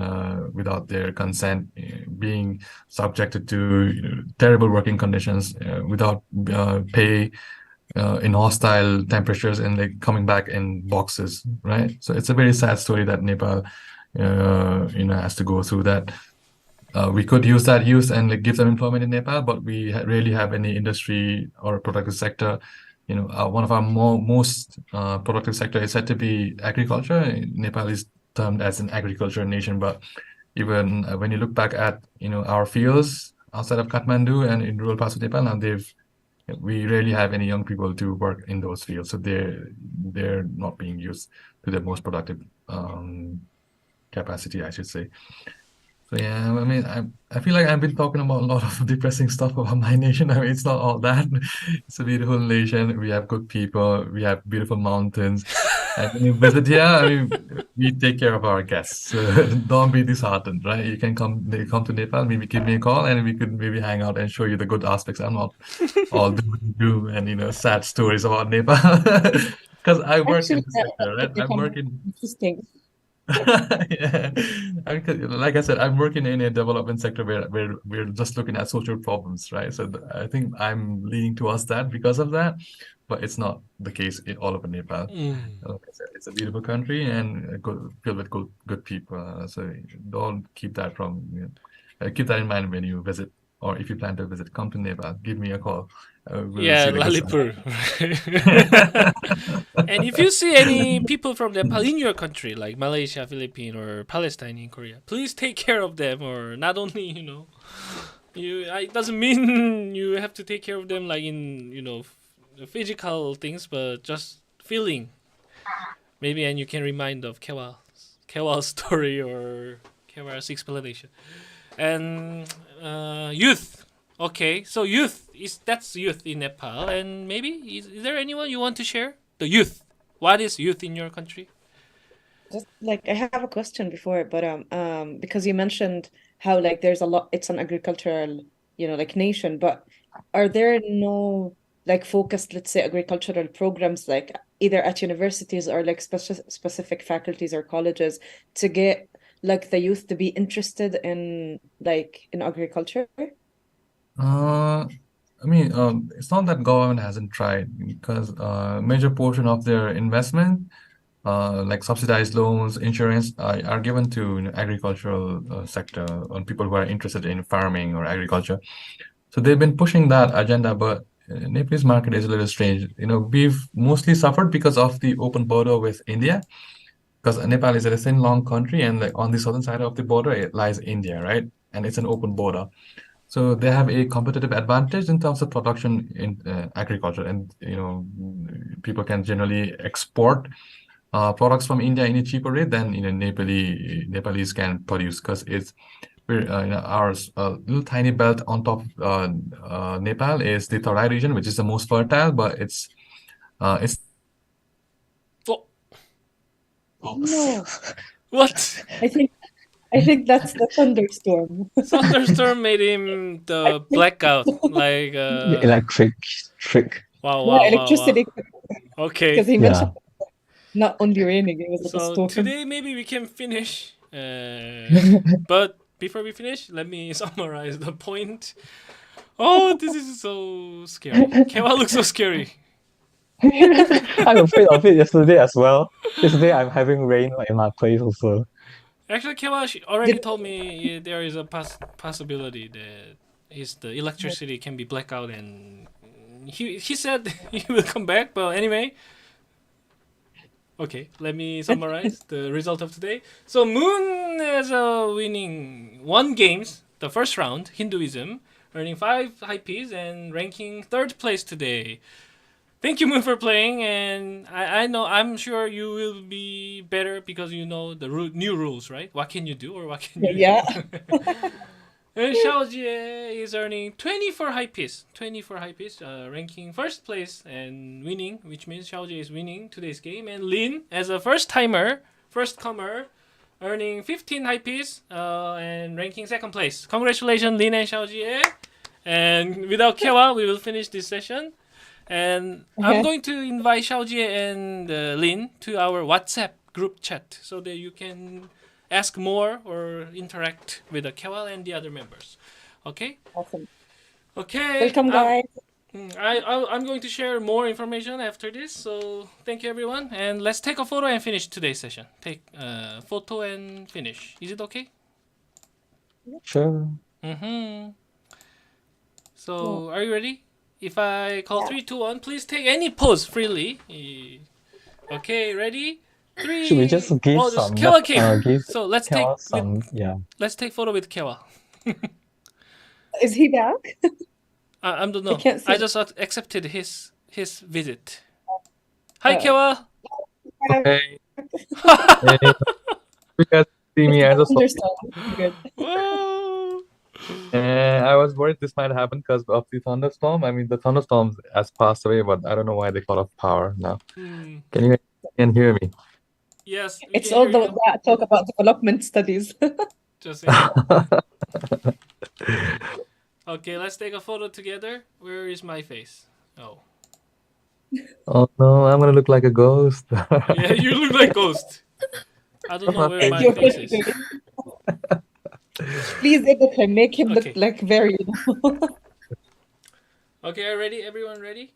without their consent, being subjected to terrible working conditions, without pay, in hostile temperatures, and like coming back in boxes, right? So it's a very sad story that Nepal, has to go through that. We could use that youth and like give them employment in Nepal, but we rarely have any industry or productive sector. One of our most productive sector is said to be agriculture. Nepal is termed as an agriculture nation, but even when you look back at our fields outside of Kathmandu and in rural parts of Nepal, now we rarely have any young people to work in those fields, so they're not being used to their most productive capacity, I should say. So yeah, I mean, I feel like I've been talking about a lot of depressing stuff about my nation. I mean, it's not all that. It's a beautiful nation. We have good people. We have beautiful mountains. And when you visit here, I mean, we take care of our guests. So don't be disheartened, right? You can come to Nepal, maybe give me a call, and we could maybe hang out and show you the good aspects. I'm not all doom and sad stories about Nepal. Because I work in Actually, the sector, right? that I'm become working. interesting. Yeah. Like I said, I'm working in a development sector where we're just looking at social problems, right? So I think I'm leaning towards that because of that, but it's not the case in all over Nepal. Like I said, it's a beautiful country and filled with good people. So don't keep that keep that in mind when you visit, or if you plan to visit, come to Nepal, give me a call. We'll Yeah, see the good side. Lalipur. And if you see any people from Nepal in your country, like Malaysia, Philippines, or Palestine in Korea, please take care of them. Or not only, it doesn't mean you have to take care of them like in, physical things, but just feeling. Maybe, and you can remind of Kewal's story or Kewal's explanation. And youth. Okay, so that's youth in Nepal, and maybe is there anyone you want to share? The youth. What is youth in your country? just like I have a question before, but because you mentioned how like there's a lot, it's an agricultural, like nation, but are there no like focused, let's say, agricultural programs like either at universities or like specific faculties or colleges to get like the youth to be interested in agriculture? I mean, it's not that government hasn't tried because major portion of their investment, like subsidized loans, insurance, are given to agricultural sector on people who are interested in farming or agriculture. So they've been pushing that agenda, but Nepalese market is a little strange. We've mostly suffered because of the open border with India, because Nepal is a thin, long country, and like on the southern side of the border, it lies India, right? And it's an open border. So they have a competitive advantage in terms of production in agriculture, and people can generally export products from India in a cheaper rate than Nepalese can produce, because we're our little tiny belt on top of Nepal is the Tarai region, which is the most fertile, but it's Oh, No, what? I think that's the thunderstorm. Thunderstorm made him the blackout. Like Electric trick. wow, Yeah, wow, wow, wow. electricity, Okay. because he Yeah. mentioned not only raining, it was like a So storm. today maybe we can finish. But before we finish, let me summarize the point. Oh, this is so scary. Kewa looks so scary. I'm afraid of it yesterday as well. Yesterday I'm having rain in my place also. Actually, Kewa already told me there is a possibility that the electricity can be blackout, and he said he will come back. But anyway, okay, let me summarize the result of today. So Moon is winning 1 games, the first round, Hinduism, earning 5 high Ps and ranking 3rd place today. Thank you, Moon, for playing, and I'm sure you will be better because you know the new rules, right? What can you do or what can you Yeah. do? And Xiaojie is earning 24 high Ps, ranking 1st place and winning, which means Xiaojie is winning today's game. And Lin, as a first comer, earning 15 high Ps and ranking 2nd place. Congratulations, Lin and Xiaojie. And without Kewa, we will finish this session. And I'm going to invite Xiaojie and Lin to our WhatsApp group chat so that you can ask more or interact with the Kewal and the other members. Okay? Awesome. Okay. Welcome, guys. I'm going to share more information after this. So thank you, everyone. And let's take a photo and finish today's session. Take a photo and finish. Is it okay? Sure. So are you ready? If I call 3, 2, 1, please take any pose freely. Okay, ready? 3. Should we just give some? Kewa came. Give So let's Kewa take some. Yeah. let's take photo with Kewa. Is he back? I don't know. can't see. I just accepted his visit. Hi, Kewa. Okay. Hey, you guys see me? I just Understand. Good. Whoa. I was worried this might happen because of the thunderstorm. I mean, the thunderstorm has passed away, but I don't know why they cut off power now. Can you hear me? Yes. we It's can all hear you. that talk about development studies. Just saying. Okay, let's take a photo together. Where is my face? Oh. Oh no, I'm gonna look like a ghost. Yeah, you look like ghost. I don't know where my You're face is. Please edit him, make him look Okay. like very. Okay, are ready? Everyone ready?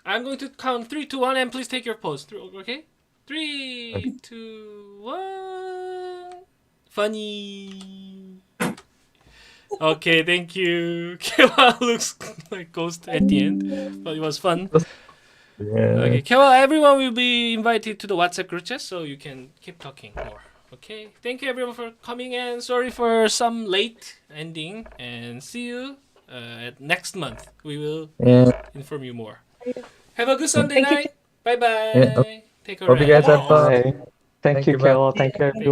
I'm going to count 3, 2, 1, and please take your pose. Okay? 3, 2, 1. Funny. Okay, thank you. Kewa looks like ghost at the end, but it was fun. Yeah. Okay, Kewa, everyone will be invited to the WhatsApp group chat so you can keep talking more. Okay, thank you everyone for coming, and sorry for some late ending, and see you at next month. We will inform you more. Have a good Sunday Thank you. night. Bye bye. Yeah. Take a Hope you guys rest. have fun. Bye. Thank you, you, bye. Kewa. Thank you, everyone.